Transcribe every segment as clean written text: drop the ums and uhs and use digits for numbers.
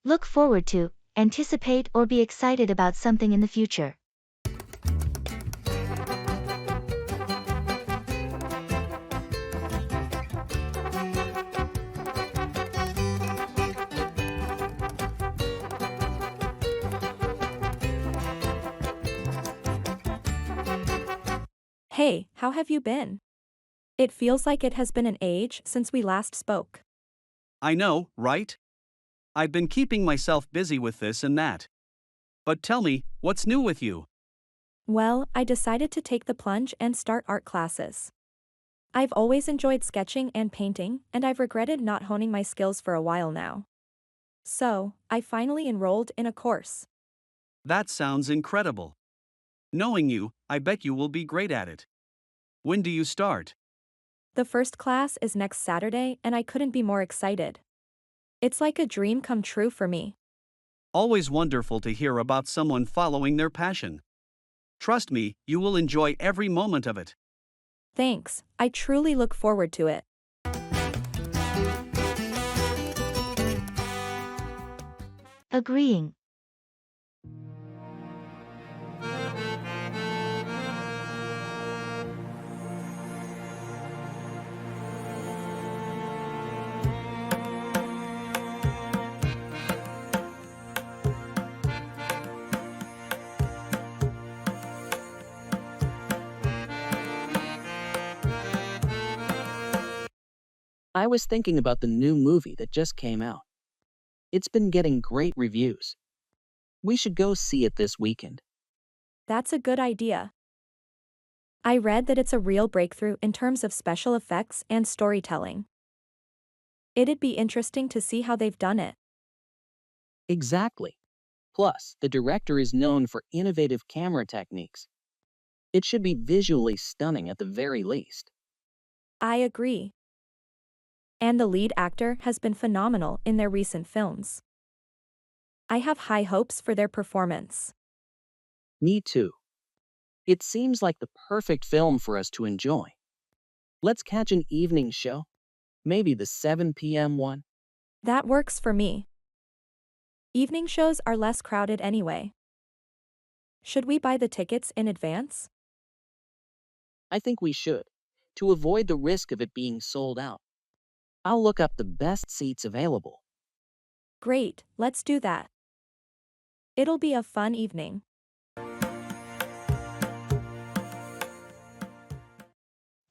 Look forward to, anticipate or be excited about something in the future. Hey, how have you been? It feels like it has been an age since we last spoke. I know, right? I've been keeping myself busy with this and that. But tell me, what's new with you? Well, I decided to take the plunge and start art classes. I've always enjoyed sketching and painting, and I've regretted not honing my skills for a while now. So, I finally enrolled in a course. That sounds incredible. Knowing you, I bet you will be great at it. When do you start? The first class is next Saturday, and I couldn't be more excited. It's like a dream come true for me. Always wonderful to hear about someone following their passion. Trust me, you will enjoy every moment of it. Thanks, I truly look forward to it. Agreeing. I was thinking about the new movie that just came out. It's been getting great reviews. We should go see it this weekend. That's a good idea. I read that it's a real breakthrough in terms of special effects and storytelling. It'd be interesting to see how they've done it. Exactly. Plus, the director is known for innovative camera techniques. It should be visually stunning at the very least. I agree. And the lead actor has been phenomenal in their recent films. I have high hopes for their performance. Me too. It seems like the perfect film for us to enjoy. Let's catch an evening show. Maybe the 7 p.m. one. That works for me. Evening shows are less crowded anyway. Should we buy the tickets in advance? I think we should, to avoid the risk of it being sold out. I'll look up the best seats available. Great, let's do that. It'll be a fun evening.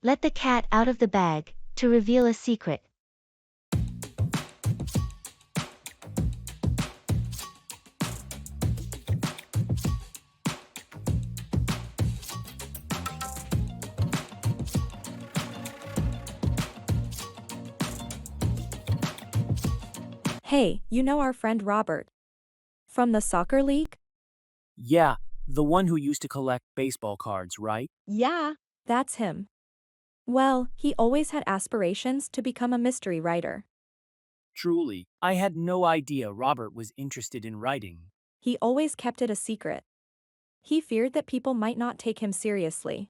Let the cat out of the bag, to reveal a secret. Hey, you know our friend Robert. From the soccer league? Yeah, the one who used to collect baseball cards, right? Yeah, that's him. Well, he always had aspirations to become a mystery writer. Truly, I had no idea Robert was interested in writing. He always kept it a secret. He feared that people might not take him seriously.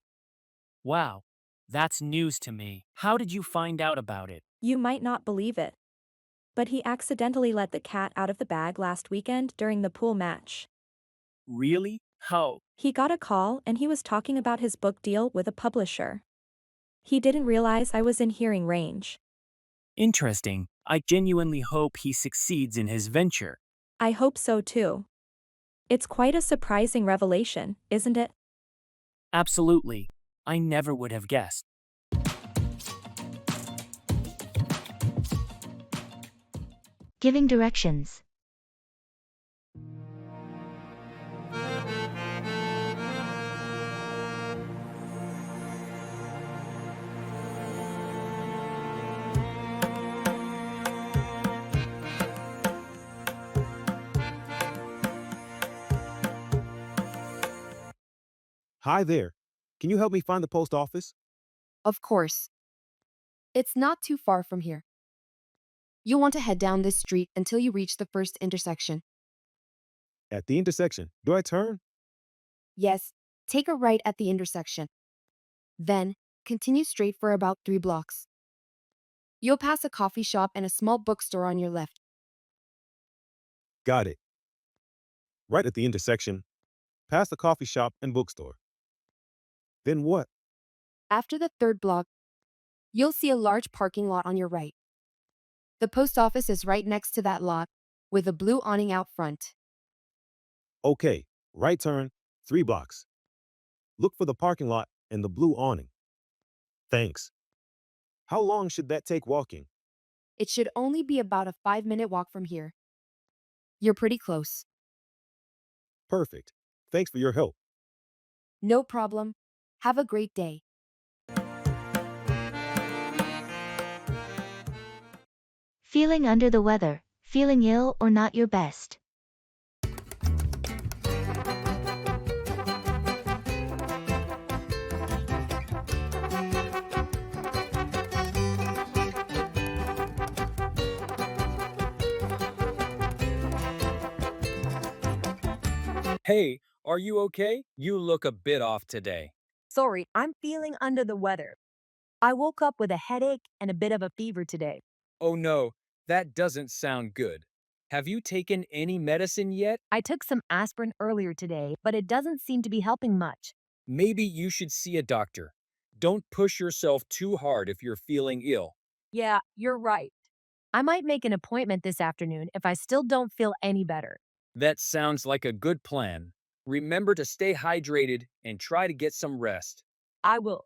Wow, that's news to me. How did you find out about it? You might not believe it. But he accidentally let the cat out of the bag last weekend during the pool match. Really? How? He got a call and he was talking about his book deal with a publisher. He didn't realize I was in hearing range. Interesting. I genuinely hope he succeeds in his venture. I hope so too. It's quite a surprising revelation, isn't it? Absolutely. I never would have guessed. Giving directions. Hi there. Can you help me find the post office? Of course. It's not too far from here. You'll want to head down this street until you reach the first intersection. At the intersection. Do I turn? Yes, take a right at the intersection. Then, continue straight for about 3 blocks. You'll pass a coffee shop and a small bookstore on your left. Got it. Right at the intersection, past the coffee shop and bookstore. Then what? After the third block, you'll see a large parking lot on your right. The post office is right next to that lot, with a blue awning out front. Okay, right turn, 3 blocks. Look for the parking lot and the blue awning. Thanks. How long should that take walking? It should only be about a 5-minute walk from here. You're pretty close. Perfect. Thanks for your help. No problem. Have a great day. Feeling under the weather, feeling ill or not your best. Hey, are you okay? You look a bit off today. Sorry, I'm feeling under the weather. I woke up with a headache and a bit of a fever today. Oh no, that doesn't sound good. Have you taken any medicine yet? I took some aspirin earlier today, but it doesn't seem to be helping much. Maybe you should see a doctor. Don't push yourself too hard if you're feeling ill. Yeah, you're right. I might make an appointment this afternoon if I still don't feel any better. That sounds like a good plan. Remember to stay hydrated and try to get some rest. I will.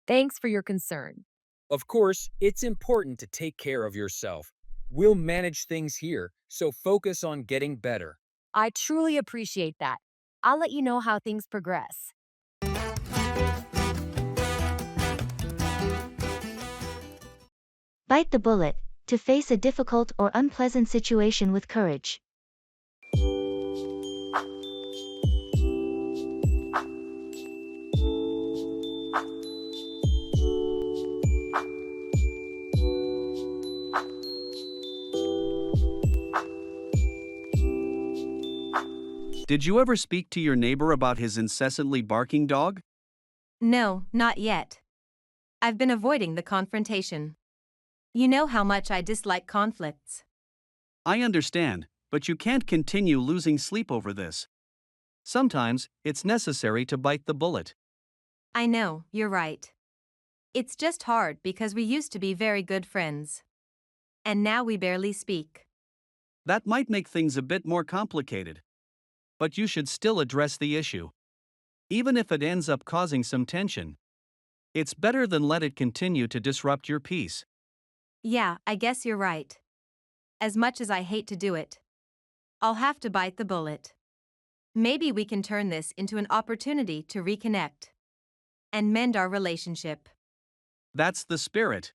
Thanks for your concern. Of course, it's important to take care of yourself. We'll manage things here, so focus on getting better. I truly appreciate that. I'll let you know how things progress. Bite the bullet, to face a difficult or unpleasant situation with courage. Did you ever speak to your neighbor about his incessantly barking dog? No, not yet. I've been avoiding the confrontation. You know how much I dislike conflicts. I understand, but you can't continue losing sleep over this. Sometimes, it's necessary to bite the bullet. I know, you're right. It's just hard because we used to be very good friends. And now we barely speak. That might make things a bit more complicated. But you should still address the issue. Even if it ends up causing some tension. It's better than let it continue to disrupt your peace. Yeah, I guess you're right. As much as I hate to do it, I'll have to bite the bullet. Maybe we can turn this into an opportunity to reconnect and mend our relationship. That's the spirit.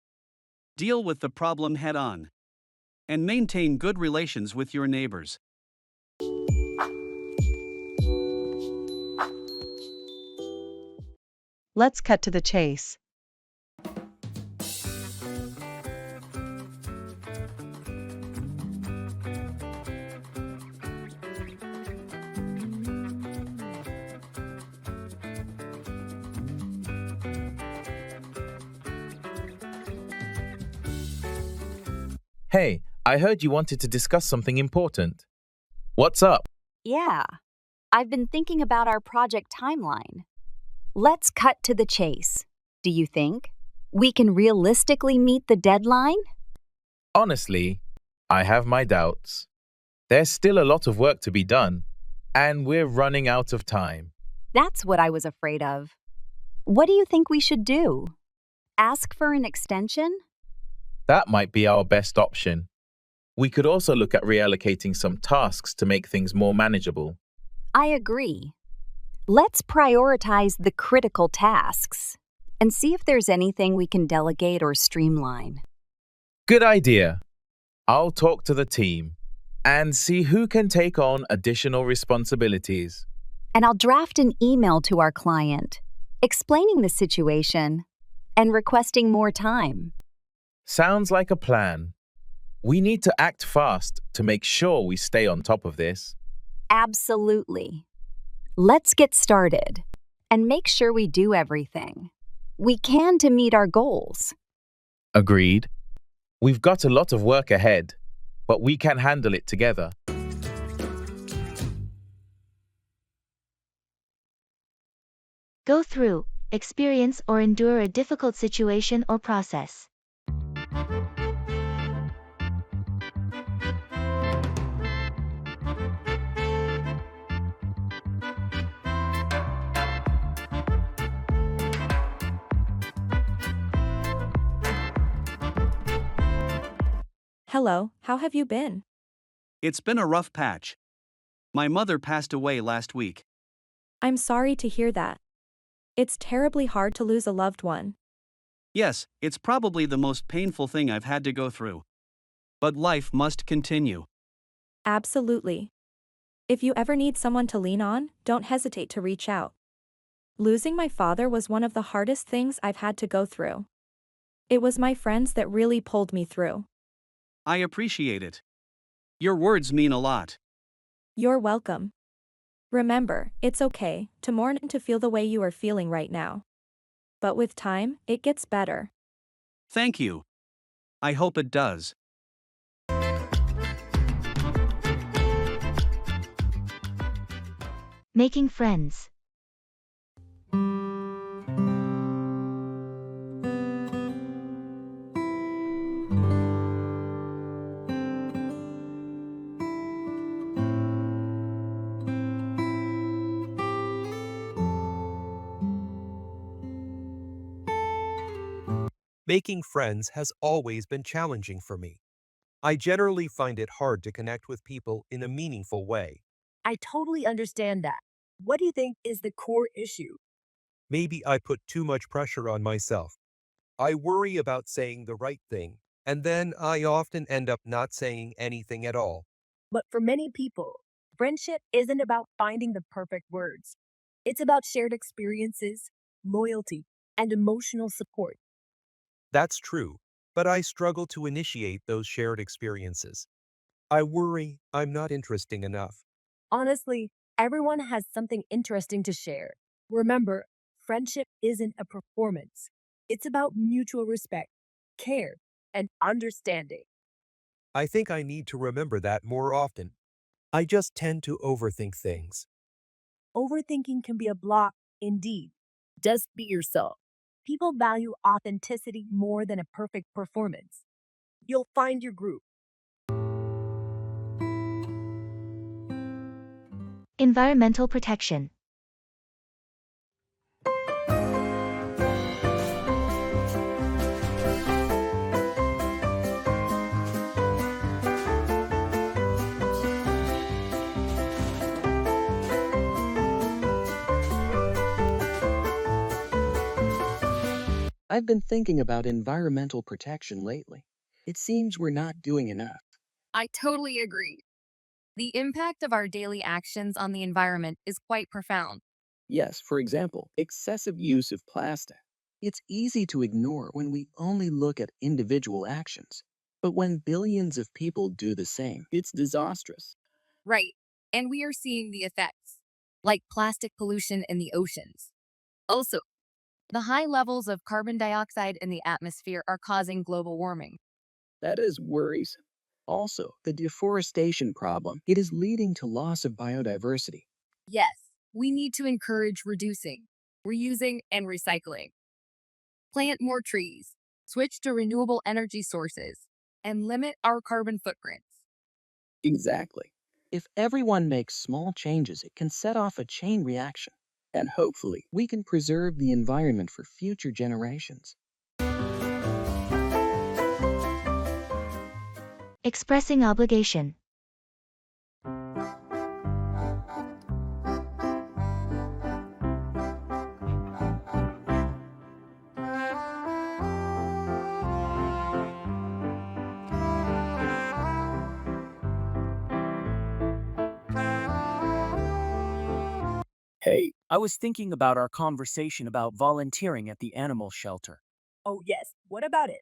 Deal with the problem head on. And maintain good relations with your neighbors. Let's cut to the chase. Hey, I heard you wanted to discuss something important. What's up? Yeah, I've been thinking about our project timeline. Let's cut to the chase. Do you think we can realistically meet the deadline? Honestly, I have my doubts. There's still a lot of work to be done, and we're running out of time. That's what I was afraid of. What do you think we should do? Ask for an extension? That might be our best option. We could also look at reallocating some tasks to make things more manageable. I agree. Let's prioritize the critical tasks and see if there's anything we can delegate or streamline. Good idea. I'll talk to the team and see who can take on additional responsibilities. And I'll draft an email to our client, explaining the situation and requesting more time. Sounds like a plan. We need to act fast to make sure we stay on top of this. Absolutely. Let's get started and make sure we do everything we can to meet our goals. Agreed. We've got a lot of work ahead, but we can handle it together. Go through, experience or endure a difficult situation or process. Hello, how have you been? It's been a rough patch. My mother passed away last week. I'm sorry to hear that. It's terribly hard to lose a loved one. Yes, it's probably the most painful thing I've had to go through. But life must continue. Absolutely. If you ever need someone to lean on, don't hesitate to reach out. Losing my father was one of the hardest things I've had to go through. It was my friends that really pulled me through. I appreciate it. Your words mean a lot. You're welcome. Remember, it's okay to mourn and to feel the way you are feeling right now. But with time, it gets better. Thank you. I hope it does. Making friends. Making friends has always been challenging for me. I generally find it hard to connect with people in a meaningful way. I totally understand that. What do you think is the core issue? Maybe I put too much pressure on myself. I worry about saying the right thing, and then I often end up not saying anything at all. But for many people, friendship isn't about finding the perfect words. It's about shared experiences, loyalty, and emotional support. That's true, but I struggle to initiate those shared experiences. I worry I'm not interesting enough. Honestly, everyone has something interesting to share. Remember, friendship isn't a performance, it's about mutual respect, care, and understanding. I think I need to remember that more often. I just tend to overthink things. Overthinking can be a block, indeed. Just be yourself. People value authenticity more than a perfect performance. You'll find your group. Environmental protection. I've been thinking about environmental protection lately. It seems we're not doing enough. I totally agree. The impact of our daily actions on the environment is quite profound. Yes, for example, excessive use of plastic. It's easy to ignore when we only look at individual actions. But when billions of people do the same, it's disastrous. Right. And we are seeing the effects, like plastic pollution in the oceans. Also, the high levels of carbon dioxide in the atmosphere are causing global warming. That is worrisome. Also, the deforestation problem, it is leading to loss of biodiversity. Yes, we need to encourage reducing, reusing, and recycling. Plant more trees, switch to renewable energy sources, and limit our carbon footprints. Exactly. If everyone makes small changes, it can set off a chain reaction. And hopefully, we can preserve the environment for future generations. Expressing obligation. Hey, I was thinking about our conversation about volunteering at the animal shelter. Oh, yes. What about it?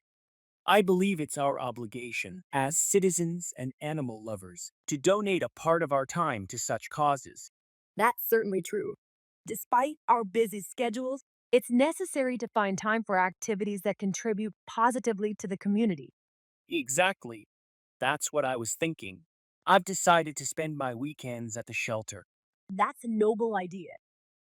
I believe it's our obligation, as citizens and animal lovers, to donate a part of our time to such causes. That's certainly true. Despite our busy schedules, it's necessary to find time for activities that contribute positively to the community. Exactly. That's what I was thinking. I've decided to spend my weekends at the shelter. That's a noble idea.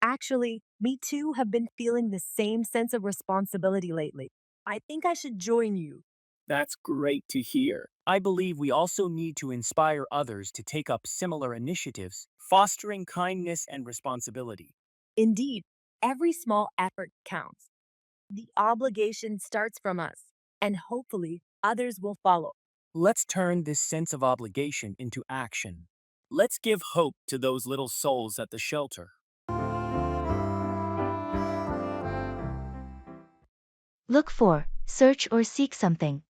Actually, me too have been feeling the same sense of responsibility lately. I think I should join you. That's great to hear. I believe we also need to inspire others to take up similar initiatives, fostering kindness and responsibility. Indeed, every small effort counts. The obligation starts from us, and hopefully others will follow. Let's turn this sense of obligation into action. Let's give hope to those little souls at the shelter. Look for, search or seek something.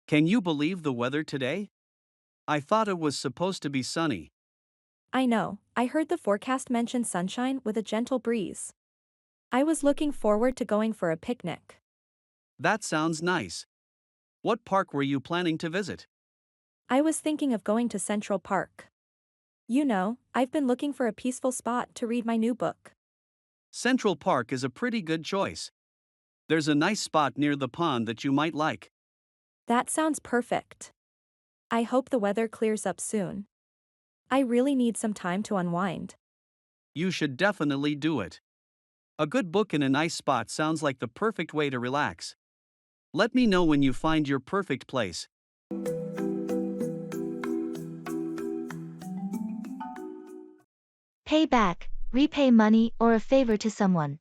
Can you believe the weather today? I thought it was supposed to be sunny. I know, I heard the forecast mention sunshine with a gentle breeze. I was looking forward to going for a picnic. That sounds nice. What park were you planning to visit? I was thinking of going to Central Park. You know, I've been looking for a peaceful spot to read my new book. Central Park is a pretty good choice. There's a nice spot near the pond that you might like. That sounds perfect. I hope the weather clears up soon. I really need some time to unwind. You should definitely do it. A good book in a nice spot sounds like the perfect way to relax. Let me know when you find your perfect place. Pay back, repay money or a favor to someone.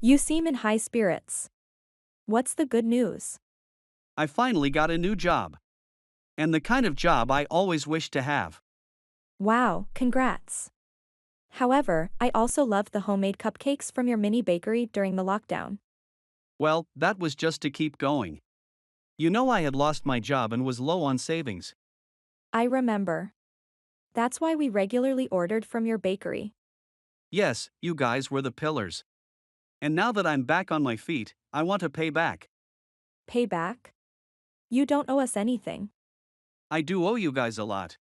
You seem in high spirits. What's the good news? I finally got a new job. And the kind of job I always wished to have. Wow, congrats. However, I also loved the homemade cupcakes from your mini bakery during the lockdown. Well, that was just to keep going. You know, I had lost my job and was low on savings. I remember. That's why we regularly ordered from your bakery. Yes, you guys were the pillars. And now that I'm back on my feet, I want to pay back. Pay back? You don't owe us anything. I do owe you guys a lot.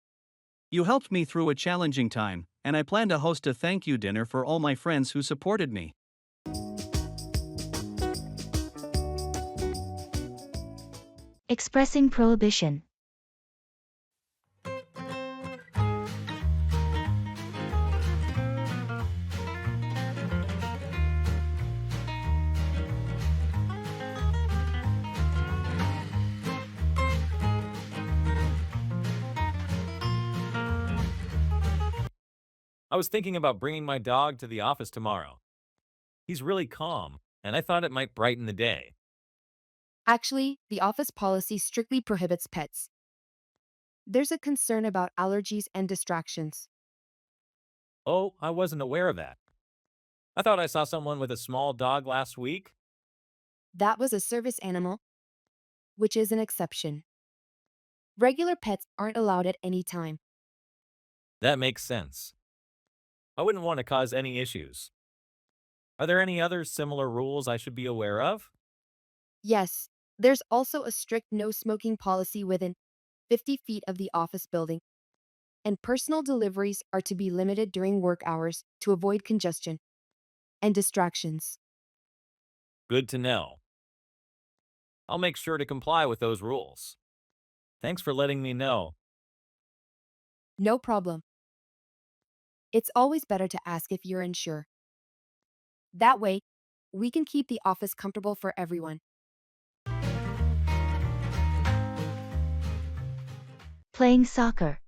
You helped me through a challenging time, and I plan to host a thank you dinner for all my friends who supported me. Expressing prohibition. I was thinking about bringing my dog to the office tomorrow. He's really calm, and I thought it might brighten the day. Actually, the office policy strictly prohibits pets. There's a concern about allergies and distractions. Oh, I wasn't aware of that. I thought I saw someone with a small dog last week. That was a service animal, which is an exception. Regular pets aren't allowed at any time. That makes sense. I wouldn't want to cause any issues. Are there any other similar rules I should be aware of? Yes, there's also a strict no smoking policy within 50 feet of the office building, and personal deliveries are to be limited during work hours to avoid congestion and distractions. Good to know. I'll make sure to comply with those rules. Thanks for letting me know. No problem. It's always better to ask if you're unsure. That way, we can keep the office comfortable for everyone. Playing soccer.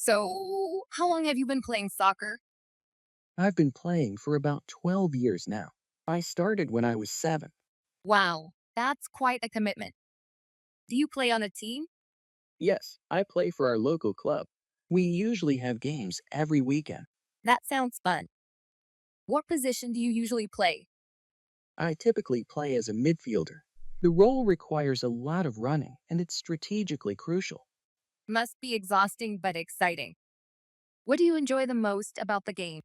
So, how long have you been playing soccer? I've been playing for about 12 years now. I started when I was 7. Wow, that's quite a commitment. Do you play on a team? Yes, I play for our local club. We usually have games every weekend. That sounds fun. What position do you usually play? I typically play as a midfielder. The role requires a lot of running, and it's strategically crucial. Must be exhausting but exciting. What do you enjoy the most about the game?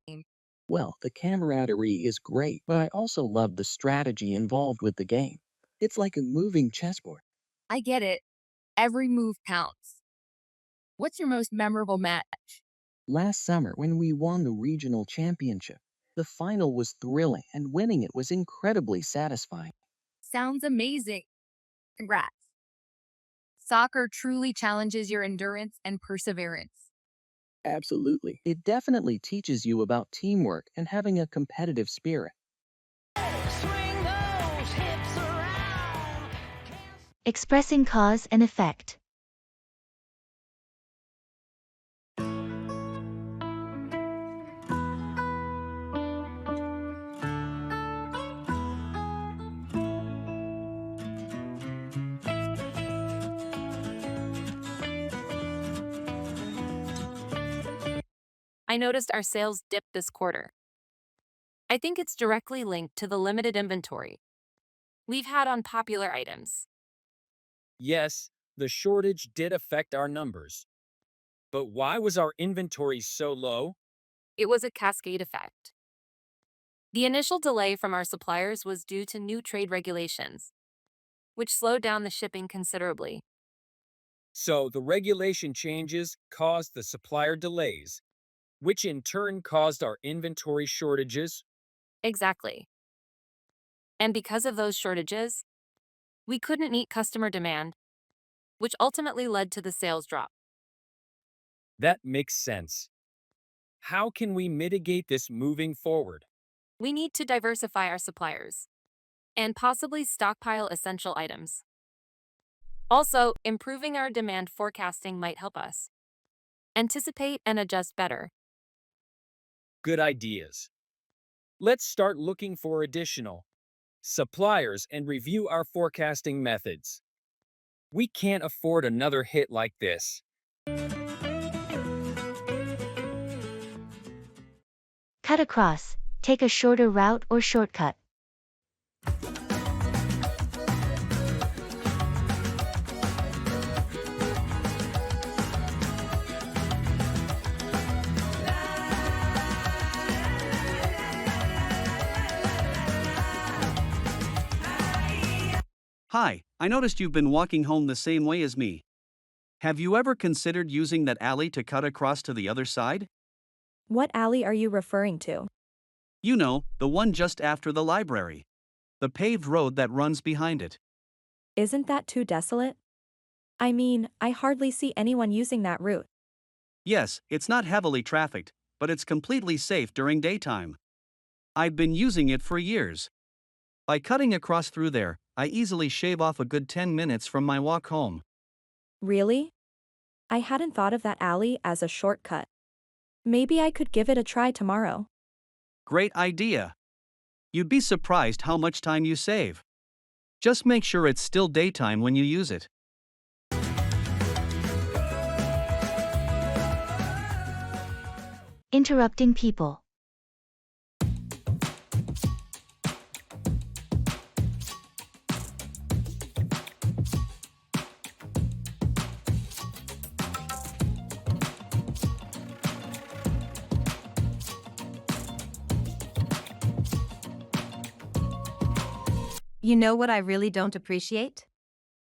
Well, the camaraderie is great, but I also love the strategy involved with the game. It's like a moving chessboard. I get it. Every move counts. What's your most memorable match? Last summer, when we won the regional championship, the final was thrilling, and winning it was incredibly satisfying. Sounds amazing. Congrats. Soccer truly challenges your endurance and perseverance. Absolutely. It definitely teaches you about teamwork and having a competitive spirit. Expressing cause and effect. I noticed our sales dipped this quarter. I think it's directly linked to the limited inventory we've had on popular items. Yes, the shortage did affect our numbers. But why was our inventory so low? It was a cascade effect. The initial delay from our suppliers was due to new trade regulations, which slowed down the shipping considerably. So the regulation changes caused the supplier delays, which in turn caused our inventory shortages. Exactly. And because of those shortages, we couldn't meet customer demand, which ultimately led to the sales drop. That makes sense. How can we mitigate this moving forward? We need to diversify our suppliers and possibly stockpile essential items. Also, improving our demand forecasting might help us anticipate and adjust better. Good ideas. Let's start looking for additional suppliers and review our forecasting methods. We can't afford another hit like this. Cut across. Take a shorter route or shortcut. Hi, I noticed you've been walking home the same way as me. Have you ever considered using that alley to cut across to the other side? What alley are you referring to? You know, the one just after the library. The paved road that runs behind it. Isn't that too desolate? I mean, I hardly see anyone using that route. Yes, it's not heavily trafficked, but it's completely safe during daytime. I've been using it for years. By cutting across through there, I easily shave off a good 10 minutes from my walk home. Really? I hadn't thought of that alley as a shortcut. Maybe I could give it a try tomorrow. Great idea. You'd be surprised how much time you save. Just make sure it's still daytime when you use it. Interrupting people. You know what I really don't appreciate?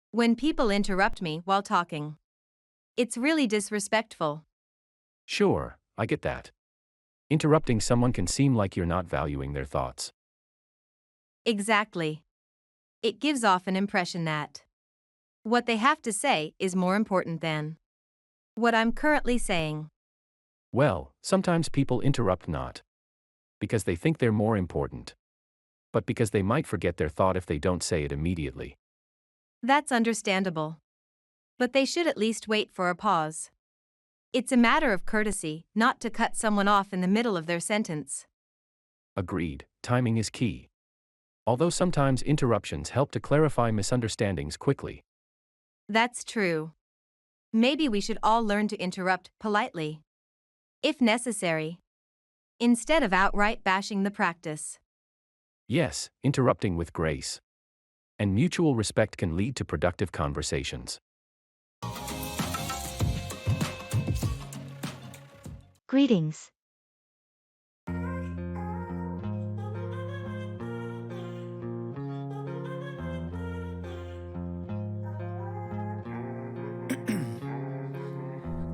When people interrupt me while talking. It's really disrespectful. Sure, I get that. Interrupting someone can seem like you're not valuing their thoughts. Exactly. It gives off an impression that what they have to say is more important than what I'm currently saying. Well, sometimes people interrupt not because they think they're more important, but because they might forget their thought if they don't say it immediately. That's understandable. But they should at least wait for a pause. It's a matter of courtesy not to cut someone off in the middle of their sentence. Agreed, timing is key. Although sometimes interruptions help to clarify misunderstandings quickly. That's true. Maybe we should all learn to interrupt politely, if necessary, instead of outright bashing the practice. Yes, interrupting with grace. And mutual respect can lead to productive conversations. Greetings.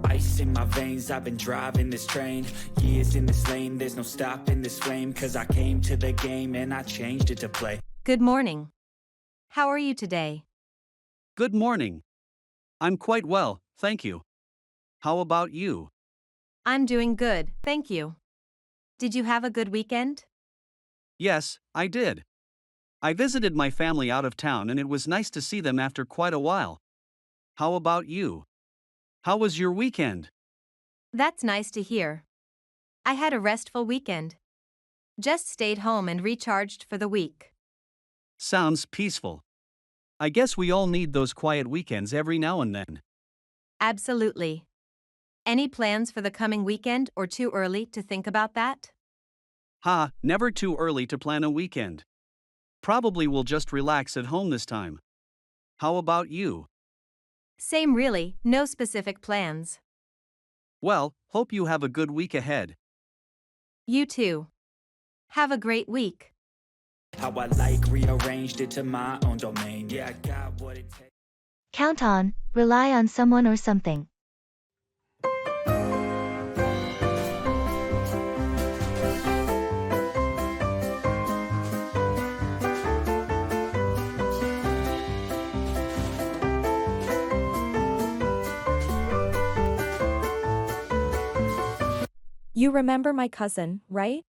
Ice in my veins, I've been driving this train. Years in this lane, there's no stopping this flame. Cause I came to the game and I changed it to play. Good morning. How are you today? Good morning. I'm quite well, thank you. How about you? I'm doing good, thank you. Did you have a good weekend? Yes, I did. I visited my family out of town and it was nice to see them after quite a while. How about you? How was your weekend? That's nice to hear. I had a restful weekend. Just stayed home and recharged for the week. Sounds peaceful. I guess we all need those quiet weekends every now and then. Absolutely. Any plans for the coming weekend or too early to think about that? Never too early to plan a weekend. Probably will just relax at home this time. How about you? Same really, no specific plans. Well, hope you have a good week ahead. You too. Have a great week. How I like rearranged it to my own domain. Yeah, I got what it takes. Count on, rely on someone or something. You remember my cousin, right?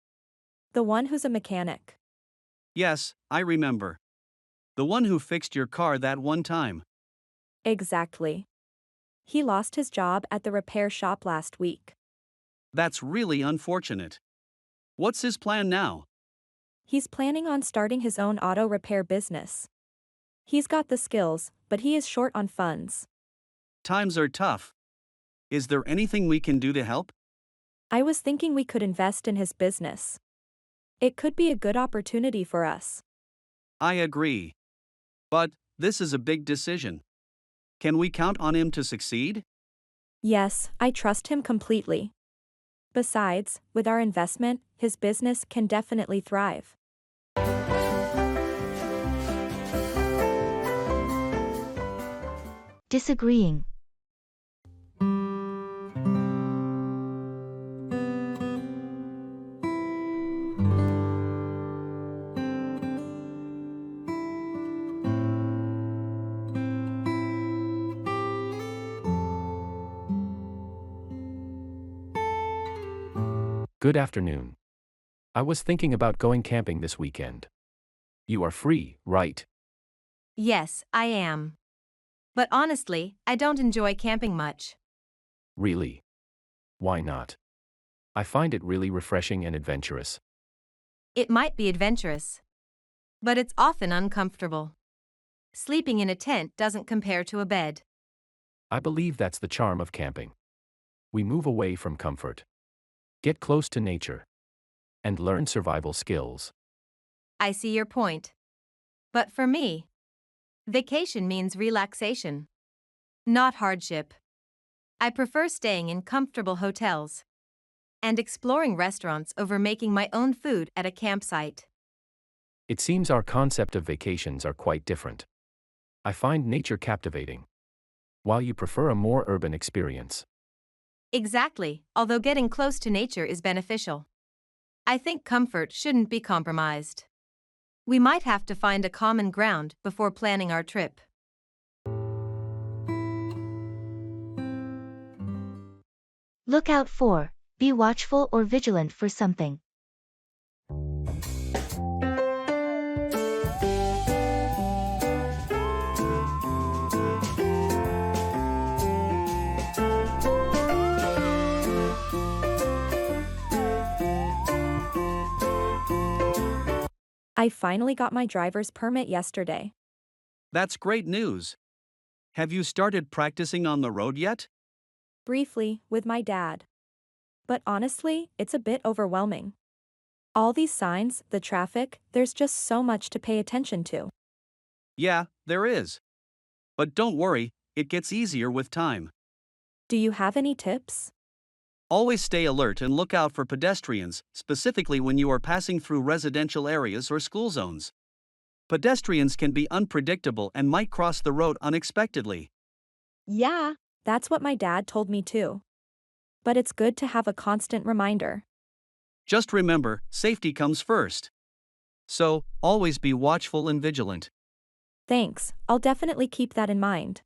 The one who's a mechanic. Yes, I remember. The one who fixed your car that one time. Exactly. He lost his job at the repair shop last week. That's really unfortunate. What's his plan now? He's planning on starting his own auto repair business. He's got the skills, but he is short on funds. Times are tough. Is there anything we can do to help? I was thinking we could invest in his business. It could be a good opportunity for us. I agree. But this is a big decision. Can we count on him to succeed? Yes, I trust him completely. Besides, with our investment, his business can definitely thrive. Disagreeing. Good afternoon. I was thinking about going camping this weekend. You are free, right? Yes, I am. But honestly, I don't enjoy camping much. Really? Why not? I find it really refreshing and adventurous. It might be adventurous, but it's often uncomfortable. Sleeping in a tent doesn't compare to a bed. I believe that's the charm of camping. We move away from comfort, get close to nature, and learn survival skills. I see your point. But for me, vacation means relaxation, not hardship. I prefer staying in comfortable hotels and exploring restaurants over making my own food at a campsite. It seems our concept of vacations are quite different. I find nature captivating, while you prefer a more urban experience. Exactly, although getting close to nature is beneficial. I think comfort shouldn't be compromised. We might have to find a common ground before planning our trip. Look out for, be watchful or vigilant for something. I finally got my driver's permit yesterday. That's great news. Have you started practicing on the road yet? Briefly, with my dad. But honestly, it's a bit overwhelming. All these signs, the traffic, there's just so much to pay attention to. Yeah, there is. But don't worry, it gets easier with time. Do you have any tips? Always stay alert and look out for pedestrians, specifically when you are passing through residential areas or school zones. Pedestrians can be unpredictable and might cross the road unexpectedly. Yeah, that's what my dad told me too. But it's good to have a constant reminder. Just remember, safety comes first. So, always be watchful and vigilant. Thanks, I'll definitely keep that in mind.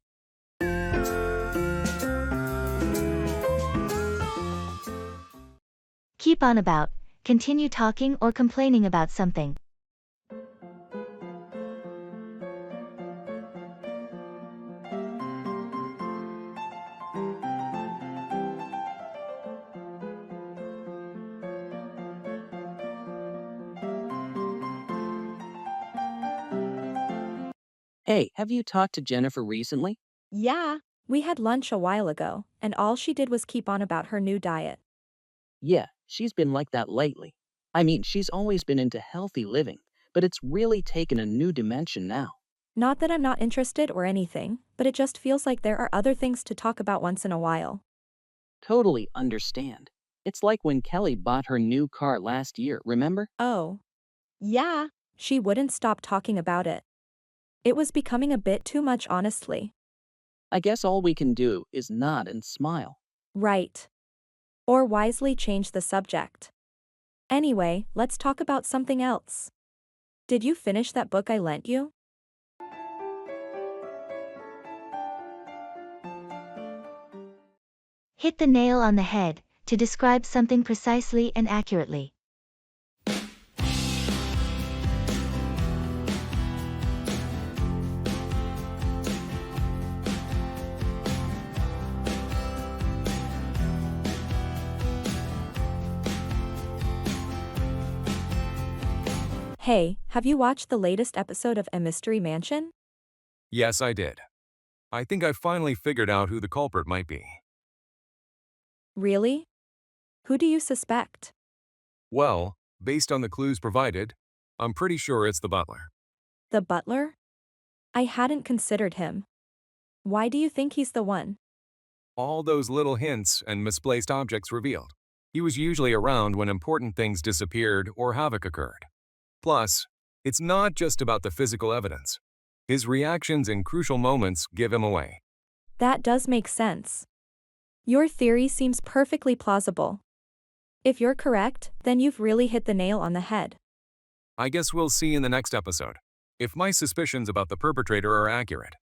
Keep on about, continue talking or complaining about something. Hey, have you talked to Jennifer recently? Yeah, we had lunch a while ago, and all she did was keep on about her new diet. Yeah, she's been like that lately. I mean, she's always been into healthy living, but it's really taken a new dimension now. Not that I'm not interested or anything, but it just feels like there are other things to talk about once in a while. Totally understand. It's like when Kelly bought her new car last year, remember? Oh. Yeah. She wouldn't stop talking about it. It was becoming a bit too much, honestly. I guess all we can do is nod and smile. Right. Or wisely change the subject. Anyway, let's talk about something else. Did you finish that book I lent you? Hit the nail on the head, to describe something precisely and accurately. Hey, have you watched the latest episode of A Mystery Mansion? Yes, I did. I think I finally figured out who the culprit might be. Really? Who do you suspect? Well, based on the clues provided, I'm pretty sure it's the butler. The butler? I hadn't considered him. Why do you think he's the one? All those little hints and misplaced objects revealed. He was usually around when important things disappeared or havoc occurred. Plus, it's not just about the physical evidence. His reactions in crucial moments give him away. That does make sense. Your theory seems perfectly plausible. If you're correct, then you've really hit the nail on the head. I guess we'll see in the next episode if my suspicions about the perpetrator are accurate.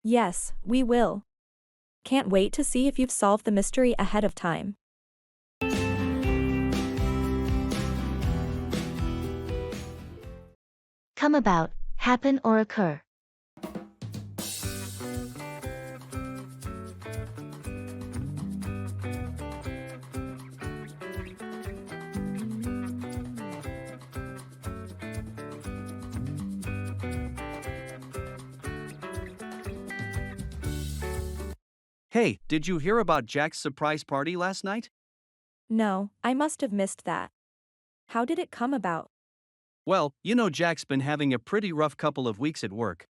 Yes, we will. Can't wait to see if you've solved the mystery ahead of time. Come about, happen or occur. Hey, did you hear about Jack's surprise party last night? No, I must have missed that. How did it come about? Well, you know Jack's been having a pretty rough couple of weeks at work.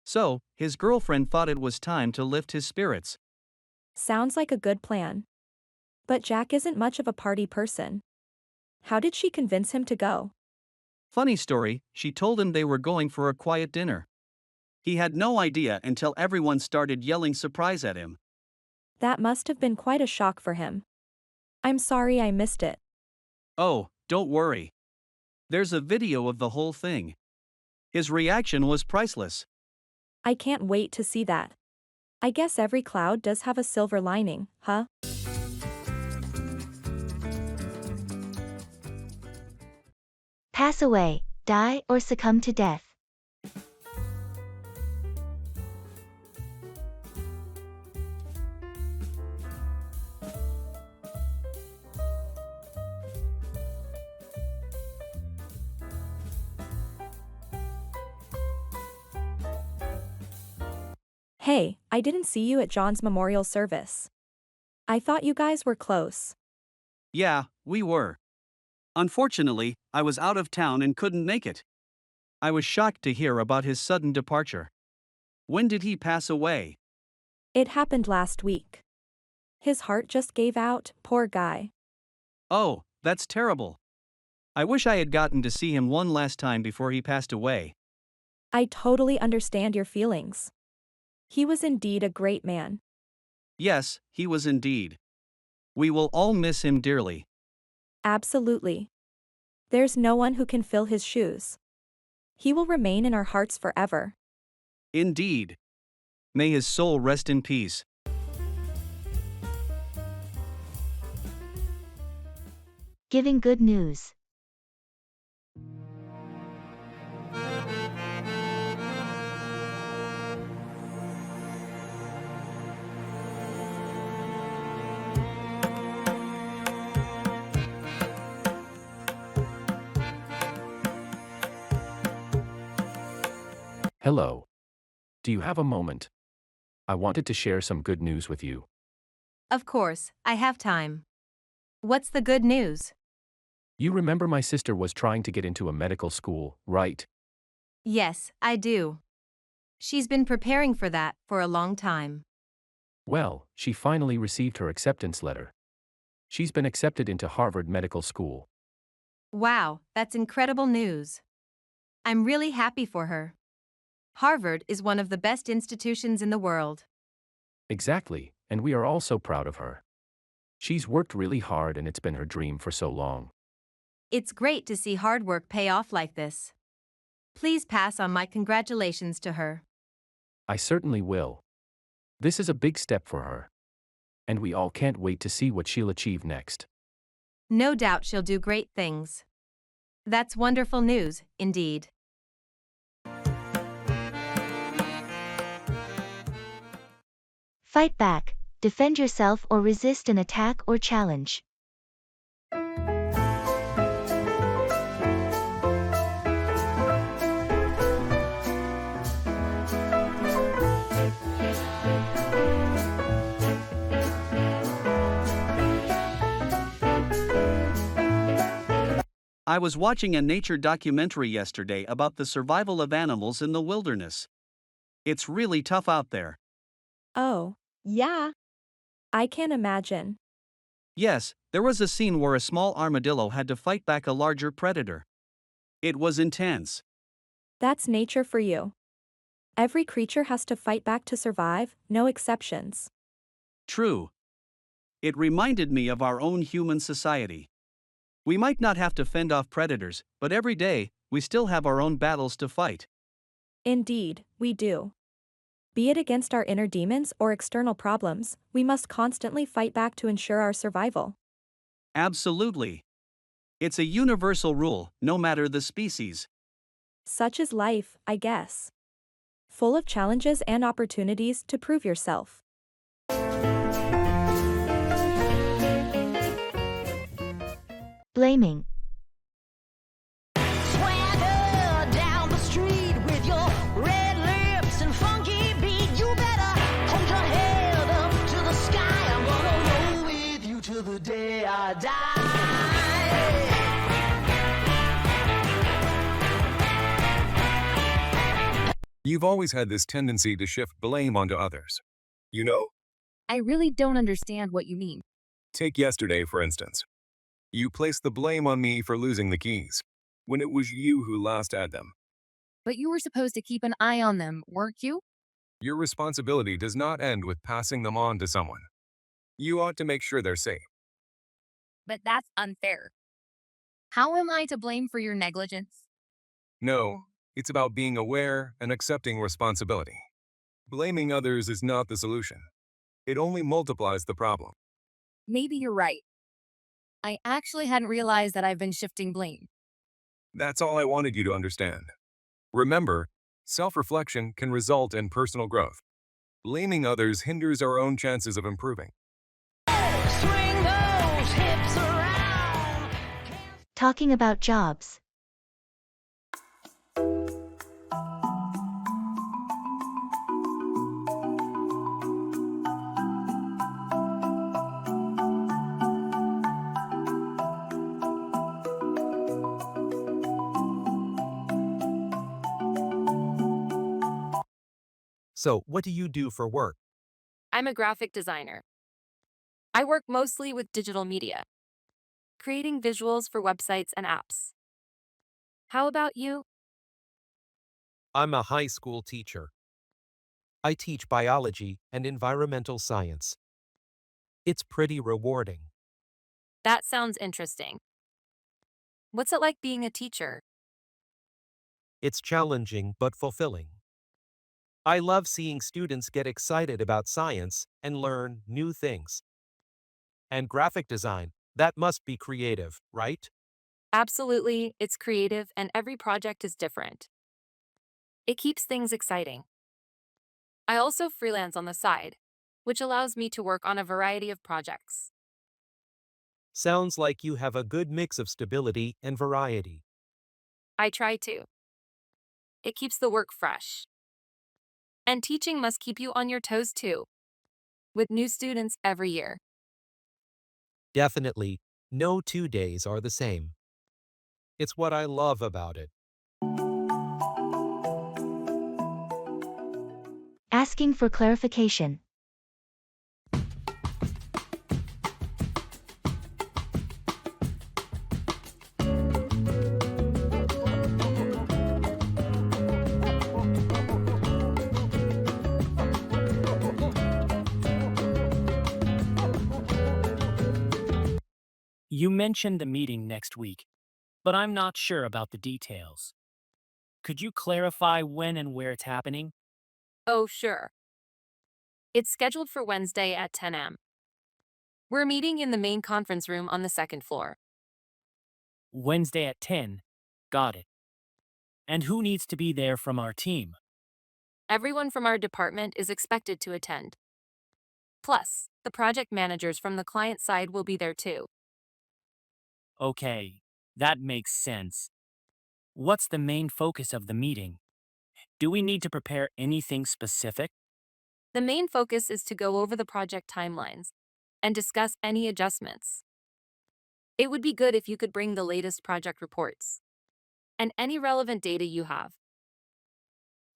So, his girlfriend thought it was time to lift his spirits. Sounds like a good plan. But Jack isn't much of a party person. How did she convince him to go? Funny story, she told him they were going for a quiet dinner. He had no idea until everyone started yelling surprise at him. That must have been quite a shock for him. I'm sorry I missed it. Oh, don't worry. There's a video of the whole thing. His reaction was priceless. I can't wait to see that. I guess every cloud does have a silver lining, huh? Pass away, die or succumb to death. Hey, I didn't see you at John's memorial service. I thought you guys were close. Yeah, we were. Unfortunately, I was out of town and couldn't make it. I was shocked to hear about his sudden departure. When did he pass away? It happened last week. His heart just gave out, poor guy. Oh, that's terrible. I wish I had gotten to see him one last time before he passed away. I totally understand your feelings. He was indeed a great man. Yes, he was indeed. We will all miss him dearly. Absolutely. There's no one who can fill his shoes. He will remain in our hearts forever. Indeed. May his soul rest in peace. Giving good news. Hello. Do you have a moment? I wanted to share some good news with you. Of course, I have time. What's the good news? You remember my sister was trying to get into a medical school, right? Yes, I do. She's been preparing for that for a long time. Well, she finally received her acceptance letter. She's been accepted into Harvard Medical School. Wow, that's incredible news. I'm really happy for her. Harvard is one of the best institutions in the world. Exactly, and we are all so proud of her. She's worked really hard and it's been her dream for so long. It's great to see hard work pay off like this. Please pass on my congratulations to her. I certainly will. This is a big step for her. And we all can't wait to see what she'll achieve next. No doubt she'll do great things. That's wonderful news, indeed. Fight back, defend yourself or resist an attack or challenge. I was watching a nature documentary yesterday about the survival of animals in the wilderness. It's really tough out there. Oh, yeah. I can imagine. Yes, there was a scene where a small armadillo had to fight back a larger predator. It was intense. That's nature for you. Every creature has to fight back to survive, no exceptions. True. It reminded me of our own human society. We might not have to fend off predators, but every day, we still have our own battles to fight. Indeed, we do. Be it against our inner demons or external problems, we must constantly fight back to ensure our survival. Absolutely. It's a universal rule, no matter the species. Such is life, I guess. Full of challenges and opportunities to prove yourself. Blaming. Swagger down the street with your red lips and funky beat. You better hold your head up to the sky. I'm gonna roll with you till the day I die. You've always had this tendency to shift blame onto others. You know, I really don't understand what you mean. take yesterday, for instance. You placed the blame on me for losing the keys, when it was you who last had them. But you were supposed to keep an eye on them, weren't you? Your responsibility does not end with passing them on to someone. You ought to make sure they're safe. But that's unfair. How am I to blame for your negligence? No, it's about being aware and accepting responsibility. Blaming others is not the solution. It only multiplies the problem. Maybe you're right. I actually hadn't realized that I've been shifting blame. That's all I wanted you to understand. Remember, self-reflection can result in personal growth. Blaming others hinders our own chances of improving. Swing those hips around. Talking about jobs. So, what do you do for work? I'm a graphic designer. I work mostly with digital media, creating visuals for websites and apps. How about you? I'm a high school teacher. I teach biology and environmental science. It's pretty rewarding. That sounds interesting. What's it like being a teacher? It's challenging but fulfilling. I love seeing students get excited about science and learn new things. And graphic design, that must be creative, right? Absolutely, it's creative and every project is different. It keeps things exciting. I also freelance on the side, which allows me to work on a variety of projects. Sounds like you have a good mix of stability and variety. I try to. It keeps the work fresh. And teaching must keep you on your toes too, with new students every year. Definitely, no 2 days are the same. It's what I love about it. Asking for clarification. You mentioned a meeting next week, but I'm not sure about the details. Could you clarify when and where it's happening? Oh, sure. It's scheduled for Wednesday at 10 a.m. We're meeting in the main conference room on the second floor. Wednesday at 10. Got it. And who needs to be there from our team? Everyone from our department is expected to attend. Plus, the project managers from the client side will be there too. Okay, that makes sense. What's the main focus of the meeting? Do we need to prepare anything specific? The main focus is to go over the project timelines and discuss any adjustments. It would be good if you could bring the latest project reports and any relevant data you have.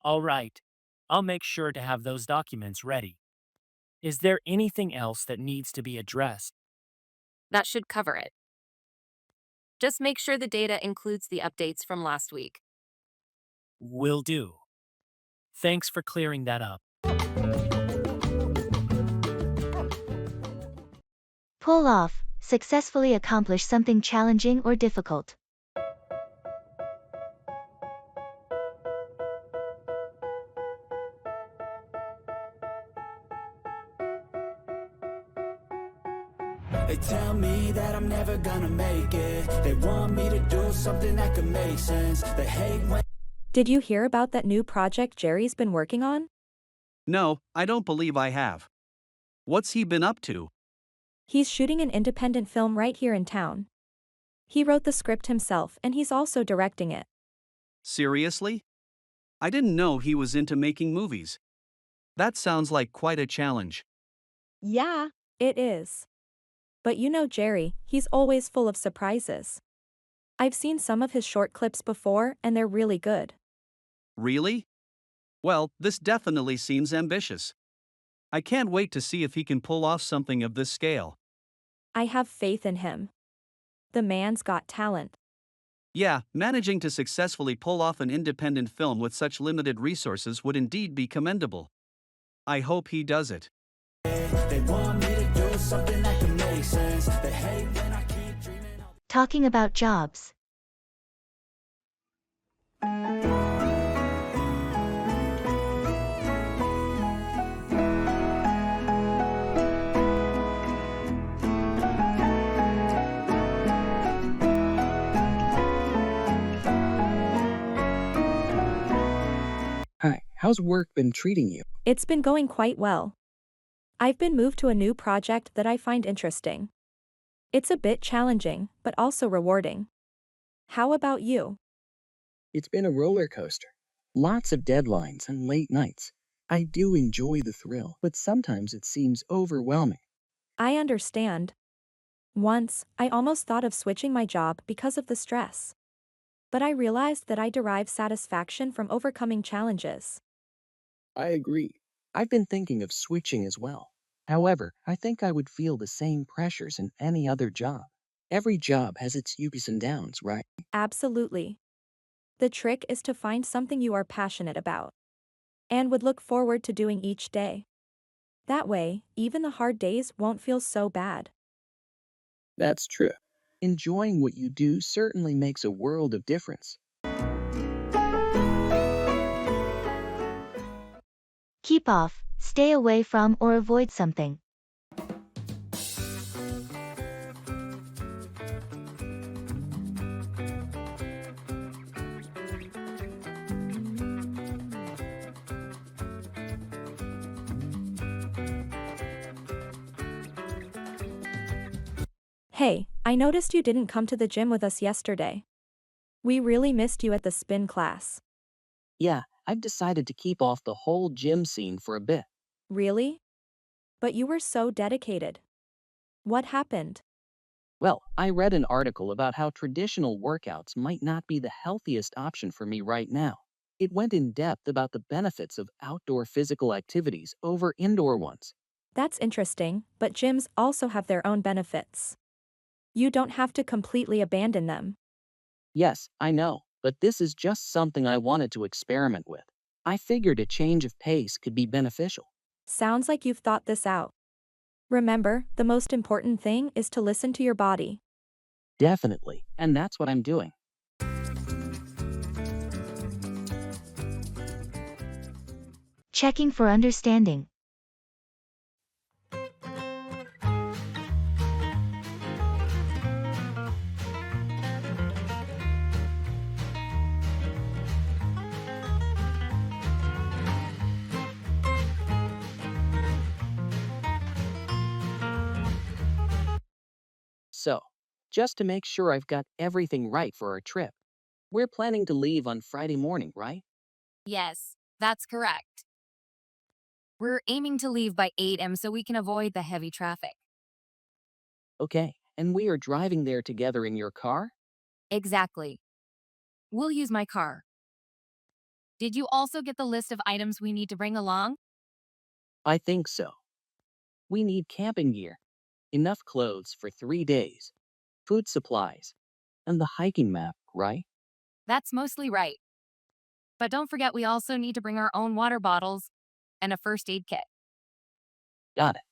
All right, I'll make sure to have those documents ready. Is there anything else that needs to be addressed? That should cover it. Just make sure the data includes the updates from last week. Will do. Thanks for clearing that up. Pull off, successfully accomplish something challenging or difficult. They tell me that I'm never gonna make it. They want me to do something that could make sense. They hate when Did you hear about that new project Jerry's been working on? No, I don't believe I have. What's he been up to? He's shooting an independent film right here in town. He wrote the script himself and he's also directing it. Seriously? I didn't know he was into making movies. That sounds like quite a challenge. Yeah, it is. But you know Jerry, he's always full of surprises. I've seen some of his short clips before and they're really good. Really? Well, this definitely seems ambitious. I can't wait to see if he can pull off something of this scale. I have faith in him. The man's got talent. Yeah, managing to successfully pull off an independent film with such limited resources would indeed be commendable. I hope he does it. they want me to do something that could make sense. They hate when I keep dreaming. Talking about jobs. Hi, how's work been treating you? It's been going quite well. I've been moved to a new project that I find interesting. It's a bit challenging, but also rewarding. How about you? It's been a roller coaster. Lots of deadlines and late nights. I do enjoy the thrill, but sometimes it seems overwhelming. I understand. Once, I almost thought of switching my job because of the stress. But I realized that I derive satisfaction from overcoming challenges. I agree. I've been thinking of switching as well. However, I think I would feel the same pressures in any other job. Every job has its ups and downs, right? Absolutely. The trick is to find something you are passionate about and would look forward to doing each day. That way, even the hard days won't feel so bad. That's true. Enjoying what you do certainly makes a world of difference. Keep off, stay away from or avoid something. Hey, I noticed you didn't come to the gym with us yesterday. We really missed you at the spin class. Yeah, I've decided to keep off the whole gym scene for a bit. Really? But you were so dedicated. What happened? Well, I read an article about how traditional workouts might not be the healthiest option for me right now. It went in depth about the benefits of outdoor physical activities over indoor ones. That's interesting, but gyms also have their own benefits. You don't have to completely abandon them. Yes, I know, but this is just something I wanted to experiment with. I figured a change of pace could be beneficial. Sounds like you've thought this out. Remember, the most important thing is to listen to your body. Definitely, and that's what I'm doing. Checking for understanding. So, just to make sure I've got everything right for our trip, we're planning to leave on Friday morning, right? Yes, that's correct. We're aiming to leave by 8 a.m. so we can avoid the heavy traffic. Okay, and we are driving there together in your car? Exactly. We'll use my car. Did you also get the list of items we need to bring along? I think so. We need camping gear, enough clothes for 3 days, food supplies, and the hiking map, right? That's mostly right. But don't forget we also need to bring our own water bottles and a first aid kit. Got it.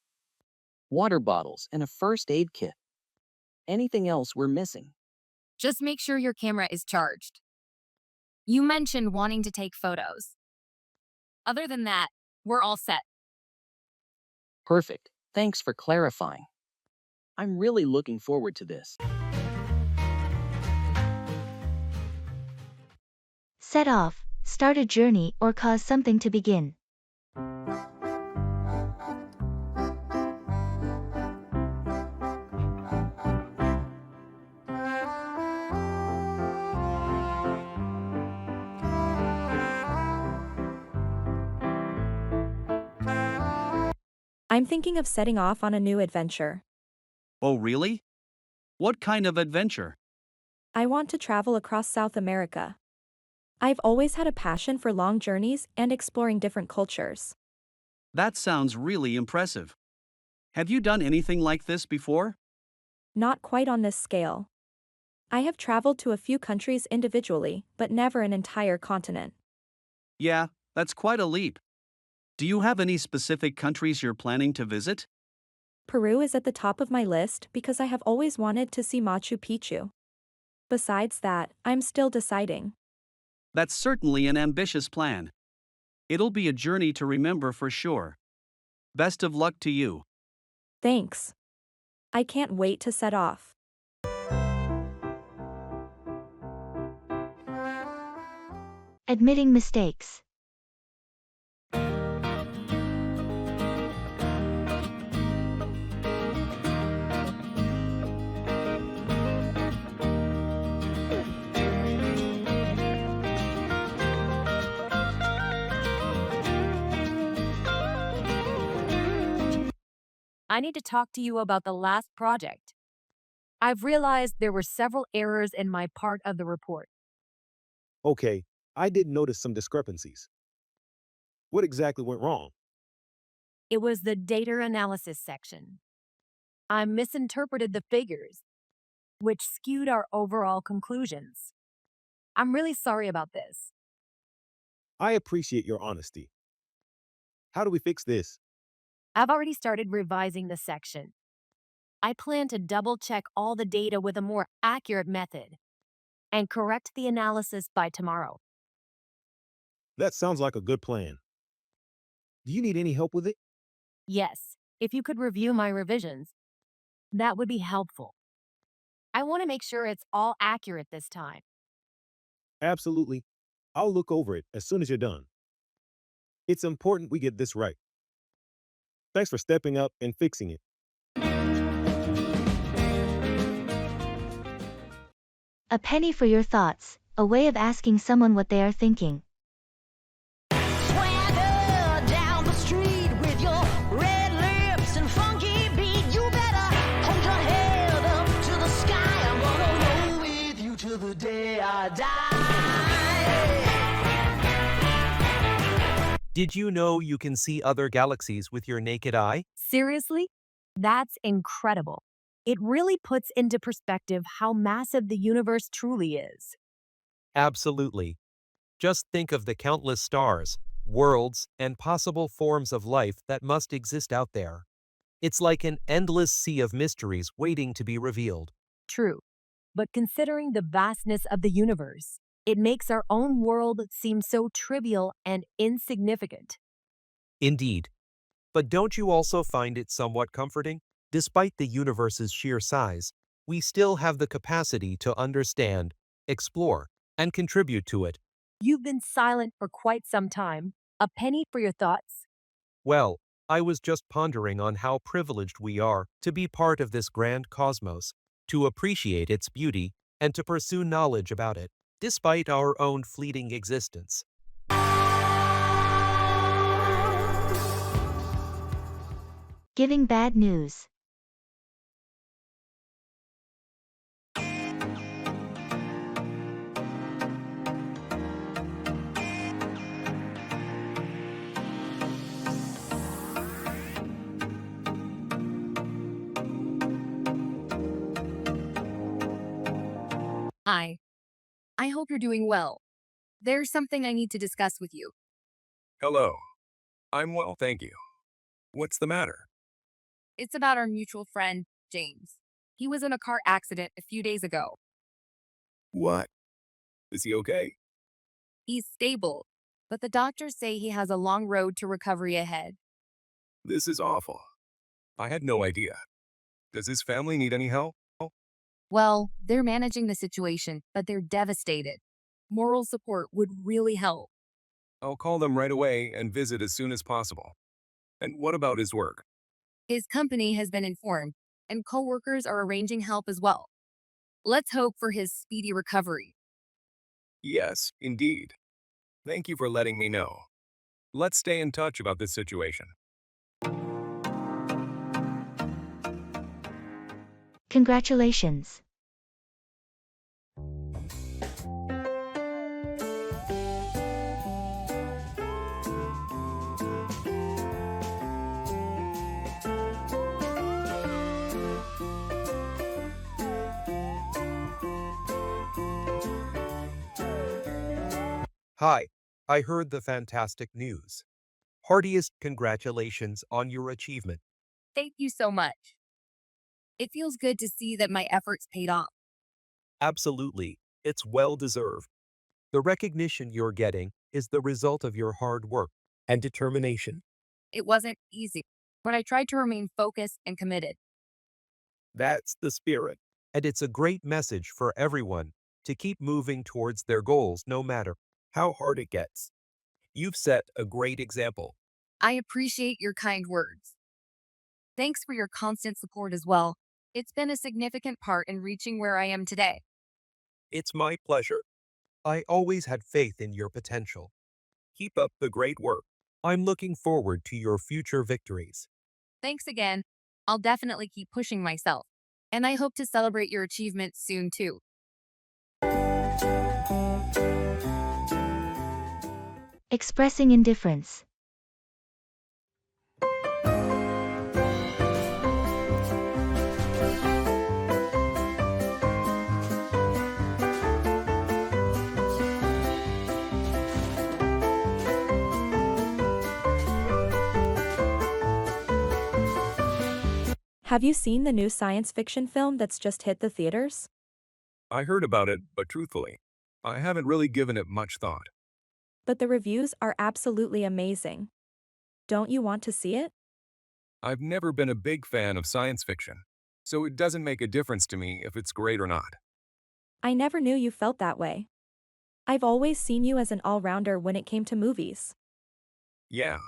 Water bottles and a first aid kit. Anything else we're missing? Just make sure your camera is charged. You mentioned wanting to take photos. Other than that, we're all set. Perfect. Thanks for clarifying. I'm really looking forward to this. Set off, start a journey or cause something to begin. I'm thinking of setting off on a new adventure. Oh, really? What kind of adventure? I want to travel across South America. I've always had a passion for long journeys and exploring different cultures. That sounds really impressive. Have you done anything like this before? Not quite on this scale. I have traveled to a few countries individually, but never an entire continent. Yeah, that's quite a leap. Do you have any specific countries you're planning to visit? Peru is at the top of my list because I have always wanted to see Machu Picchu. Besides that, I'm still deciding. That's certainly an ambitious plan. It'll be a journey to remember for sure. Best of luck to you. Thanks. I can't wait to set off. Admitting mistakes. I need to talk to you about the last project. I've realized there were several errors in my part of the report. Okay, I did notice some discrepancies. What exactly went wrong? It was the data analysis section. I misinterpreted the figures, which skewed our overall conclusions. I'm really sorry about this. I appreciate your honesty. How do we fix this? I've already started revising the section. I plan to double check all the data with a more accurate method and correct the analysis by tomorrow. That sounds like a good plan. Do you need any help with it? Yes, if you could review my revisions, that would be helpful. I want to make sure it's all accurate this time. Absolutely. I'll look over it as soon as you're done. It's important we get this right. Thanks for stepping up and fixing it. A penny for your thoughts, a way of asking someone what they are thinking. Swagger down the street with your red lips and funky beat. You better hold your head up to the sky. I'm gonna roll with you till the day I die. Did you know you can see other galaxies with your naked eye? Seriously? That's incredible. It really puts into perspective how massive the universe truly is. Absolutely. Just think of the countless stars, worlds, and possible forms of life that must exist out there. It's like an endless sea of mysteries waiting to be revealed. True. But considering the vastness of the universe, it makes our own world seem so trivial and insignificant. Indeed. But don't you also find it somewhat comforting? Despite the universe's sheer size, we still have the capacity to understand, explore, and contribute to it. You've been silent for quite some time. A penny for your thoughts? Well, I was just pondering on how privileged we are to be part of this grand cosmos, to appreciate its beauty, and to pursue knowledge about it, despite our own fleeting existence. Giving bad news. Hi. I hope you're doing well. There's something I need to discuss with you. Hello. I'm well, thank you. What's the matter? It's about our mutual friend, James. He was in a car accident a few days ago. What? Is he okay? He's stable, but the doctors say he has a long road to recovery ahead. This is awful. I had no idea. Does his family need any help? Well, they're managing the situation, but they're devastated. Moral support would really help. I'll call them right away and visit as soon as possible. And what about his work? His company has been informed, and coworkers are arranging help as well. Let's hope for his speedy recovery. Yes, indeed. Thank you for letting me know. Let's stay in touch about this situation. Congratulations. Hi, I heard the fantastic news. Heartiest congratulations on your achievement. Thank you so much. It feels good to see that my efforts paid off. Absolutely, it's well deserved. The recognition you're getting is the result of your hard work and determination. It wasn't easy, but I tried to remain focused and committed. That's the spirit. And it's a great message for everyone to keep moving towards their goals no matter how hard it gets. You've set a great example. I appreciate your kind words. Thanks for your constant support as well. It's been a significant part in reaching where I am today. It's my pleasure. I always had faith in your potential. Keep up the great work. I'm looking forward to your future victories. Thanks again. I'll definitely keep pushing myself. And I hope to celebrate your achievements soon too. Expressing indifference. Have you seen the new science fiction film that's just hit the theaters? I heard about it, but truthfully, I haven't really given it much thought. But the reviews are absolutely amazing. Don't you want to see it? I've never been a big fan of science fiction, so it doesn't make a difference to me if it's great or not. I never knew you felt that way. I've always seen you as an all-rounder when it came to movies. Yeah,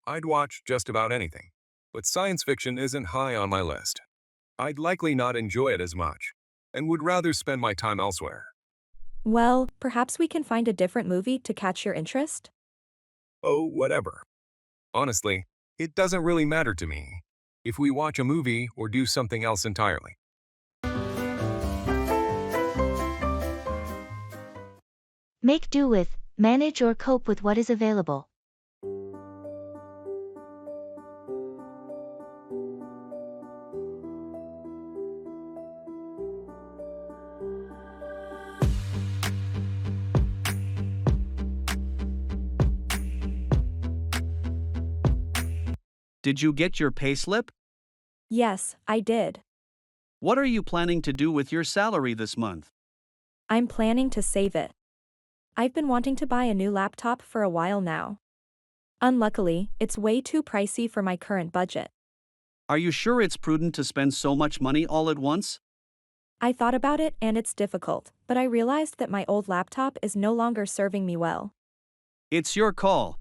I'd watch just about anything, but science fiction isn't high on my list. I'd likely not enjoy it as much, and would rather spend my time elsewhere. Well, perhaps we can find a different movie to catch your interest? Oh, whatever. Honestly, it doesn't really matter to me if we watch a movie or do something else entirely. Make do with, manage or cope with what is available. Did you get your payslip? Yes, I did. What are you planning to do with your salary this month? I'm planning to save it. I've been wanting to buy a new laptop for a while now. Unluckily, it's way too pricey for my current budget. Are you sure it's prudent to spend so much money all at once? I thought about it and it's difficult, but I realized that my old laptop is no longer serving me well. It's your call.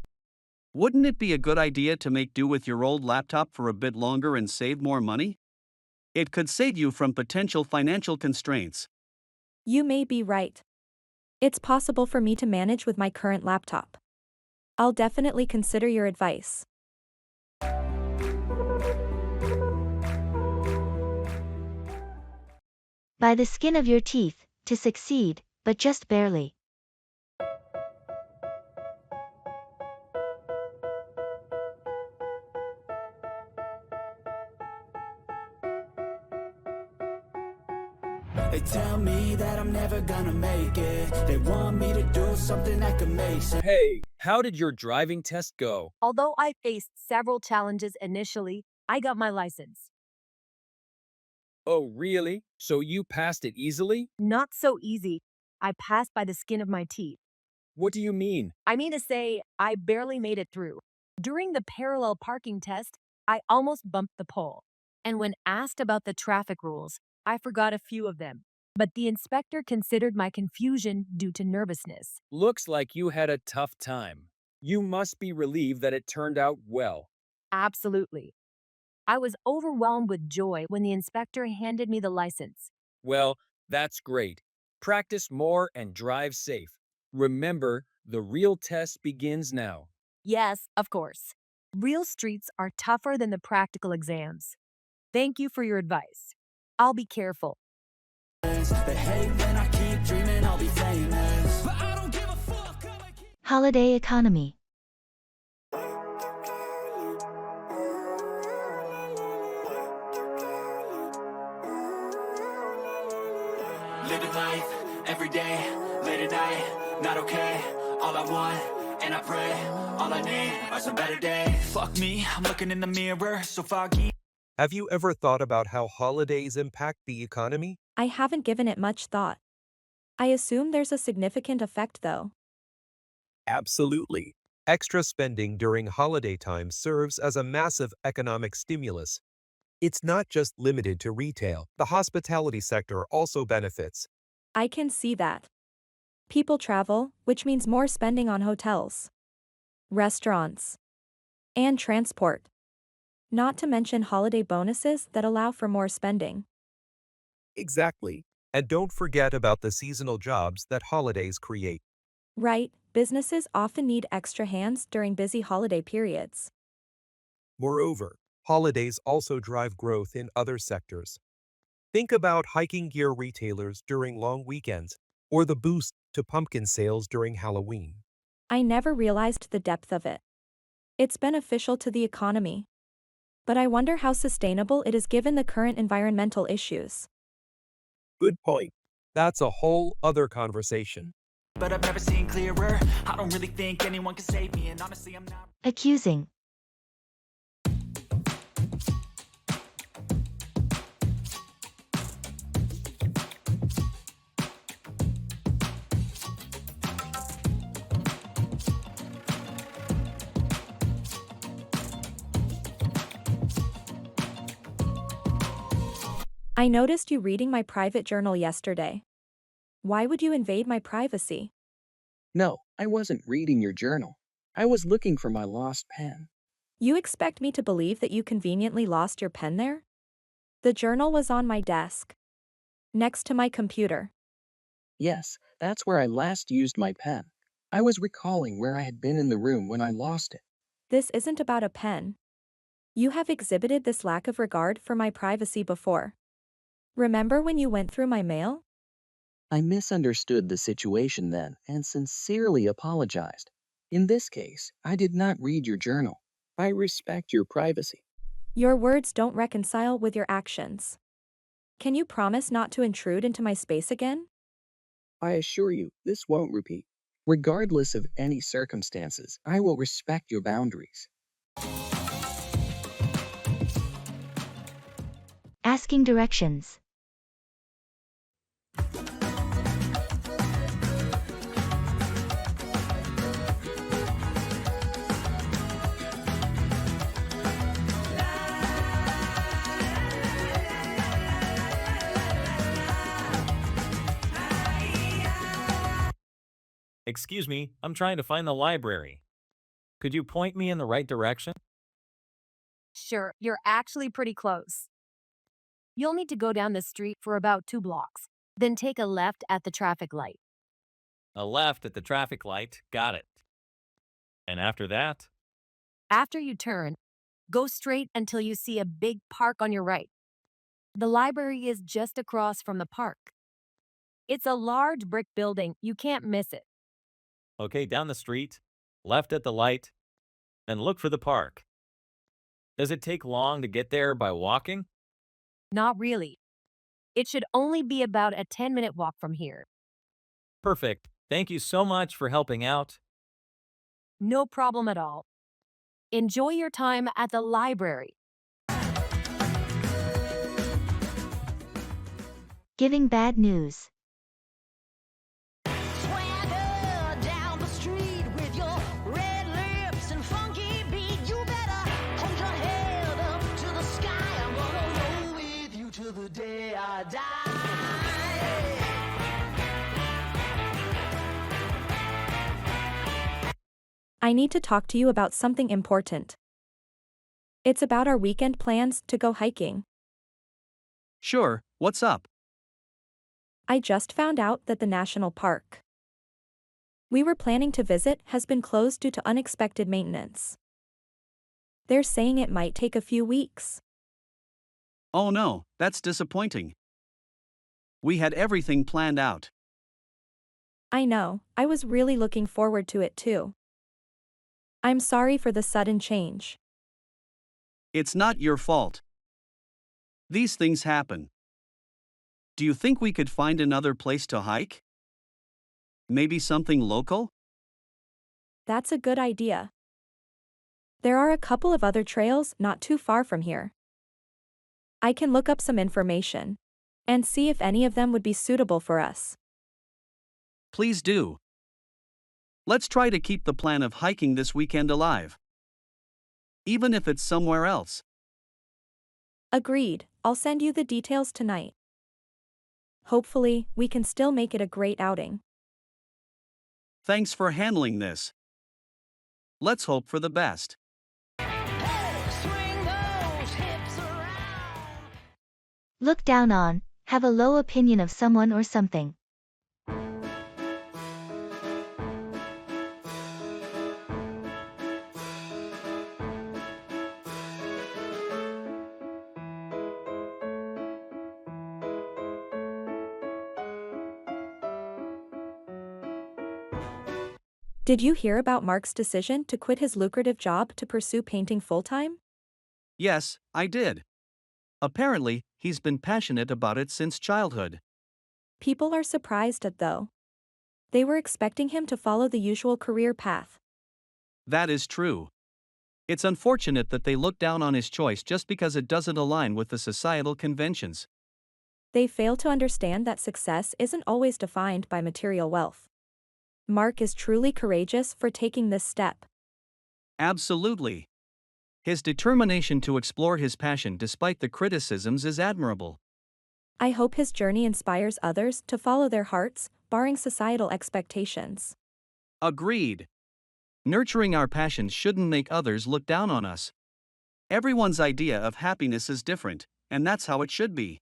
Wouldn't it be a good idea to make do with your old laptop for a bit longer and save more money? It could save you from potential financial constraints. You may be right. It's possible for me to manage with my current laptop. I'll definitely consider your advice. By the skin of your teeth, to succeed, but just barely. They tell me that I'm never gonna make it. They want me to do something that could make sense. Hey, how did your driving test go? Although I faced several challenges initially, I got my license. Oh, really? So you passed it easily? Not so easy. I passed by the skin of my teeth. What do you mean? I mean to say, I barely made it through. During the parallel parking test, I almost bumped the pole. And when asked about the traffic rules, I forgot a few of them. But the inspector considered my confusion due to nervousness. Looks like you had a tough time. You must be relieved that it turned out well. Absolutely. I was overwhelmed with joy when the inspector handed me the license. Well, that's great. Practice more and drive safe. Remember, the real test begins now. Yes, of course. Real streets are tougher than the practical exams. Thank you for your advice. I'll be careful. They hate when I keep dreaming I'll be famous. But I don't give a fuck. Holiday economy. Living life every day, late at night, not okay. All I want, and I pray, all I need are some better days. Fuck me, I'm looking in the mirror, so foggy. Have you ever thought about how holidays impact the economy? I haven't given it much thought. I assume there's a significant effect though. Absolutely. Extra spending during holiday time serves as a massive economic stimulus. It's not just limited to retail. The hospitality sector also benefits. I can see that. People travel, which means more spending on hotels, restaurants, and transport. Not to mention holiday bonuses that allow for more spending. Exactly. And don't forget about the seasonal jobs that holidays create. Right, businesses often need extra hands during busy holiday periods. Moreover, holidays also drive growth in other sectors. Think about hiking gear retailers during long weekends, or the boost to pumpkin sales during Halloween. I never realized the depth of it. It's beneficial to the economy. But I wonder how sustainable it is given the current environmental issues. Good point. That's a whole other conversation. But I've never seen clearer. I don't really think anyone can save me, and honestly, I'm not. Accusing. I noticed you reading my private journal yesterday. Why would you invade my privacy? No, I wasn't reading your journal. I was looking for my lost pen. You expect me to believe that you conveniently lost your pen there? The journal was on my desk, next to my computer. Yes, that's where I last used my pen. I was recalling where I had been in the room when I lost it. This isn't about a pen. You have exhibited this lack of regard for my privacy before. Remember when you went through my mail? I misunderstood the situation then and sincerely apologized. In this case, I did not read your journal. I respect your privacy. Your words don't reconcile with your actions. Can you promise not to intrude into my space again? I assure you, this won't repeat. Regardless of any circumstances, I will respect your boundaries. Asking directions. Excuse me, I'm trying to find the library. Could you point me in the right direction? Sure, you're actually pretty close. You'll need to go down the street for about 2 blocks, then take a left at the traffic light. A left at the traffic light, got it. And after that? After you turn, go straight until you see a big park on your right. The library is just across from the park. It's a large brick building, you can't miss it. Okay, down the street, left at the light, and look for the park. Does it take long to get there by walking? Not really. It should only be about a 10-minute walk from here. Perfect. Thank you so much for helping out. No problem at all. Enjoy your time at the library. Giving bad news. Swagger down the street with your red lips and funky beat. You better hold your head up to the sky. I'm gonna roll with you till the day I die. I need to talk to you about something important. It's about our weekend plans to go hiking. Sure, what's up? I just found out that the national park we were planning to visit has been closed due to unexpected maintenance. They're saying it might take a few weeks. Oh no, that's disappointing. We had everything planned out. I know, I was really looking forward to it too. I'm sorry for the sudden change. It's not your fault. These things happen. Do you think we could find another place to hike? Maybe something local? That's a good idea. There are a couple of other trails not too far from here. I can look up some information and see if any of them would be suitable for us. Please do. Let's try to keep the plan of hiking this weekend alive. Even if it's somewhere else. Agreed, I'll send you the details tonight. Hopefully, we can still make it a great outing. Thanks for handling this. Let's hope for the best. Look down on, have a low opinion of someone or something. Did you hear about Mark's decision to quit his lucrative job to pursue painting full-time? Yes, I did. Apparently, he's been passionate about it since childhood. People are surprised at though. They were expecting him to follow the usual career path. That is true. It's unfortunate that they look down on his choice just because it doesn't align with the societal conventions. They fail to understand that success isn't always defined by material wealth. Mark is truly courageous for taking this step. Absolutely. His determination to explore his passion despite the criticisms is admirable. I hope his journey inspires others to follow their hearts, barring societal expectations. Agreed. Nurturing our passions shouldn't make others look down on us. Everyone's idea of happiness is different, and that's how it should be.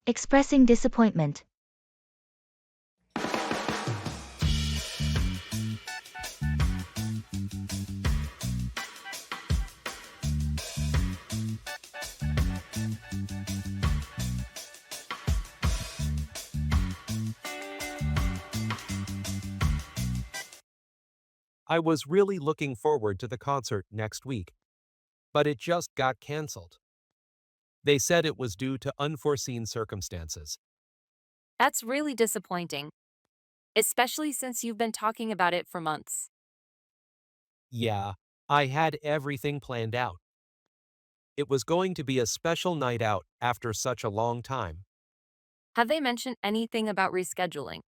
Expressing disappointment. I was really looking forward to the concert next week, but it just got canceled. They said it was due to unforeseen circumstances. That's really disappointing, especially since you've been talking about it for months. Yeah, I had everything planned out. It was going to be a special night out after such a long time. Have they mentioned anything about rescheduling?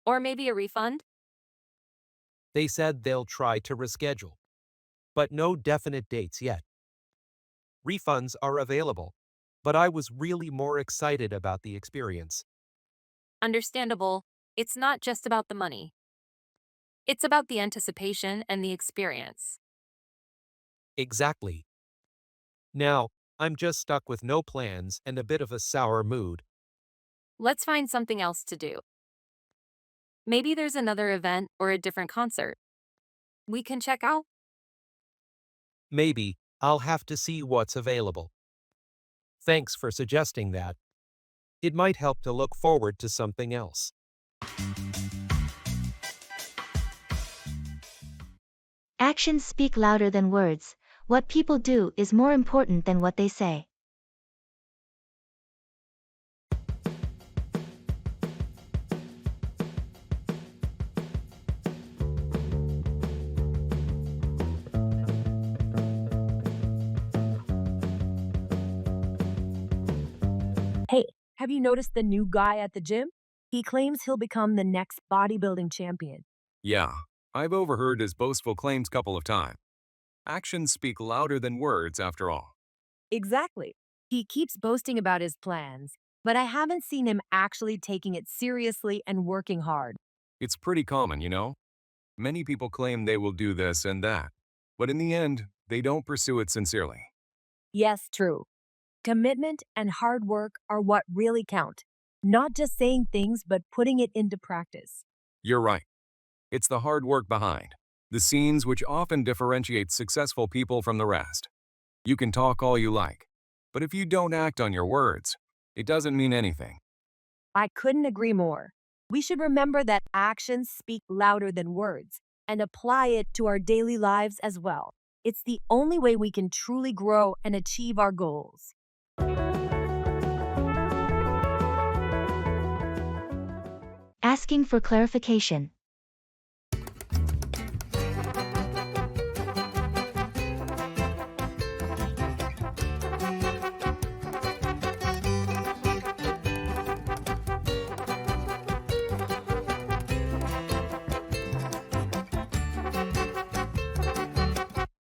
Or maybe a refund? They said they'll try to reschedule, but no definite dates yet. Refunds are available, but I was really more excited about the experience. Understandable. It's not just about the money. It's about the anticipation and the experience. Exactly. Now, I'm just stuck with no plans and a bit of a sour mood. Let's find something else to do. Maybe there's another event or a different concert we can check out. Maybe I'll have to see what's available. Thanks for suggesting that. It might help to look forward to something else. Actions speak louder than words. What people do is more important than what they say. Hey, have you noticed the new guy at the gym? He claims he'll become the next bodybuilding champion. Yeah, I've overheard his boastful claims couple of times. Actions speak louder than words, after all. Exactly. He keeps boasting about his plans, but I haven't seen him actually taking it seriously and working hard. It's pretty common, you know? Many people claim they will do this and that, but in the end, they don't pursue it sincerely. Yes, true. Commitment and hard work are what really count. Not just saying things, but putting it into practice. You're right. It's the hard work behind the scenes which often differentiates successful people from the rest. You can talk all you like, but if you don't act on your words, it doesn't mean anything. I couldn't agree more. We should remember that actions speak louder than words and apply it to our daily lives as well. It's the only way we can truly grow and achieve our goals. Asking for clarification.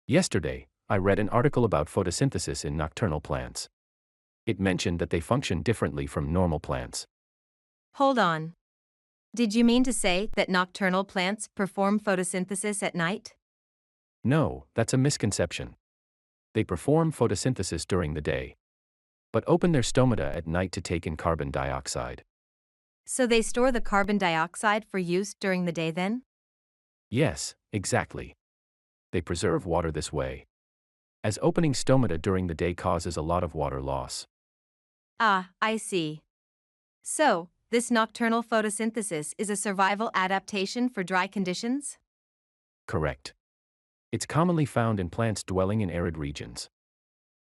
Yesterday, I read an article about photosynthesis in nocturnal plants. It mentioned that they function differently from normal plants. Hold on. Did you mean to say that nocturnal plants perform photosynthesis at night? No, that's a misconception. They perform photosynthesis during the day, but open their stomata at night to take in carbon dioxide. So they store the carbon dioxide for use during the day then? Yes, exactly. They preserve water this way, as opening stomata during the day causes a lot of water loss. Ah, I see. So, this nocturnal photosynthesis is a survival adaptation for dry conditions? Correct. It's commonly found in plants dwelling in arid regions,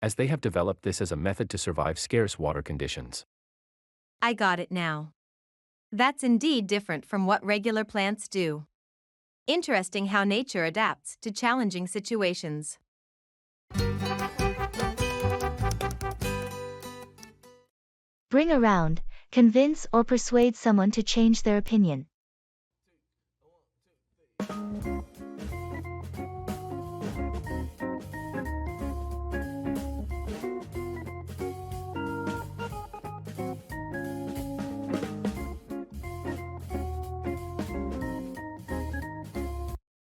as they have developed this as a method to survive scarce water conditions. I got it now. That's indeed different from what regular plants do. Interesting how nature adapts to challenging situations. Bring around, convince or persuade someone to change their opinion.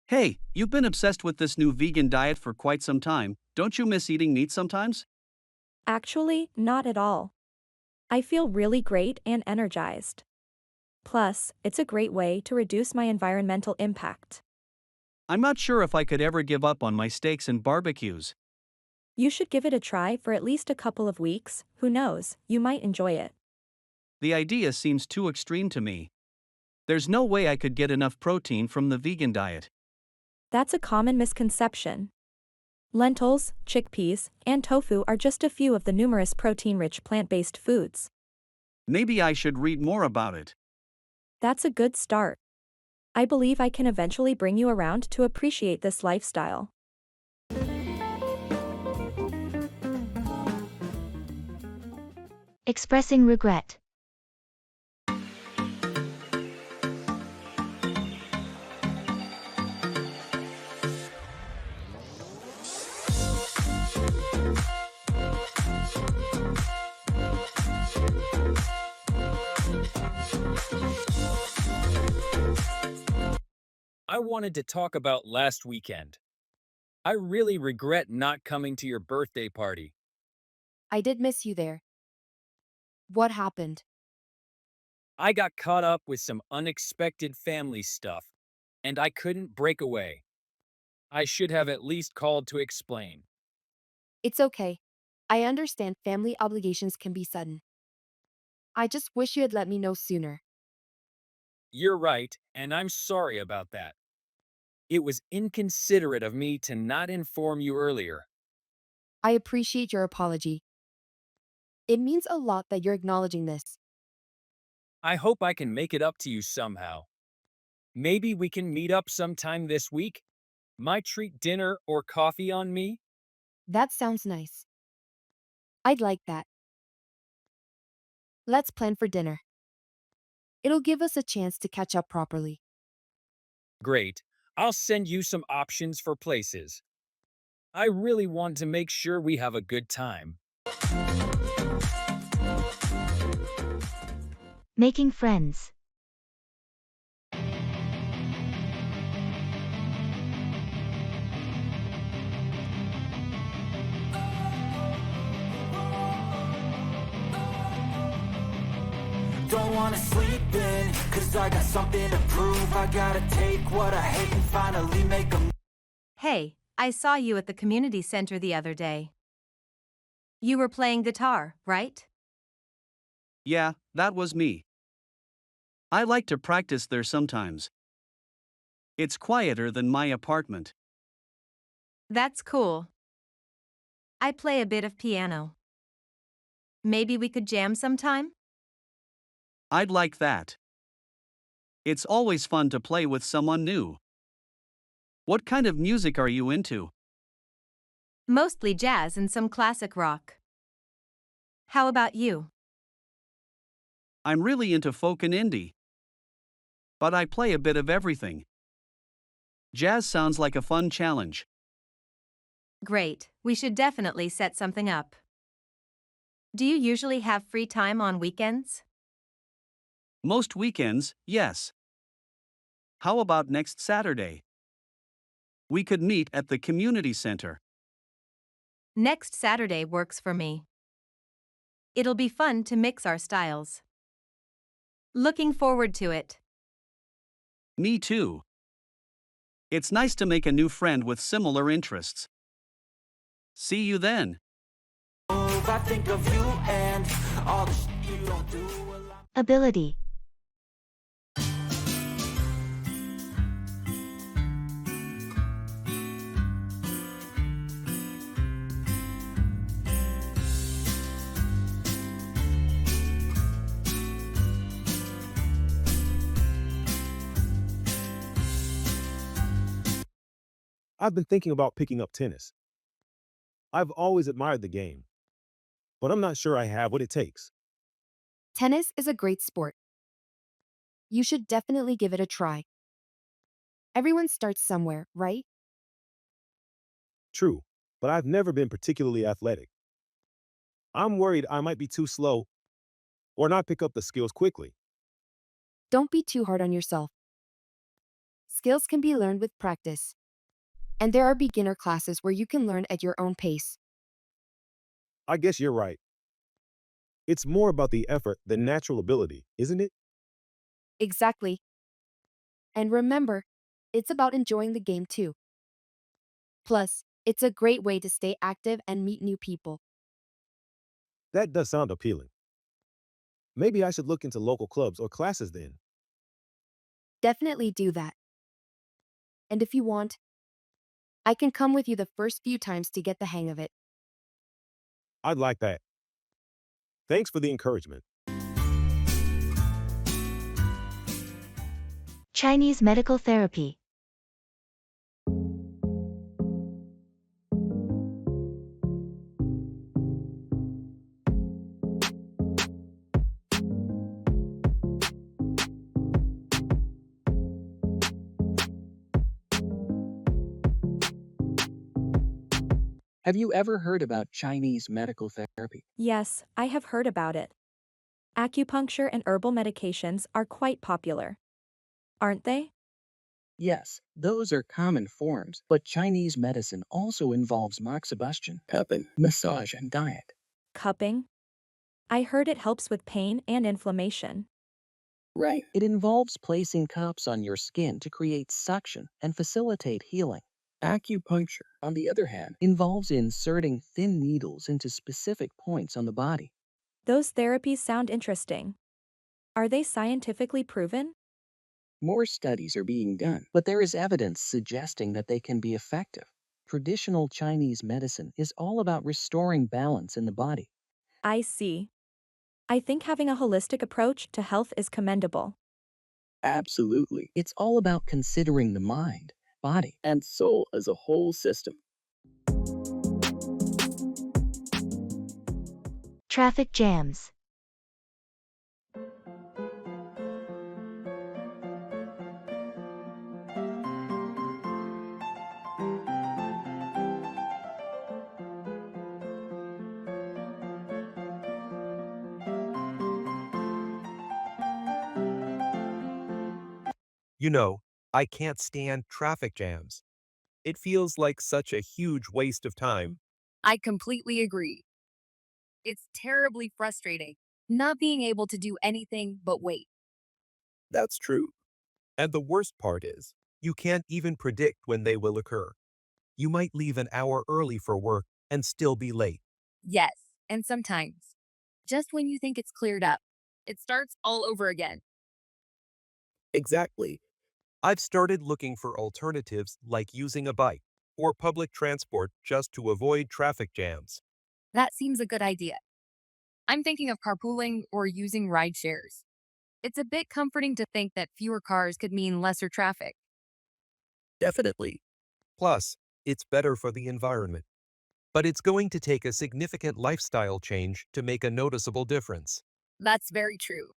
Hey, you've been obsessed with this new vegan diet for quite some time. Don't you miss eating meat sometimes? Actually, not at all. I feel really great and energized. Plus, it's a great way to reduce my environmental impact. I'm not sure if I could ever give up on my steaks and barbecues. You should give it a try for at least a couple of weeks. Who knows, you might enjoy it. The idea seems too extreme to me. There's no way I could get enough protein from the vegan diet. That's a common misconception. Lentils, chickpeas, and tofu are just a few of the numerous protein-rich plant-based foods. Maybe I should read more about it. That's a good start. I believe I can eventually bring you around to appreciate this lifestyle. Expressing regret. I wanted to talk about last weekend. I really regret not coming to your birthday party. I did miss you there. What happened? I got caught up with some unexpected family stuff, and I couldn't break away. I should have at least called to explain. It's okay. I understand family obligations can be sudden. I just wish you had let me know sooner. You're right, and I'm sorry about that. It was inconsiderate of me to not inform you earlier. I appreciate your apology. It means a lot that you're acknowledging this. I hope I can make it up to you somehow. Maybe we can meet up sometime this week? Might treat dinner or coffee on me? That sounds nice. I'd like that. Let's plan for dinner. It'll give us a chance to catch up properly. Great. I'll send you some options for places. I really want to make sure we have a good time. Making friends. Don't wanna sleep in, cause I got something to prove. I gotta take what I hate and finally make a move. Hey, I saw you at the community center the other day. You were playing guitar, right? Yeah, that was me. I like to practice there sometimes. It's quieter than my apartment. That's cool. I play a bit of piano. Maybe we could jam sometime? I'd like that. It's always fun to play with someone new. What kind of music are you into? Mostly jazz and some classic rock. How about you? I'm really into folk and indie. But I play a bit of everything. Jazz sounds like a fun challenge. Great, we should definitely set something up. Do you usually have free time on weekends? Most weekends, yes. How about next Saturday? We could meet at the community center. Next Saturday works for me. It'll be fun to mix our styles. Looking forward to it. Me too. It's nice to make a new friend with similar interests. See you then. I think of you and all the shit you don't do. Ability. I've been thinking about picking up tennis. I've always admired the game, but I'm not sure I have what it takes. Tennis is a great sport. You should definitely give it a try. Everyone starts somewhere, right? True, but I've never been particularly athletic. I'm worried I might be too slow or not pick up the skills quickly. Don't be too hard on yourself. Skills can be learned with practice. And there are beginner classes where you can learn at your own pace. I guess you're right. It's more about the effort than natural ability, isn't it? Exactly. And remember, it's about enjoying the game too. Plus, it's a great way to stay active and meet new people. That does sound appealing. Maybe I should look into local clubs or classes then. Definitely do that. And if you want, I can come with you the first few times to get the hang of it. I'd like that. Thanks for the encouragement. Chinese medical therapy. Have you ever heard about Chinese medical therapy? Yes, I have heard about it. Acupuncture and herbal medications are quite popular, aren't they? Yes, those are common forms, but Chinese medicine also involves moxibustion, cupping, massage, and diet. Cupping? I heard it helps with pain and inflammation. Right. It involves placing cups on your skin to create suction and facilitate healing. Acupuncture, on the other hand, involves inserting thin needles into specific points on the body. Those therapies sound interesting. Are they scientifically proven? More studies are being done, but there is evidence suggesting that they can be effective. Traditional Chinese medicine is all about restoring balance in the body. I see. I think having a holistic approach to health is commendable. Absolutely. It's all about considering the mind, body, and soul as a whole system. Traffic jams. You know, I can't stand traffic jams. It feels like such a huge waste of time. I completely agree. It's terribly frustrating not being able to do anything but wait. That's true. And the worst part is, you can't even predict when they will occur. You might leave an hour early for work and still be late. Yes, and sometimes, just when you think it's cleared up, it starts all over again. Exactly. I've started looking for alternatives like using a bike or public transport just to avoid traffic jams. That seems a good idea. I'm thinking of carpooling or using ride shares. It's a bit comforting to think that fewer cars could mean lesser traffic. Definitely. Plus, it's better for the environment. But it's going to take a significant lifestyle change to make a noticeable difference. That's very true.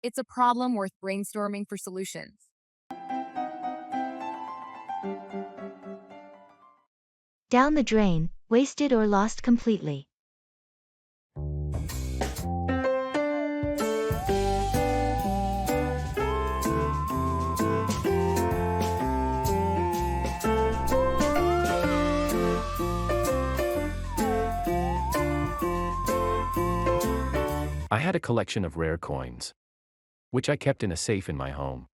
It's a problem worth brainstorming for solutions. Down the drain, wasted or lost completely. I had a collection of rare coins, which I kept in a safe in my home.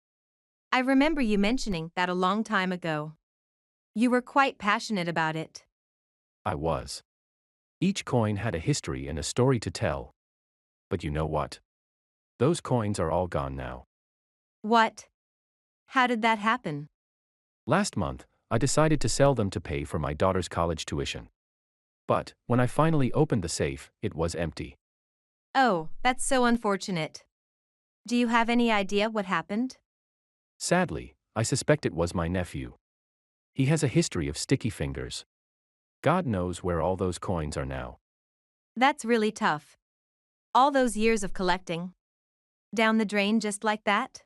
I remember you mentioning that a long time ago. You were quite passionate about it. I was. Each coin had a history and a story to tell. But you know what? Those coins are all gone now. What? How did that happen? Last month, I decided to sell them to pay for my daughter's college tuition. But, when I finally opened the safe, it was empty. Oh, that's so unfortunate. Do you have any idea what happened? Sadly, I suspect it was my nephew. He has a history of sticky fingers. God knows where all those coins are now. That's really tough. All those years of collecting. Down the drain just like that?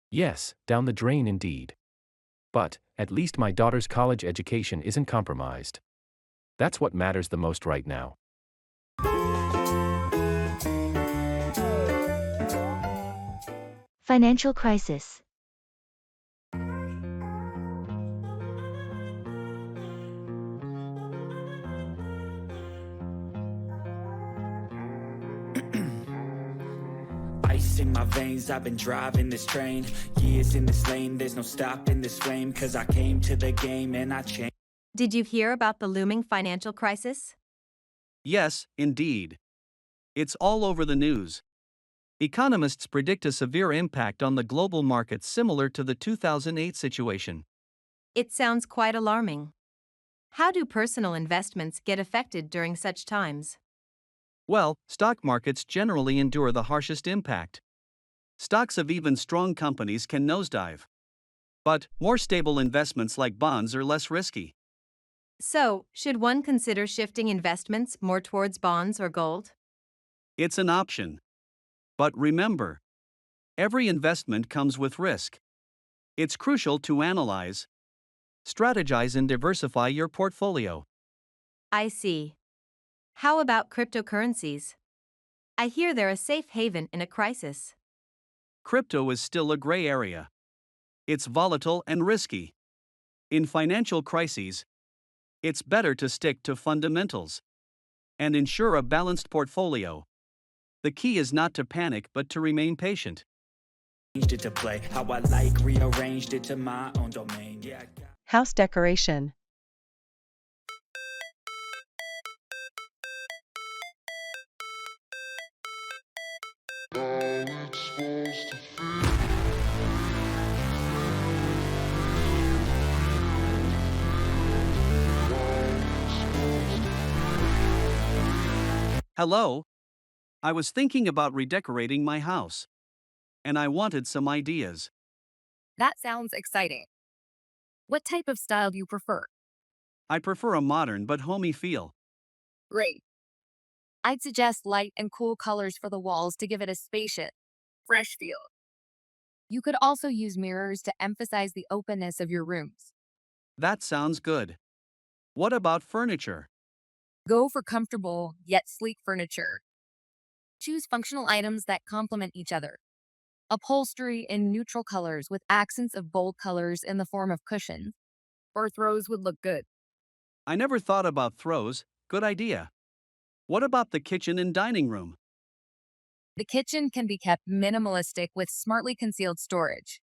Yes, down the drain indeed. But, at least my daughter's college education isn't compromised. That's what matters the most right now. Financial crisis. ice in my veins, I've been driving this train. Years in this lane, there's no stopping this flame. Cause I came to the game and I changed. Did you hear about the looming financial crisis? Yes, indeed. It's all over the news. Economists predict a severe impact on the global markets similar to the 2008 situation. It sounds quite alarming. How do personal investments get affected during such times? Well, stock markets generally endure the harshest impact. Stocks of even strong companies can nosedive. But more stable investments like bonds are less risky. So, should one consider shifting investments more towards bonds or gold? It's an option. But remember, every investment comes with risk. It's crucial to analyze, strategize, and diversify your portfolio. I see. How about cryptocurrencies? I hear they're a safe haven in a crisis. Crypto is still a gray area. It's volatile and risky. In financial crises, it's better to stick to fundamentals and ensure a balanced portfolio. The key is not to panic but to remain patient. It to play how I like, rearranged it to my own domain. Yeah. House decoration. Hello? I was thinking about redecorating my house. And I wanted some ideas. That sounds exciting. What type of style do you prefer? I prefer a modern but homey feel. Great. I'd suggest light and cool colors for the walls to give it a spacious, fresh feel. You could also use mirrors to emphasize the openness of your rooms. That sounds good. What about furniture? Go for comfortable yet sleek furniture. Choose functional items that complement each other. Upholstery in neutral colors with accents of bold colors in the form of cushions or throws would look good. I never thought about throws. Good idea. What about the kitchen and dining room? The kitchen can be kept minimalistic with smartly concealed storage.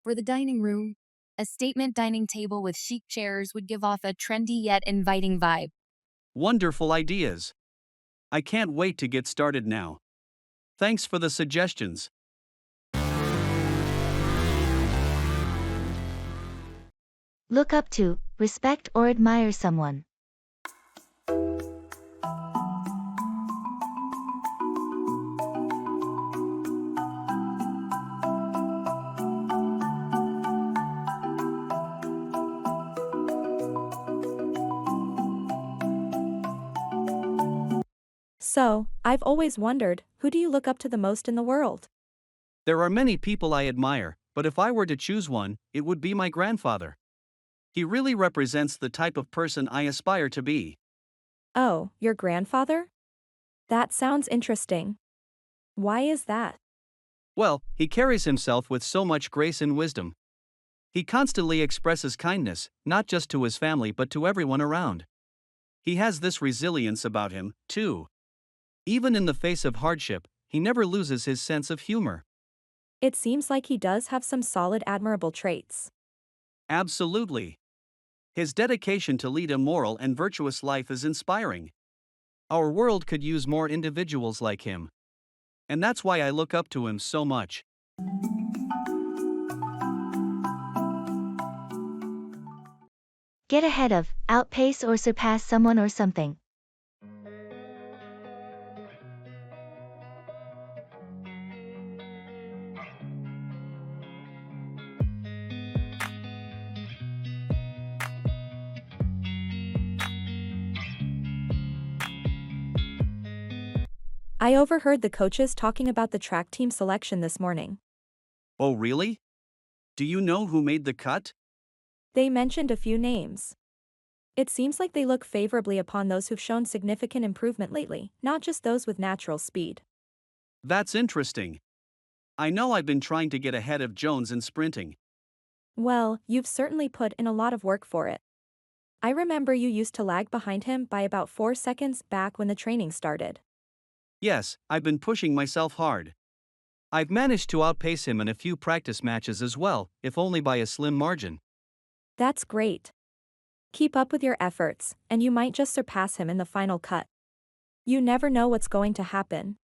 For the dining room, a statement dining table with chic chairs would give off a trendy yet inviting vibe. Wonderful ideas. I can't wait to get started now. Thanks for the suggestions. Look up to, respect or admire someone. So, I've always wondered, who do you look up to the most in the world? There are many people I admire, but if I were to choose one, it would be my grandfather. He really represents the type of person I aspire to be. Oh, your grandfather? That sounds interesting. Why is that? Well, he carries himself with so much grace and wisdom. He constantly expresses kindness, not just to his family but to everyone around. He has this resilience about him, too. Even in the face of hardship, he never loses his sense of humor. It seems like he does have some solid admirable traits. Absolutely. His dedication to lead a moral and virtuous life is inspiring. Our world could use more individuals like him. And that's why I look up to him so much. Get ahead of, outpace or surpass someone or something. I overheard the coaches talking about the track team selection this morning. Oh, really? Do you know who made the cut? They mentioned a few names. It seems like they look favorably upon those who've shown significant improvement lately, not just those with natural speed. That's interesting. I know I've been trying to get ahead of Jones in sprinting. Well, you've certainly put in a lot of work for it. I remember you used to lag behind him by about 4 seconds back when the training started. Yes, I've been pushing myself hard. I've managed to outpace him in a few practice matches as well, if only by a slim margin. That's great. Keep up with your efforts, and you might just surpass him in the final cut. You never know what's going to happen.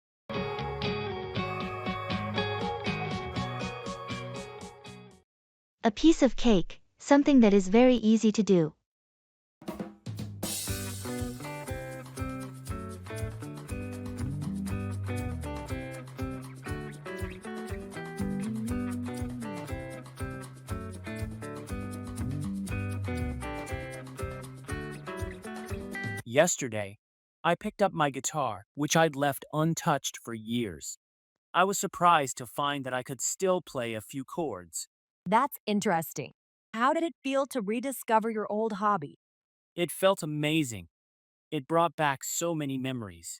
A piece of cake, something that is very easy to do. Yesterday, I picked up my guitar, which I'd left untouched for years. I was surprised to find that I could still play a few chords. That's interesting. How did it feel to rediscover your old hobby? It felt amazing. It brought back so many memories.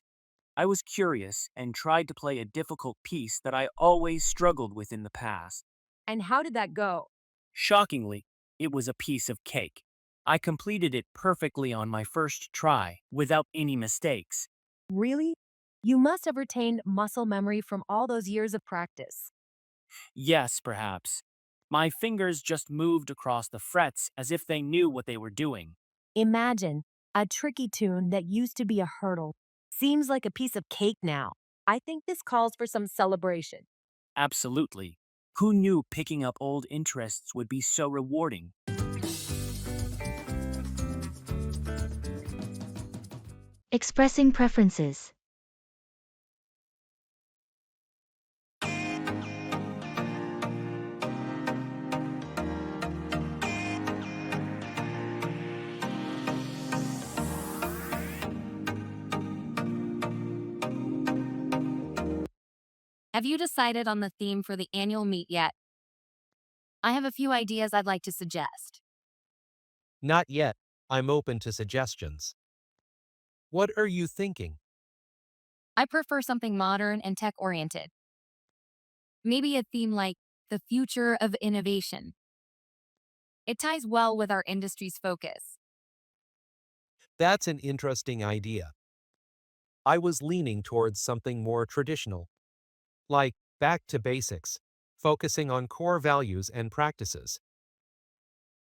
I was curious and tried to play a difficult piece that I always struggled with in the past. And how did that go? Shockingly, it was a piece of cake. I completed it perfectly on my first try, without any mistakes. Really? You must have retained muscle memory from all those years of practice. Yes, perhaps. My fingers just moved across the frets as if they knew what they were doing. Imagine a tricky tune that used to be a hurdle. Seems like a piece of cake now. I think this calls for some celebration. Absolutely. Who knew picking up old interests would be so rewarding? Expressing preferences. Have you decided on the theme for the annual meet yet? I have a few ideas I'd like to suggest. Not yet. I'm open to suggestions. What are you thinking? I prefer something modern and tech-oriented. Maybe a theme like the future of innovation. It ties well with our industry's focus. That's an interesting idea. I was leaning towards something more traditional, like back to basics, focusing on core values and practices.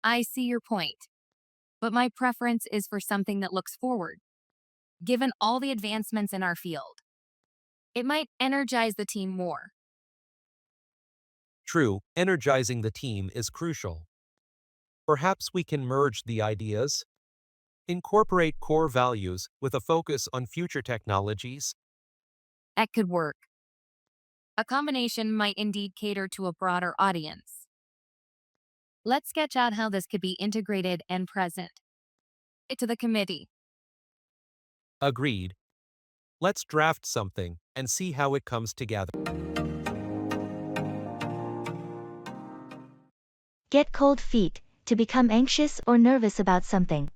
I see your point, but my preference is for something that looks forward, given all the advancements in our field. It might energize the team more. True, energizing the team is crucial. Perhaps we can merge the ideas, incorporate core values with a focus on future technologies. That could work. A combination might indeed cater to a broader audience. Let's sketch out how this could be integrated and present. It to the committee. Agreed. Let's draft something and see how it comes together. Get cold feet, to become anxious or nervous about something.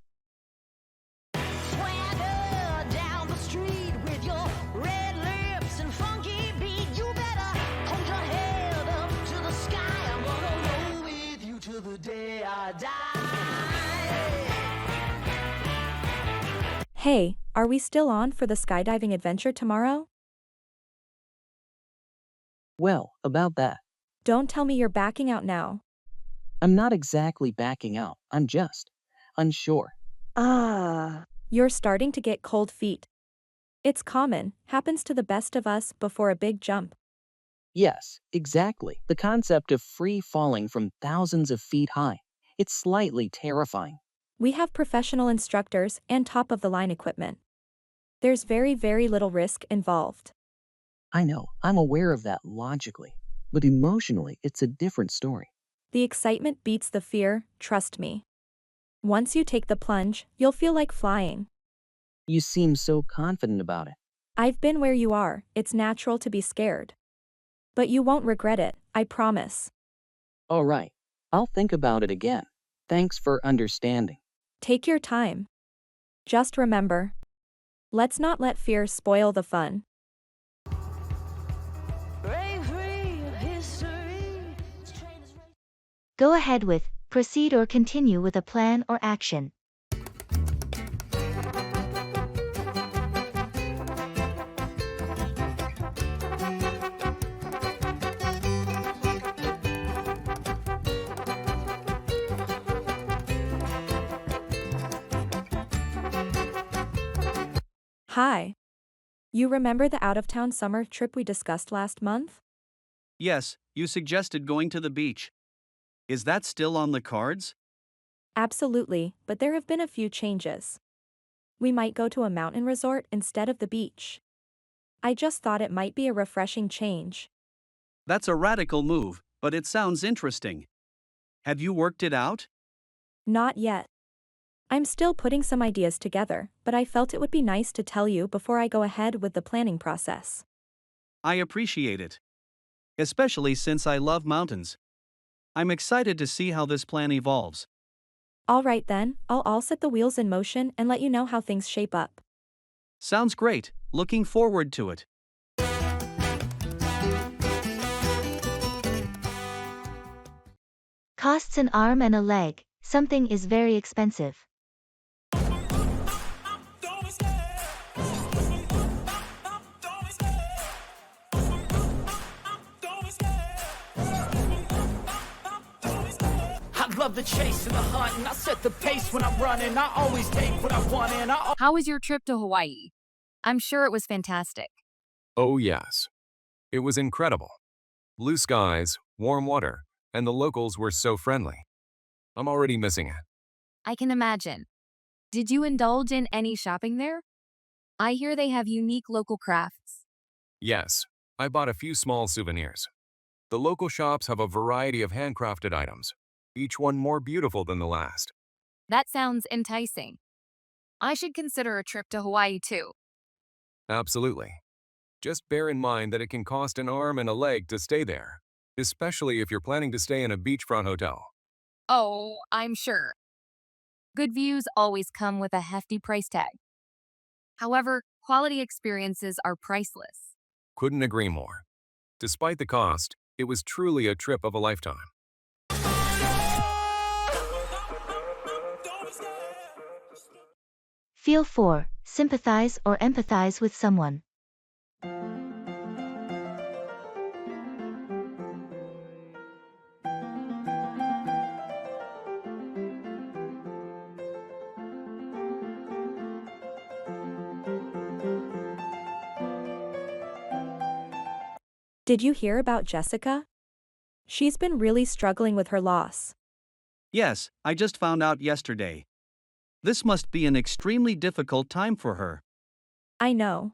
Swagger down the street with your red lips and funky beat. You better hold your head up to the sky. I'm gonna roll with you till the day I die. Hey, are we still on for the skydiving adventure tomorrow? Well, about that. Don't tell me you're backing out now. I'm not exactly backing out. I'm just unsure. You're starting to get cold feet. It's common, happens to the best of us before a big jump. Yes, exactly. The concept of free falling from thousands of feet high. It's slightly terrifying. We have professional instructors and top-of-the-line equipment. There's very, very little risk involved. I know, I'm aware of that logically. But emotionally, it's a different story. The excitement beats the fear, trust me. Once you take the plunge, you'll feel like flying. You seem so confident about it. I've been where you are, it's natural to be scared. But you won't regret it, I promise. All right, I'll think about it again. Thanks for understanding. Take your time. Just remember, let's not let fear spoil the fun. Go ahead with, proceed or continue with a plan or action. Hi. You remember the out-of-town summer trip we discussed last month? Yes, you suggested going to the beach. Is that still on the cards? Absolutely, but there have been a few changes. We might go to a mountain resort instead of the beach. I just thought it might be a refreshing change. That's a radical move, but it sounds interesting. Have you worked it out? Not yet. I'm still putting some ideas together, but I felt it would be nice to tell you before I go ahead with the planning process. I appreciate it. Especially since I love mountains. I'm excited to see how this plan evolves. All right then, I'll set the wheels in motion and let you know how things shape up. Sounds great, looking forward to it. Costs an arm and a leg, something is very expensive. I love the chase and the hunt, and I set the pace when I'm running. I always take what I want, and How was your trip to Hawaii? I'm sure it was fantastic. Oh, yes. It was incredible. Blue skies, warm water, and the locals were so friendly. I'm already missing it. I can imagine. Did you indulge in any shopping there? I hear they have unique local crafts. Yes, I bought a few small souvenirs. The local shops have a variety of handcrafted items, each one more beautiful than the last. That sounds enticing. I should consider a trip to Hawaii too. Absolutely. Just bear in mind that it can cost an arm and a leg to stay there, especially if you're planning to stay in a beachfront hotel. Oh, I'm sure. Good views always come with a hefty price tag. However, quality experiences are priceless. Couldn't agree more. Despite the cost, it was truly a trip of a lifetime. Feel for, sympathize or empathize with someone. Did you hear about Jessica? She's been really struggling with her loss. Yes, I just found out yesterday. This must be an extremely difficult time for her. I know.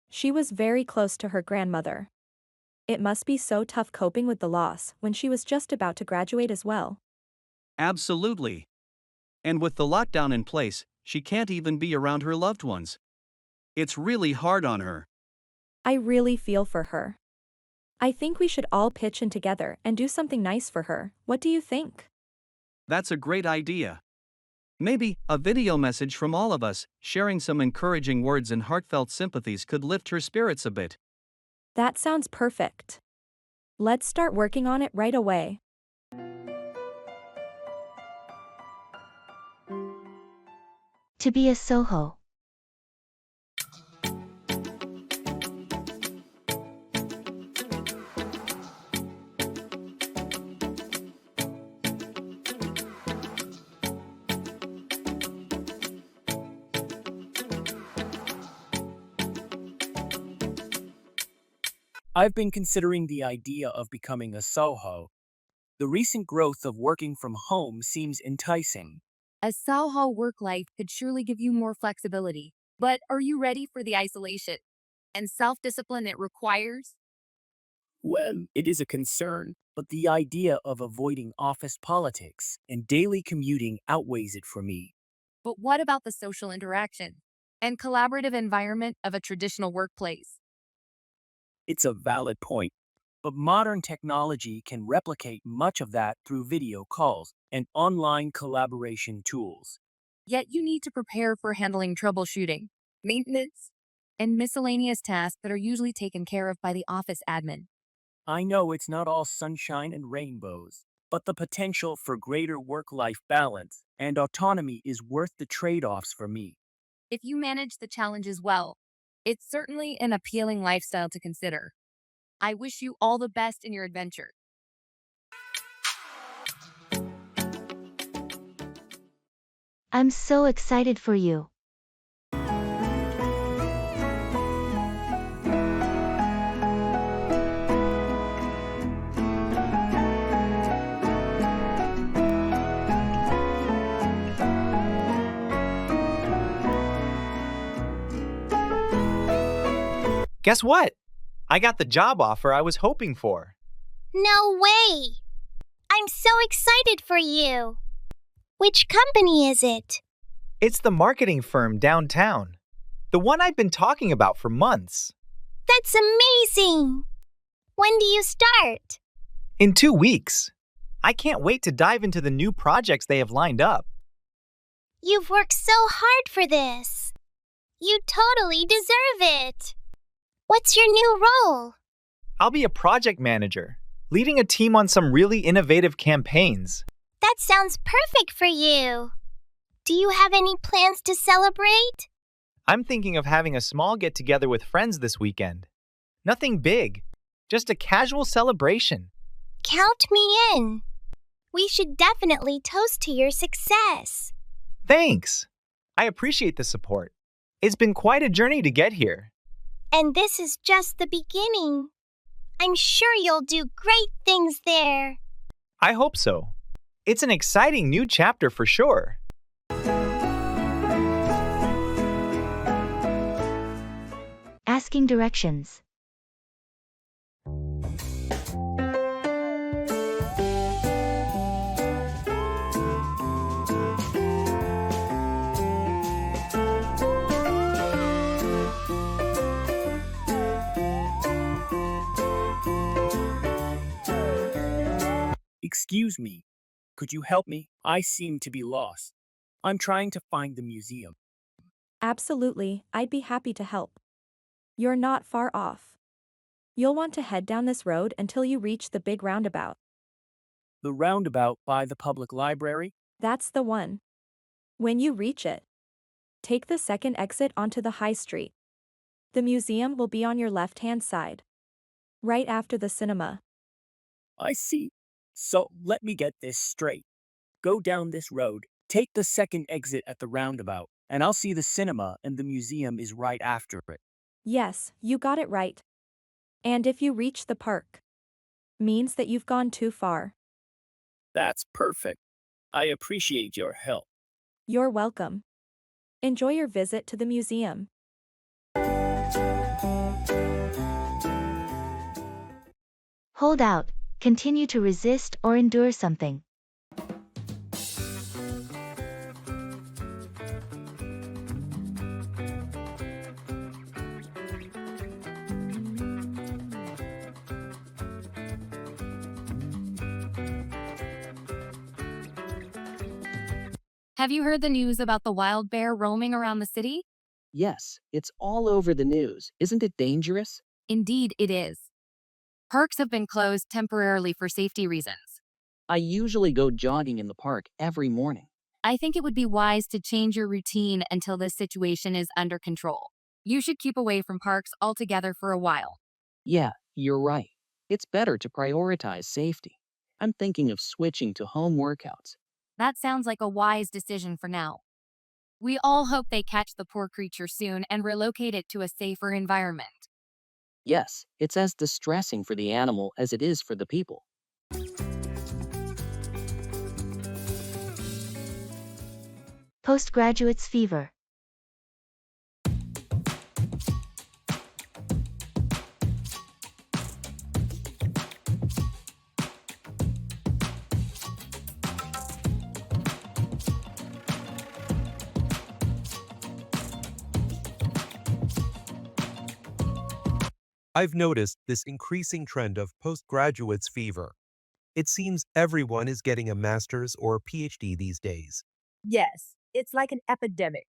She was very close to her grandmother. It must be so tough coping with the loss when she was just about to graduate as well. Absolutely. And with the lockdown in place, she can't even be around her loved ones. It's really hard on her. I really feel for her. I think we should all pitch in together and do something nice for her. What do you think? That's a great idea. Maybe a video message from all of us, sharing some encouraging words and heartfelt sympathies could lift her spirits a bit. That sounds perfect. Let's start working on it right away. To be a Soho. I've been considering the idea of becoming a Soho. The recent growth of working from home seems enticing. A Soho work life could surely give you more flexibility. But are you ready for the isolation and self-discipline it requires? Well, it is a concern, but the idea of avoiding office politics and daily commuting outweighs it for me. But what about the social interaction and collaborative environment of a traditional workplace? It's a valid point, but modern technology can replicate much of that through video calls and online collaboration tools. Yet you need to prepare for handling troubleshooting, maintenance, and miscellaneous tasks that are usually taken care of by the office admin. I know it's not all sunshine and rainbows, but the potential for greater work-life balance and autonomy is worth the trade-offs for me. If you manage the challenges well, it's certainly an appealing lifestyle to consider. I wish you all the best in your adventure. I'm so excited for you. Guess what? I got the job offer I was hoping for. No way! I'm so excited for you. Which company is it? It's the marketing firm downtown. The one I've been talking about for months. That's amazing! When do you start? In 2 weeks. I can't wait to dive into the new projects they have lined up. You've worked so hard for this. You totally deserve it. What's your new role? I'll be a project manager, leading a team on some really innovative campaigns. That sounds perfect for you. Do you have any plans to celebrate? I'm thinking of having a small get-together with friends this weekend. Nothing big, just a casual celebration. Count me in. We should definitely toast to your success. Thanks. I appreciate the support. It's been quite a journey to get here. And this is just the beginning. I'm sure you'll do great things there. I hope so. It's an exciting new chapter for sure. Asking directions. Excuse me. Could you help me? I seem to be lost. I'm trying to find the museum. Absolutely, I'd be happy to help. You're not far off. You'll want to head down this road until you reach the big roundabout. The roundabout by the public library? That's the one. When you reach it, take the second exit onto the high street. The museum will be on your left-hand side, right after the cinema. I see. So let me get this straight. Go down this road, take the second exit at the roundabout, and I'll see the cinema and the museum is right after it. Yes, you got it right. And if you reach the park, means that you've gone too far. That's perfect. I appreciate your help. You're welcome. Enjoy your visit to the museum. Hold out, continue to resist or endure something. Have you heard the news about the wild bear roaming around the city? Yes, it's all over the news. Isn't it dangerous? Indeed, it is. Parks have been closed temporarily for safety reasons. I usually go jogging in the park every morning. I think it would be wise to change your routine until this situation is under control. You should keep away from parks altogether for a while. Yeah, you're right. It's better to prioritize safety. I'm thinking of switching to home workouts. That sounds like a wise decision for now. We all hope they catch the poor creature soon and relocate it to a safer environment. Yes, it's as distressing for the animal as it is for the people. Postgraduate's fever. I've noticed this increasing trend of postgraduates fever. It seems everyone is getting a master's or PhD these days. Yes, it's like an epidemic,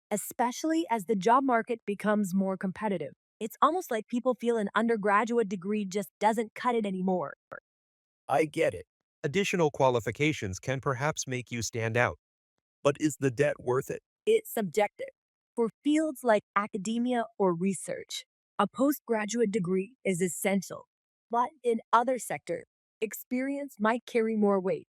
especially as the job market becomes more competitive. It's almost like people feel an undergraduate degree just doesn't cut it anymore. I get it. Additional qualifications can perhaps make you stand out. But is the debt worth it? It's subjective. For fields like academia or research, a postgraduate degree is essential. But in other sectors, experience might carry more weight.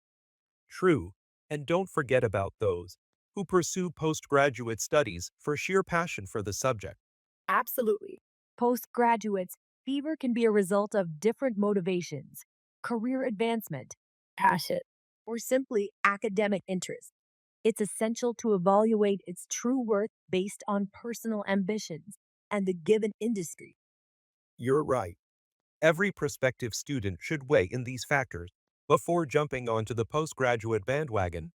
True, and don't forget about those who pursue postgraduate studies for sheer passion for the subject. Absolutely. Postgraduates' fever can be a result of different motivations, career advancement, passion, or simply academic interest. It's essential to evaluate its true worth based on personal ambitions and the given industry. You're right. Every prospective student should weigh in these factors before jumping onto the postgraduate bandwagon.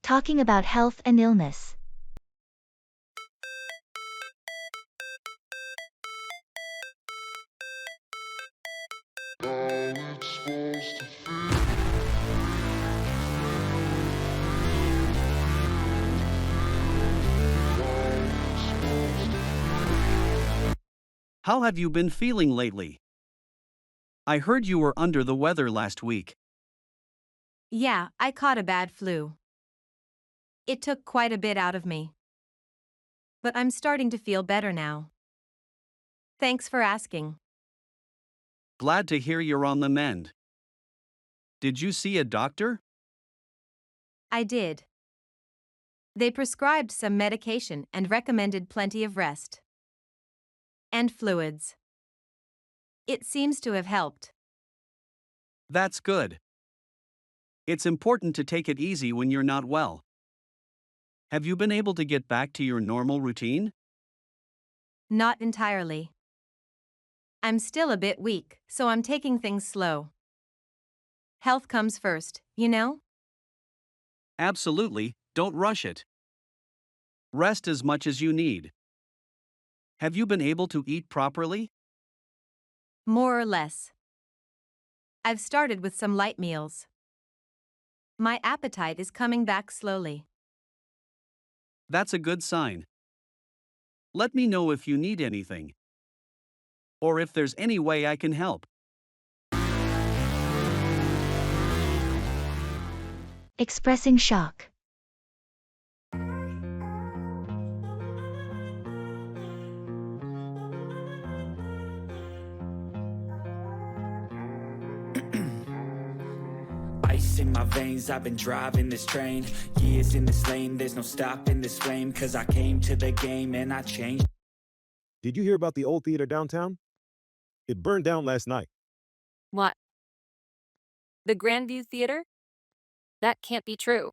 Talking about health and illness. How have you been feeling lately? I heard you were under the weather last week. Yeah, I caught a bad flu. It took quite a bit out of me. But I'm starting to feel better now. Thanks for asking. Glad to hear you're on the mend. Did you see a doctor? I did. They prescribed some medication and recommended plenty of rest. And fluids. It seems to have helped. That's good. It's important to take it easy when you're not well. Have you been able to get back to your normal routine? Not entirely. I'm still a bit weak, so I'm taking things slow. Health comes first, you know? Absolutely, don't rush it. Rest as much as you need. Have you been able to eat properly? More or less. I've started with some light meals. My appetite is coming back slowly. That's a good sign. Let me know if you need anything. Or if there's any way I can help. Expressing shock. Ice in my veins, I've been driving this train. Years in this lane, there's no stopping this flame. Cause I came to the game and I changed. Did you hear about the old theater downtown? It burned down last night. What? The Grandview Theater? That can't be true.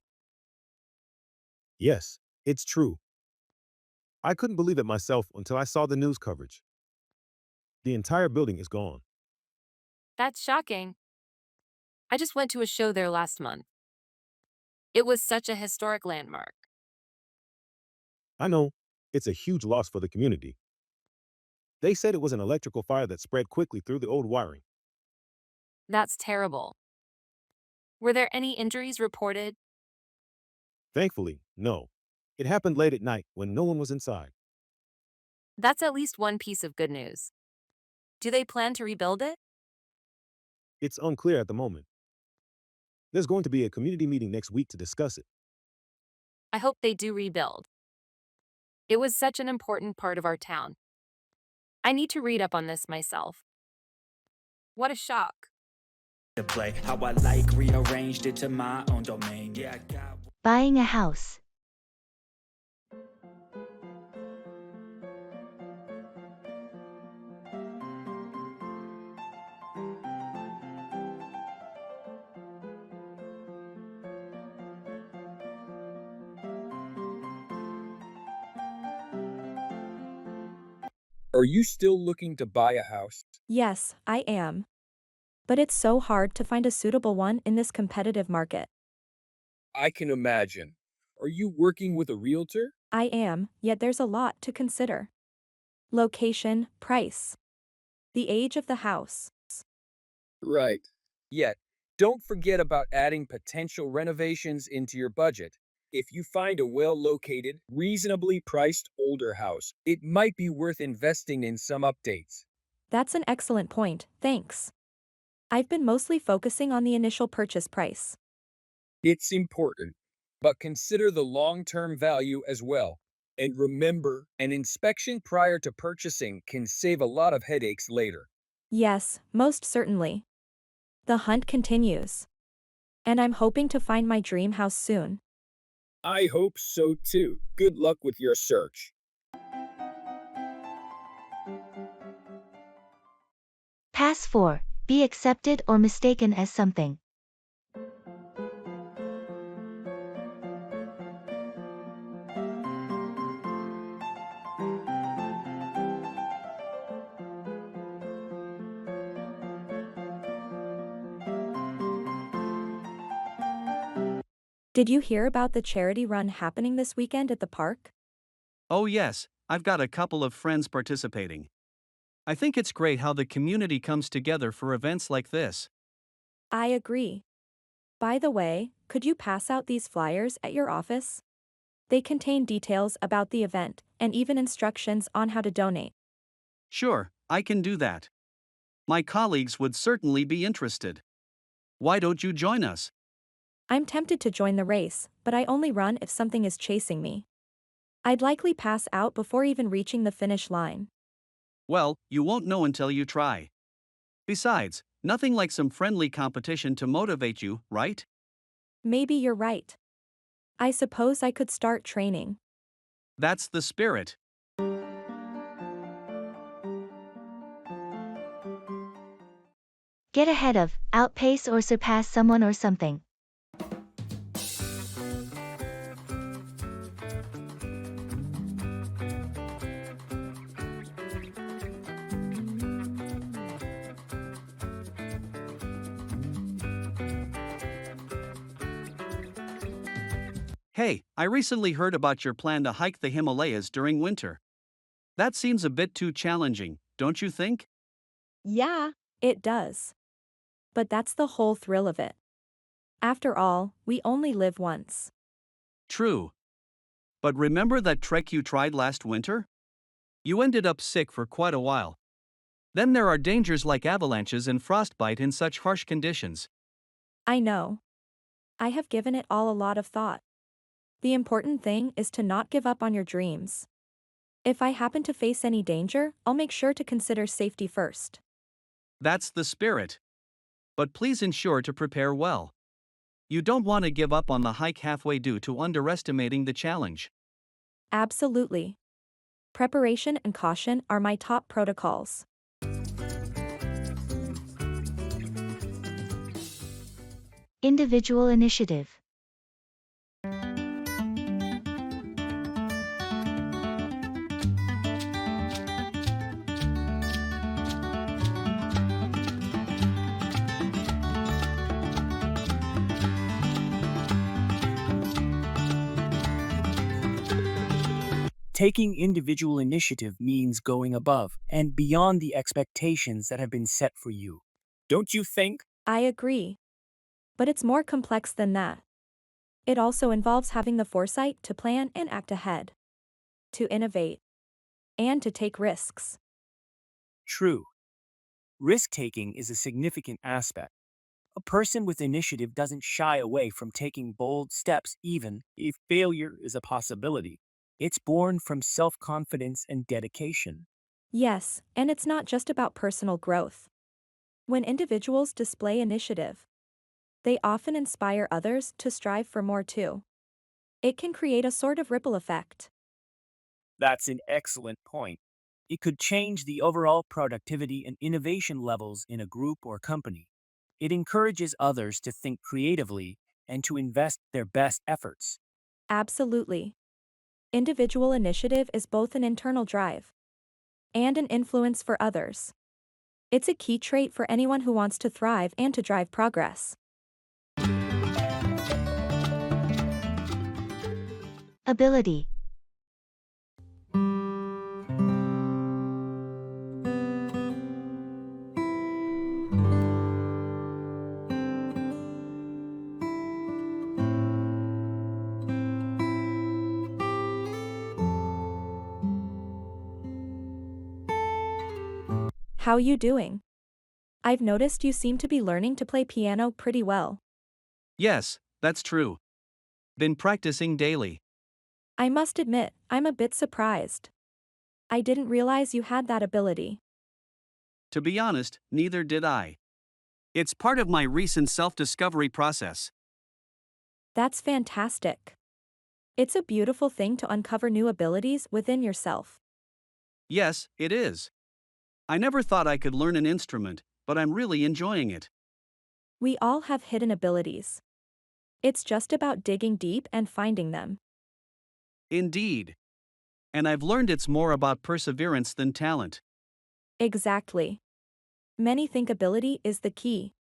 Yes, it's true. I couldn't believe it myself until I saw the news coverage. The entire building is gone. That's shocking. I just went to a show there last month. It was such a historic landmark. I know, it's a huge loss for the community. They said it was an electrical fire that spread quickly through the old wiring. That's terrible. Were there any injuries reported? Thankfully, no. It happened late at night when no one was inside. That's at least one piece of good news. Do they plan to rebuild it? It's unclear at the moment. There's going to be a community meeting next week to discuss it. I hope they do rebuild. It was such an important part of our town. I need to read up on this myself. What a shock. To play how I like, rearranged it to my own domain. Yeah, I got. Buying a house. Are you still looking to buy a house? Yes, I am. But it's so hard to find a suitable one in this competitive market. I can imagine. Are you working with a realtor? I am, yet there's a lot to consider. Location, price. The age of the house. Right. Yet, don't forget about adding potential renovations into your budget. If you find a well-located, reasonably priced older house, it might be worth investing in some updates. That's an excellent point, thanks. I've been mostly focusing on the initial purchase price. It's important, but consider the long-term value as well. And remember, an inspection prior to purchasing can save a lot of headaches later. Yes, most certainly. The hunt continues. And I'm hoping to find my dream house soon. I hope so too. Good luck with your search. Pass 4. Be accepted or mistaken as something. Did you hear about the charity run happening this weekend at the park? Oh, yes, I've got a couple of friends participating. I think it's great how the community comes together for events like this. I agree. By the way, could you pass out these flyers at your office? They contain details about the event and even instructions on how to donate. Sure, I can do that. My colleagues would certainly be interested. Why don't you join us? I'm tempted to join the race, but I only run if something is chasing me. I'd likely pass out before even reaching the finish line. Well, you won't know until you try. Besides, nothing like some friendly competition to motivate you, right? Maybe you're right. I suppose I could start training. That's the spirit. Get ahead of, outpace or surpass someone or something. Hey, I recently heard about your plan to hike the Himalayas during winter. That seems a bit too challenging, don't you think? Yeah, it does. But that's the whole thrill of it. After all, we only live once. True. But remember that trek you tried last winter? You ended up sick for quite a while. Then there are dangers like avalanches and frostbite in such harsh conditions. I know. I have given it all a lot of thought. The important thing is to not give up on your dreams. If I happen to face any danger, I'll make sure to consider safety first. That's the spirit. But please ensure to prepare well. You don't want to give up on the hike halfway due to underestimating the challenge. Absolutely. Preparation and caution are my top protocols. Individual initiative. Taking individual initiative means going above and beyond the expectations that have been set for you. Don't you think? I agree. But it's more complex than that. It also involves having the foresight to plan and act ahead, to innovate, and to take risks. True. Risk-taking is a significant aspect. A person with initiative doesn't shy away from taking bold steps even if failure is a possibility. It's born from self-confidence and dedication. Yes, and it's not just about personal growth. When individuals display initiative, they often inspire others to strive for more too. It can create a sort of ripple effect. That's an excellent point. It could change the overall productivity and innovation levels in a group or company. It encourages others to think creatively and to invest their best efforts. Absolutely. Individual initiative is both an internal drive and an influence for others. It's a key trait for anyone who wants to thrive and to drive progress. Ability. How you doing? I've noticed you seem to be learning to play piano pretty well. Yes, that's true. Been practicing daily. I must admit, I'm a bit surprised. I didn't realize you had that ability. To be honest, neither did I. It's part of my recent self-discovery process. That's fantastic. It's a beautiful thing to uncover new abilities within yourself. Yes, it is. I never thought I could learn an instrument, but I'm really enjoying it. We all have hidden abilities. It's just about digging deep and finding them. Indeed. And I've learned it's more about perseverance than talent. Exactly. Many think ability is the key.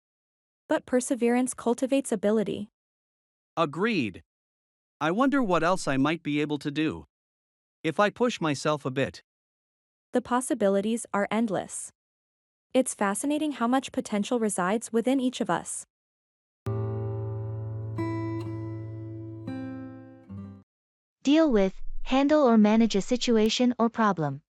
But perseverance cultivates ability. Agreed. I wonder what else I might be able to do if I push myself a bit. The possibilities are endless. It's fascinating how much potential resides within each of us. Deal with, handle or manage a situation or problem.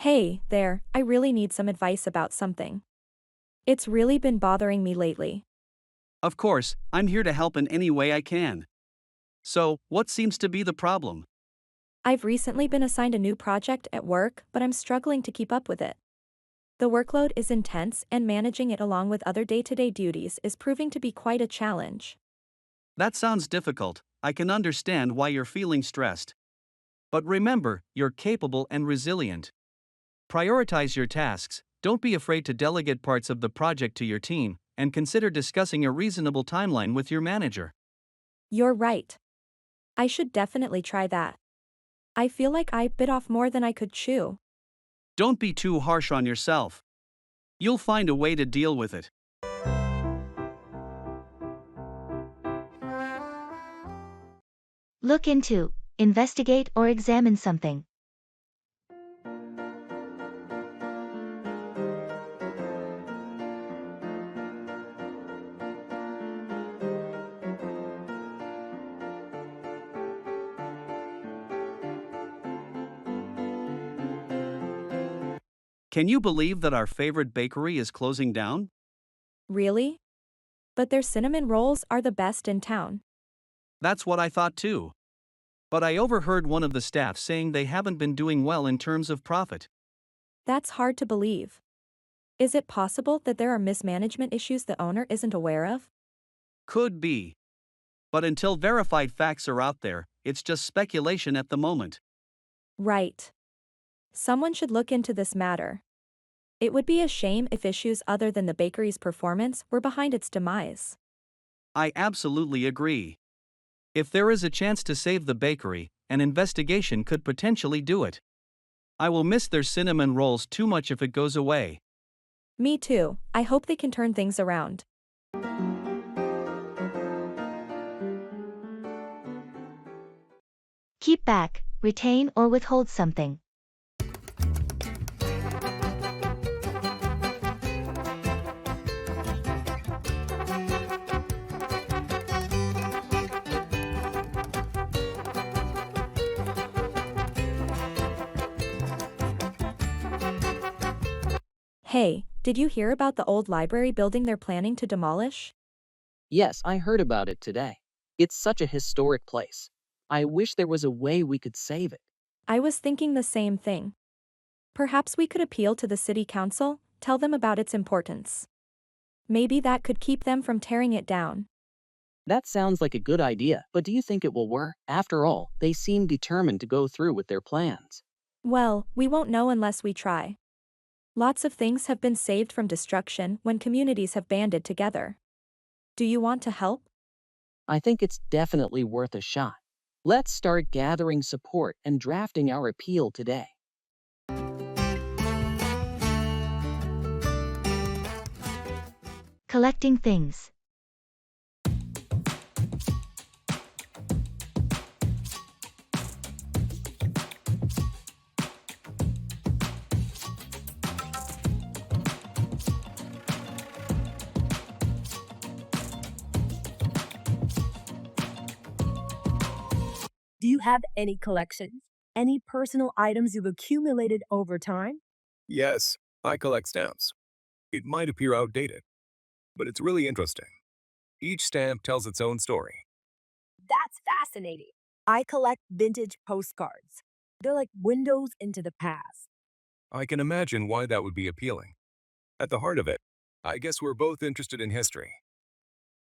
Hey, there, I really need some advice about something. It's really been bothering me lately. Of course, I'm here to help in any way I can. So, what seems to be the problem? I've recently been assigned a new project at work, but I'm struggling to keep up with it. The workload is intense, and managing it along with other day-to-day duties is proving to be quite a challenge. That sounds difficult. I can understand why you're feeling stressed. But remember, you're capable and resilient. Prioritize your tasks, don't be afraid to delegate parts of the project to your team, and consider discussing a reasonable timeline with your manager. You're right. I should definitely try that. I feel like I bit off more than I could chew. Don't be too harsh on yourself. You'll find a way to deal with it. Look into, investigate or examine something. Can you believe that our favorite bakery is closing down? Really? But their cinnamon rolls are the best in town. That's what I thought too. But I overheard one of the staff saying they haven't been doing well in terms of profit. That's hard to believe. Is it possible that there are mismanagement issues the owner isn't aware of? Could be. But until verified facts are out there, it's just speculation at the moment. Right. Someone should look into this matter. It would be a shame if issues other than the bakery's performance were behind its demise. I absolutely agree. If there is a chance to save the bakery, an investigation could potentially do it. I will miss their cinnamon rolls too much if it goes away. Me too. I hope they can turn things around. Keep back, retain or withhold something. Hey, did you hear about the old library building they're planning to demolish? Yes, I heard about it today. It's such a historic place. I wish there was a way we could save it. I was thinking the same thing. Perhaps we could appeal to the city council, tell them about its importance. Maybe that could keep them from tearing it down. That sounds like a good idea, but do you think it will work? After all, they seem determined to go through with their plans. Well, we won't know unless we try. Lots of things have been saved from destruction when communities have banded together. Do you want to help? I think it's definitely worth a shot. Let's start gathering support and drafting our appeal today. Collecting things. Do you have any collections? Any personal items you've accumulated over time? Yes, I collect stamps. It might appear outdated, but it's really interesting. Each stamp tells its own story. That's fascinating. I collect vintage postcards. They're like windows into the past. I can imagine why that would be appealing. At the heart of it, I guess we're both interested in history.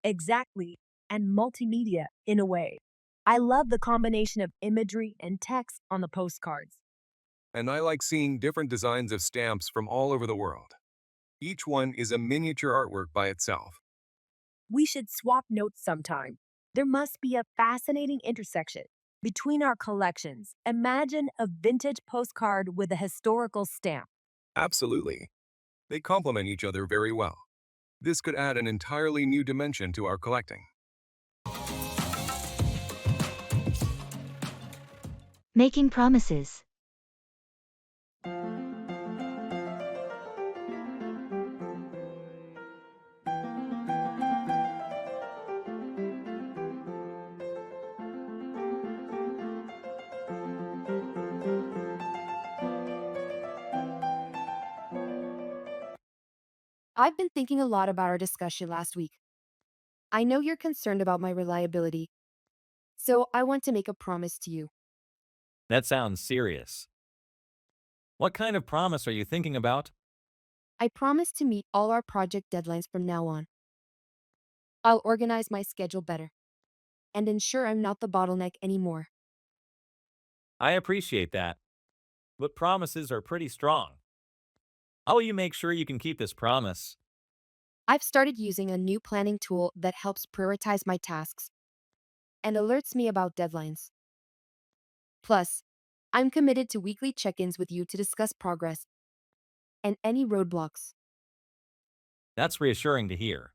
Exactly. And multimedia, in a way. I love the combination of imagery and text on the postcards. And I like seeing different designs of stamps from all over the world. Each one is a miniature artwork by itself. We should swap notes sometime. There must be a fascinating intersection between our collections. Imagine a vintage postcard with a historical stamp. Absolutely. They complement each other very well. This could add an entirely new dimension to our collecting. Making promises. I've been thinking a lot about our discussion last week. I know you're concerned about my reliability, so I want to make a promise to you. That sounds serious. What kind of promise are you thinking about? I promise to meet all our project deadlines from now on. I'll organize my schedule better and ensure I'm not the bottleneck anymore. I appreciate that, but promises are pretty strong. How will you make sure you can keep this promise? I've started using a new planning tool that helps prioritize my tasks and alerts me about deadlines. Plus, I'm committed to weekly check-ins with you to discuss progress and any roadblocks. That's reassuring to hear.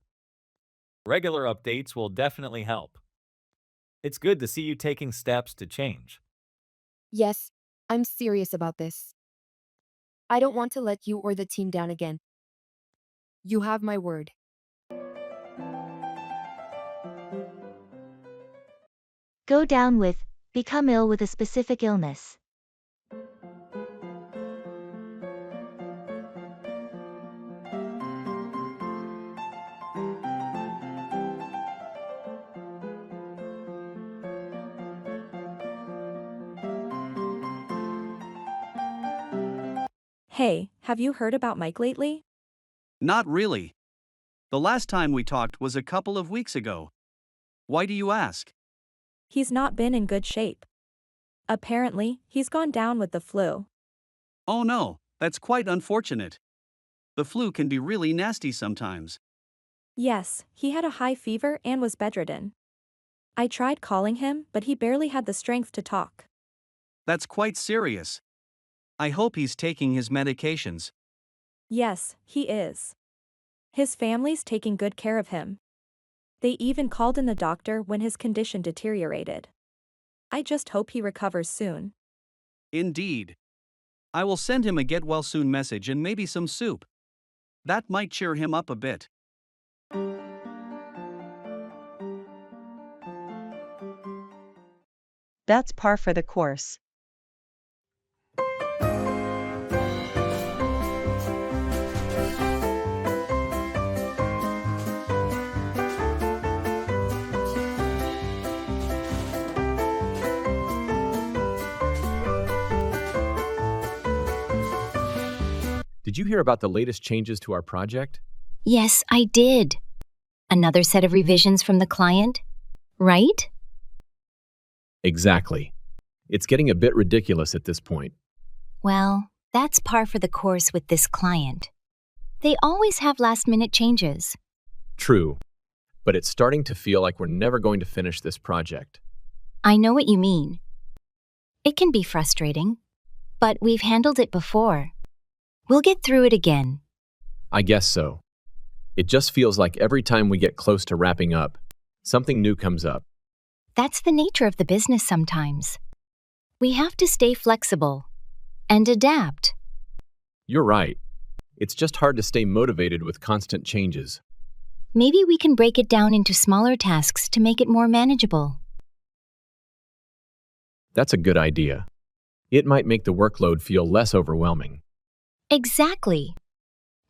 Regular updates will definitely help. It's good to see you taking steps to change. Yes, I'm serious about this. I don't want to let you or the team down again. You have my word. Go down with, become ill with a specific illness. Hey, have you heard about Mike lately? Not really. The last time we talked was a couple of weeks ago. Why do you ask? He's not been in good shape. Apparently, he's gone down with the flu. Oh no, that's quite unfortunate. The flu can be really nasty sometimes. Yes, he had a high fever and was bedridden. I tried calling him, but he barely had the strength to talk. That's quite serious. I hope he's taking his medications. Yes, he is. His family's taking good care of him. They even called in the doctor when his condition deteriorated. I just hope he recovers soon. Indeed. I will send him a get well soon message and maybe some soup. That might cheer him up a bit. That's par for the course. Did you hear about the latest changes to our project? Yes, I did. Another set of revisions from the client, right? Exactly. It's getting a bit ridiculous at this point. Well, that's par for the course with this client. They always have last-minute changes. True, but it's starting to feel like we're never going to finish this project. I know what you mean. It can be frustrating, but we've handled it before. We'll get through it again. I guess so. It just feels like every time we get close to wrapping up, something new comes up. That's the nature of the business sometimes. We have to stay flexible and adapt. You're right. It's just hard to stay motivated with constant changes. Maybe we can break it down into smaller tasks to make it more manageable. That's a good idea. It might make the workload feel less overwhelming. Exactly.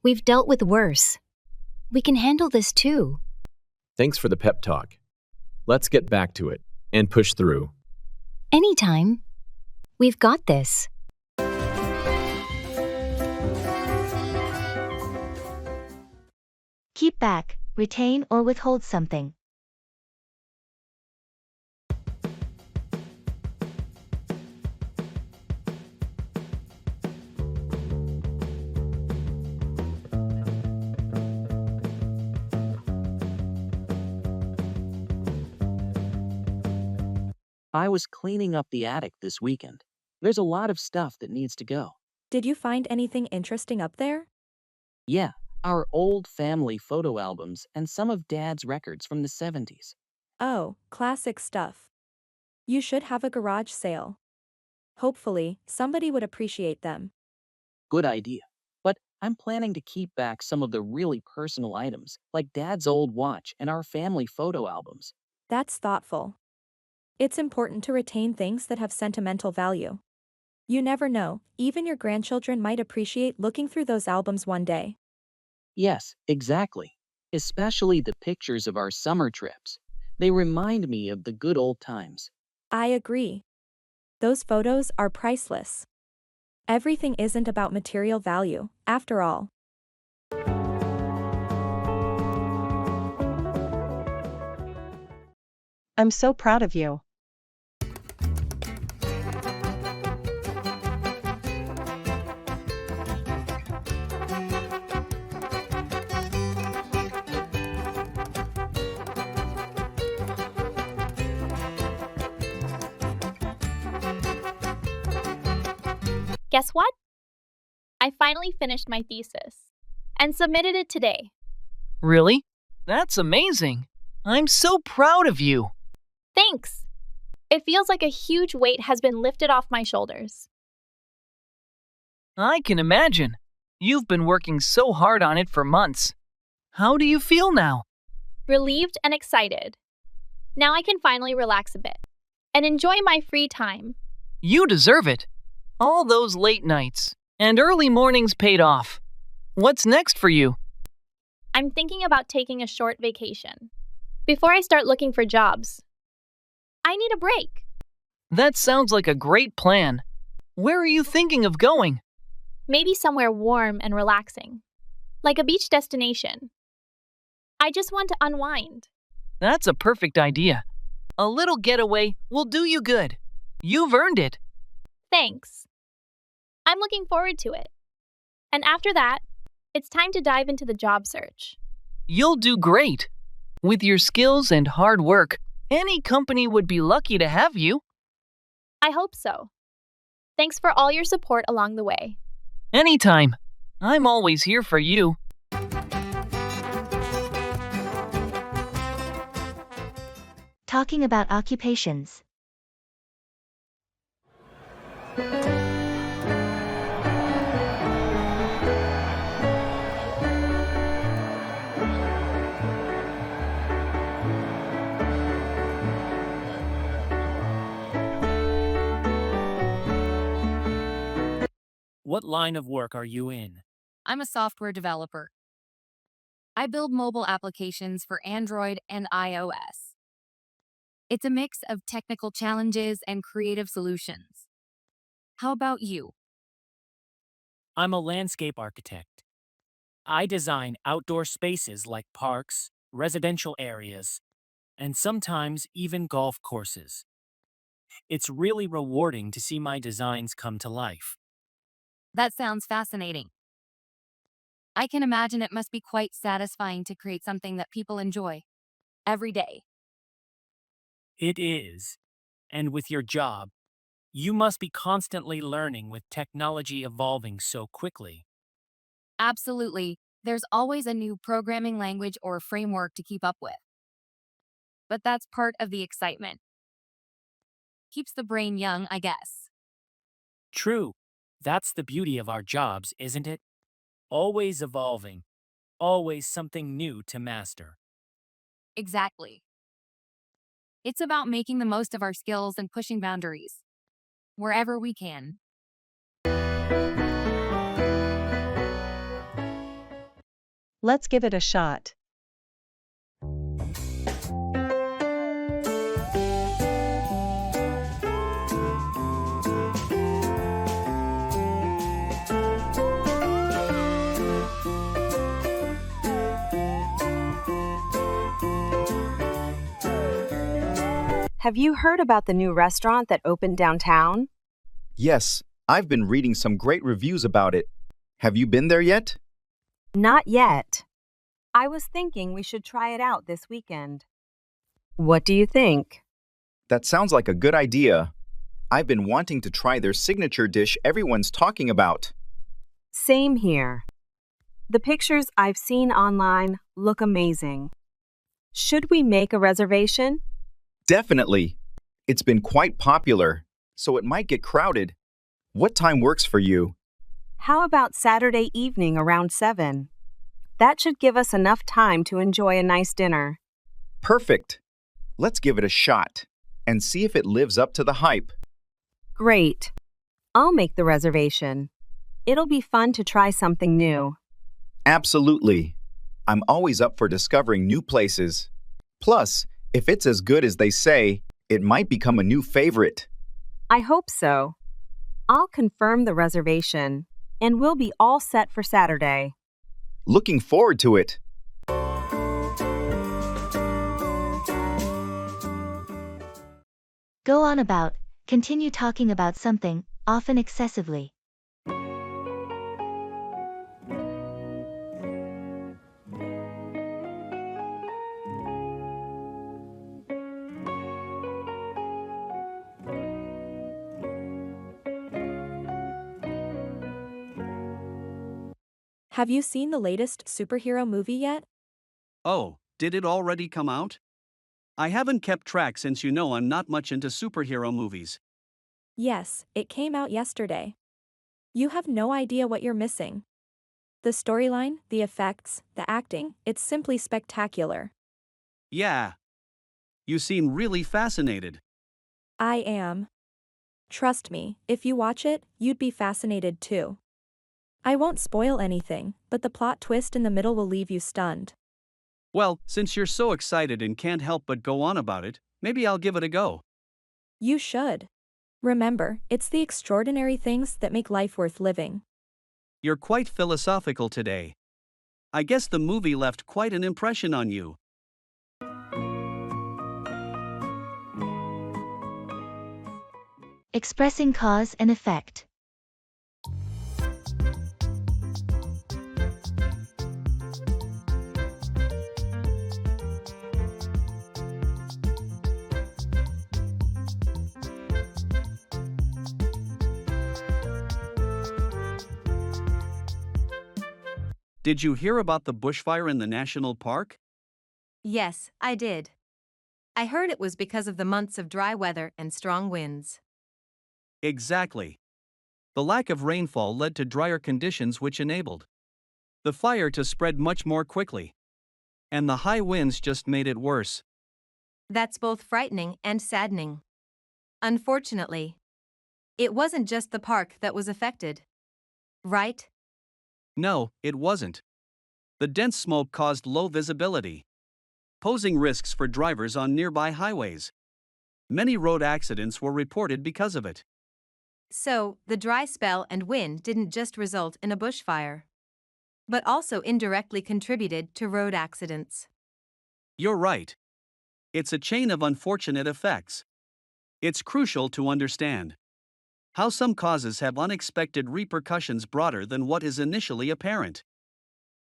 We've dealt with worse. We can handle this too. Thanks for the pep talk. Let's get back to it and push through. Anytime. We've got this. Keep back, retain or withhold something. I was cleaning up the attic this weekend. There's a lot of stuff that needs to go. Did you find anything interesting up there? Yeah, our old family photo albums and some of Dad's records from the 70s. Oh, classic stuff. You should have a garage sale. Hopefully, somebody would appreciate them. Good idea. But I'm planning to keep back some of the really personal items, like Dad's old watch and our family photo albums. That's thoughtful. It's important to retain things that have sentimental value. You never know, even your grandchildren might appreciate looking through those albums one day. Yes, exactly. Especially the pictures of our summer trips. They remind me of the good old times. I agree. Those photos are priceless. Everything isn't about material value, after all. I'm so proud of you. Guess what? I finally finished my thesis and submitted it today. Really? That's amazing. I'm so proud of you. Thanks. It feels like a huge weight has been lifted off my shoulders. I can imagine. You've been working so hard on it for months. How do you feel now? Relieved and excited. Now I can finally relax a bit and enjoy my free time. You deserve it. All those late nights and early mornings paid off. What's next for you? I'm thinking about taking a short vacation before I start looking for jobs. I need a break. That sounds like a great plan. Where are you thinking of going? Maybe somewhere warm and relaxing, like a beach destination. I just want to unwind. That's a perfect idea. A little getaway will do you good. You've earned it. Thanks. I'm looking forward to it. And after that, it's time to dive into the job search. You'll do great. With your skills and hard work, any company would be lucky to have you. I hope so. Thanks for all your support along the way. Anytime. I'm always here for you. Talking about occupations. What line of work are you in? I'm a software developer. I build mobile applications for Android and iOS. It's a mix of technical challenges and creative solutions. How about you? I'm a landscape architect. I design outdoor spaces like parks, residential areas, and sometimes even golf courses. It's really rewarding to see my designs come to life. That sounds fascinating. I can imagine it must be quite satisfying to create something that people enjoy every day. It is. And with your job, you must be constantly learning with technology evolving so quickly. Absolutely. There's always a new programming language or framework to keep up with. But that's part of the excitement. Keeps the brain young, I guess. True. That's the beauty of our jobs, isn't it? Always evolving. Always something new to master. Exactly. It's about making the most of our skills and pushing boundaries wherever we can. Let's give it a shot. Have you heard about the new restaurant that opened downtown? Yes, I've been reading some great reviews about it. Have you been there yet? Not yet. I was thinking we should try it out this weekend. What do you think? That sounds like a good idea. I've been wanting to try their signature dish everyone's talking about. Same here. The pictures I've seen online look amazing. Should we make a reservation? Definitely. It's been quite popular, so it might get crowded. What time works for you? How about Saturday evening around 7? That should give us enough time to enjoy a nice dinner. Perfect. Let's give it a shot and see if it lives up to the hype. Great. I'll make the reservation. It'll be fun to try something new. Absolutely. I'm always up for discovering new places. Plus, if it's as good as they say, it might become a new favorite. I hope so. I'll confirm the reservation, and we'll be all set for Saturday. Looking forward to it. Go on about, continue talking about something, often excessively. Have you seen the latest superhero movie yet? Oh, did it already come out? I haven't kept track since you know I'm not much into superhero movies. Yes, it came out yesterday. You have no idea what you're missing. The storyline, the effects, the acting, it's simply spectacular. Yeah. You seem really fascinated. I am. Trust me, if you watch it, you'd be fascinated too. I won't spoil anything, but the plot twist in the middle will leave you stunned. Well, since you're so excited and can't help but go on about it, maybe I'll give it a go. You should. Remember, it's the extraordinary things that make life worth living. You're quite philosophical today. I guess the movie left quite an impression on you. Expressing cause and effect. Did you hear about the bushfire in the national park? Yes, I did. I heard it was because of the months of dry weather and strong winds. Exactly. The lack of rainfall led to drier conditions which enabled the fire to spread much more quickly. And the high winds just made it worse. That's both frightening and saddening. Unfortunately, it wasn't just the park that was affected. Right? No, it wasn't. The dense smoke caused low visibility, posing risks for drivers on nearby highways. Many road accidents were reported because of it. So, the dry spell and wind didn't just result in a bushfire, but also indirectly contributed to road accidents. You're right. It's a chain of unfortunate effects. It's crucial to understand how some causes have unexpected repercussions broader than what is initially apparent.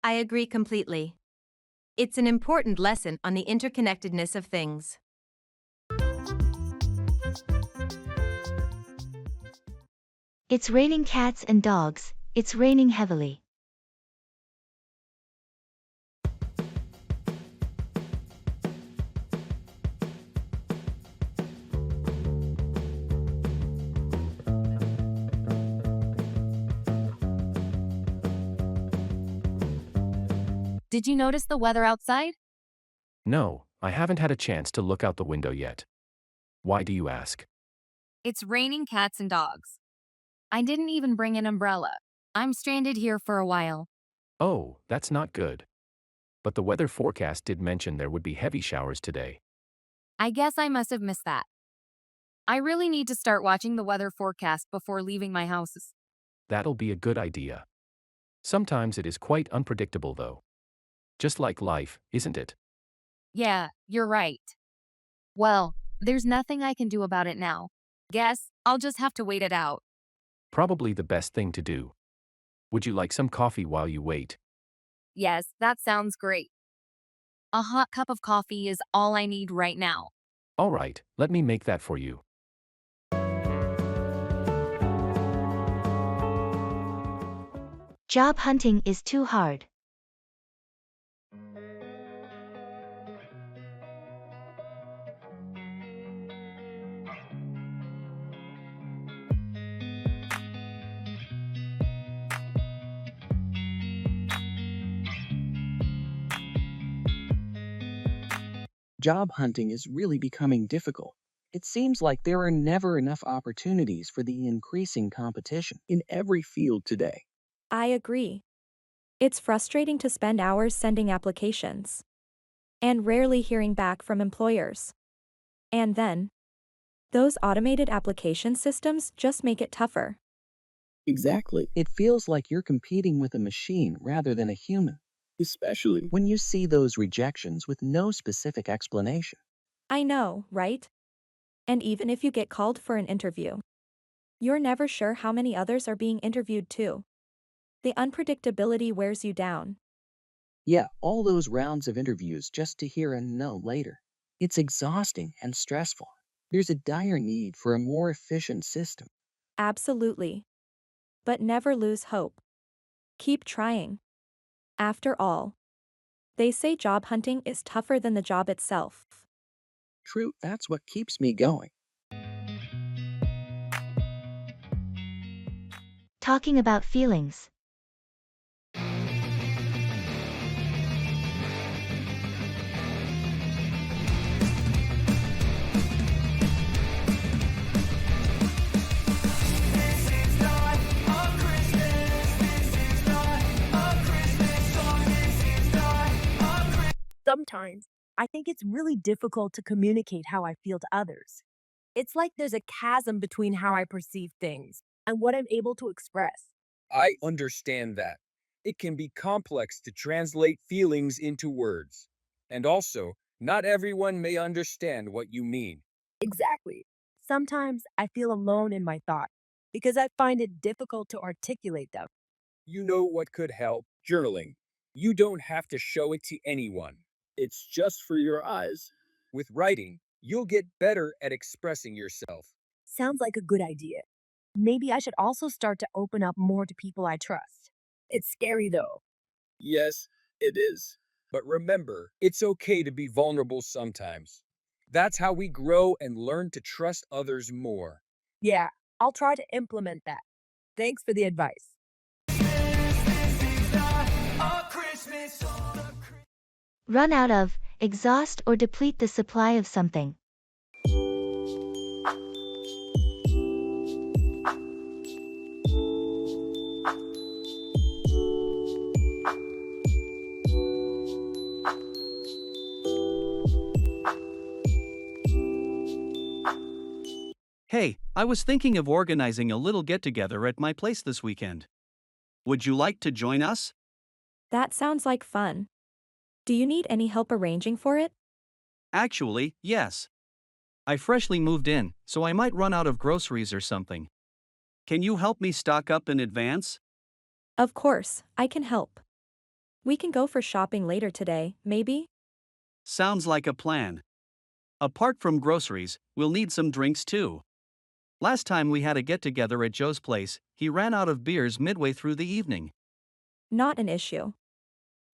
I agree completely. It's an important lesson on the interconnectedness of things. It's raining cats and dogs, it's raining heavily. Did you notice the weather outside? No, I haven't had a chance to look out the window yet. Why do you ask? It's raining cats and dogs. I didn't even bring an umbrella. I'm stranded here for a while. Oh, that's not good. But the weather forecast did mention there would be heavy showers today. I guess I must have missed that. I really need to start watching the weather forecast before leaving my house. That'll be a good idea. Sometimes it is quite unpredictable though. Just like life, isn't it? Yeah, you're right. Well, there's nothing I can do about it now. Guess I'll just have to wait it out. Probably the best thing to do. Would you like some coffee while you wait? Yes, that sounds great. A hot cup of coffee is all I need right now. All right, let me make that for you. Job hunting is too hard. Job hunting is really becoming difficult. It seems like there are never enough opportunities for the increasing competition in every field today. I agree. It's frustrating to spend hours sending applications and rarely hearing back from employers. And then, those automated application systems just make it tougher. Exactly. It feels like you're competing with a machine rather than a human, especially when you see those rejections with no specific explanation. I know, right? And even if you get called for an interview, you're never sure how many others are being interviewed too. The unpredictability wears you down. Yeah, all those rounds of interviews just to hear a no later. It's exhausting and stressful. There's a dire need for a more efficient system. Absolutely. But never lose hope. Keep trying. After all, they say job hunting is tougher than the job itself. True, that's what keeps me going. Talking about feelings. Sometimes, I think it's really difficult to communicate how I feel to others. It's like there's a chasm between how I perceive things and what I'm able to express. I understand that. It can be complex to translate feelings into words. And also, not everyone may understand what you mean. Exactly. Sometimes I feel alone in my thoughts because I find it difficult to articulate them. You know what could help? Journaling. You don't have to show it to anyone. It's just for your eyes. With writing, you'll get better at expressing yourself. Sounds like a good idea. Maybe I should also start to open up more to people I trust. It's scary though. Yes, it is. But remember, it's okay to be vulnerable sometimes. That's how we grow and learn to trust others more. Yeah, I'll try to implement that. Thanks for the advice. Run out of, exhaust or deplete the supply of something. Hey, I was thinking of organizing a little get together at my place this weekend. Would you like to join us? That sounds like fun. Do you need any help arranging for it? Actually, yes. I freshly moved in, so I might run out of groceries or something. Can you help me stock up in advance? Of course, I can help. We can go for shopping later today, maybe? Sounds like a plan. Apart from groceries, we'll need some drinks too. Last time we had a get together at Joe's place, he ran out of beers midway through the evening. Not an issue.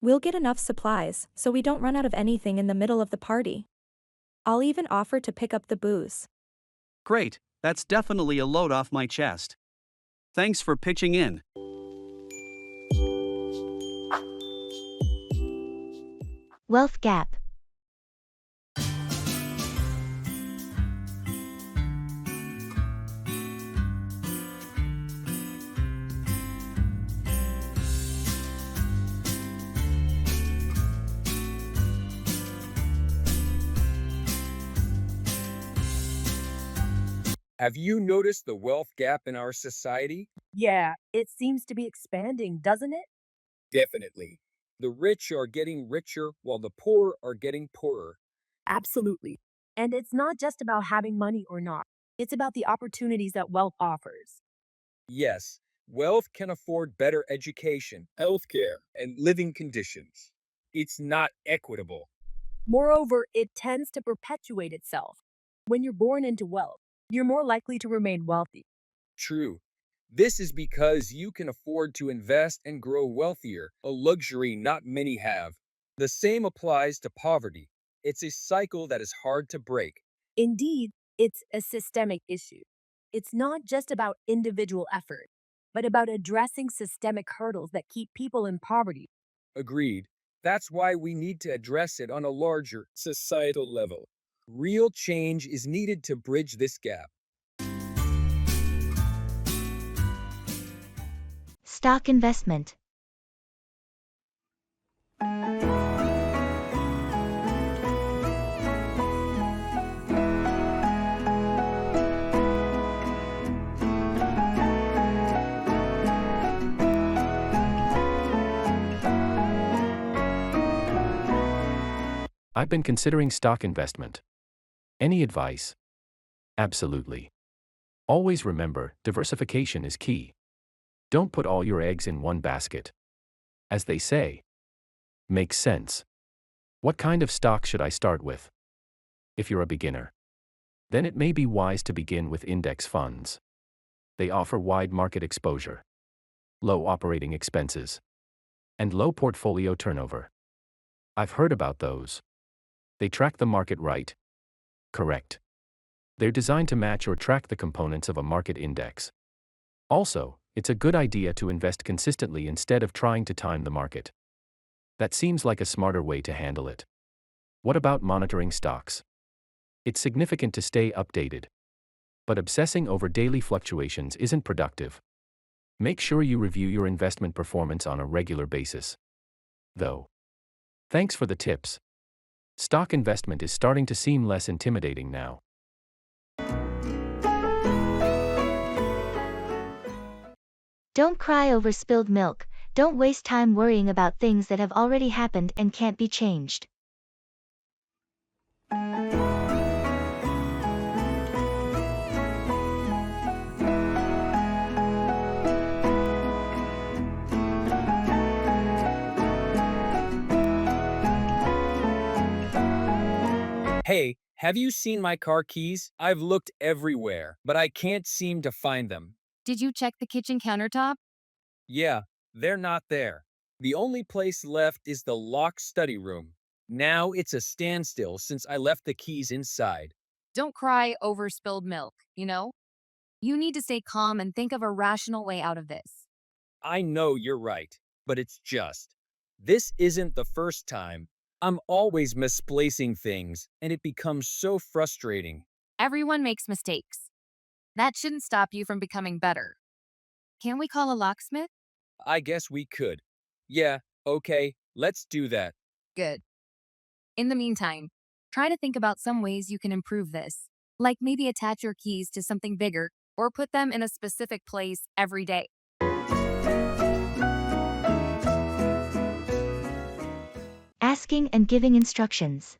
We'll get enough supplies so we don't run out of anything in the middle of the party. I'll even offer to pick up the booze. Great, that's definitely a load off my chest. Thanks for pitching in. Wealth gap. Have you noticed the wealth gap in our society? Yeah, it seems to be expanding, doesn't it? Definitely. The rich are getting richer while the poor are getting poorer. Absolutely. And it's not just about having money or not. It's about the opportunities that wealth offers. Yes, wealth can afford better education, healthcare, and living conditions. It's not equitable. Moreover, it tends to perpetuate itself. When you're born into wealth, you're more likely to remain wealthy. True. This is because you can afford to invest and grow wealthier, a luxury not many have. The same applies to poverty. It's a cycle that is hard to break. Indeed, it's a systemic issue. It's not just about individual effort, but about addressing systemic hurdles that keep people in poverty. Agreed. That's why we need to address it on a larger societal level. Real change is needed to bridge this gap. Stock investment. I've been considering stock investment. Any advice? Absolutely. Always remember, diversification is key. Don't put all your eggs in one basket. As they say. Makes sense. What kind of stock should I start with? If you're a beginner, then it may be wise to begin with index funds. They offer wide market exposure, low operating expenses, and low portfolio turnover. I've heard about those. They track the market right. Correct. They're designed to match or track the components of a market index. Also, it's a good idea to invest consistently instead of trying to time the market. That seems like a smarter way to handle it. What about monitoring stocks? It's significant to stay updated. But obsessing over daily fluctuations isn't productive. Make sure you review your investment performance on a regular basis. Though. Thanks for the tips. Stock investment is starting to seem less intimidating now. Don't cry over spilled milk. Don't waste time worrying about things that have already happened and can't be changed. Hey, have you seen my car keys? I've looked everywhere, but I can't seem to find them. Did you check the kitchen countertop? Yeah, they're not there. The only place left is the locked study room. Now it's a standstill since I left the keys inside. Don't cry over spilled milk, you know? You need to stay calm and think of a rational way out of this. I know you're right, but it's just. This isn't the first time. I'm always misplacing things, and it becomes so frustrating. Everyone makes mistakes. That shouldn't stop you from becoming better. Can we call a locksmith? I guess we could. Yeah, okay, let's do that. Good. In the meantime, try to think about some ways you can improve this, like maybe attach your keys to something bigger or put them in a specific place every day. Asking and giving instructions.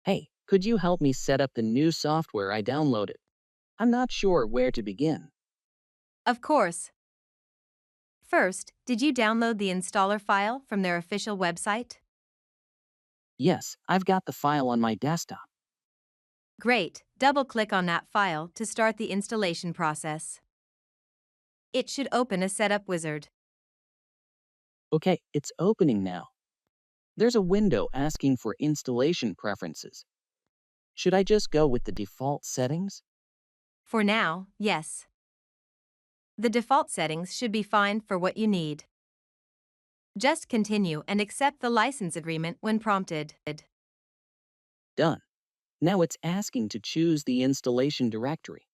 Hey, could you help me set up the new software I downloaded? I'm not sure where to begin. Of course. First, did you download the installer file from their official website? Yes, I've got the file on my desktop. Great. Double-click on that file to start the installation process. It should open a setup wizard. Okay, it's opening now. There's a window asking for installation preferences. Should I just go with the default settings? For now, yes. The default settings should be fine for what you need. Just continue and accept the license agreement when prompted. Done. Now it's asking to choose the installation directory.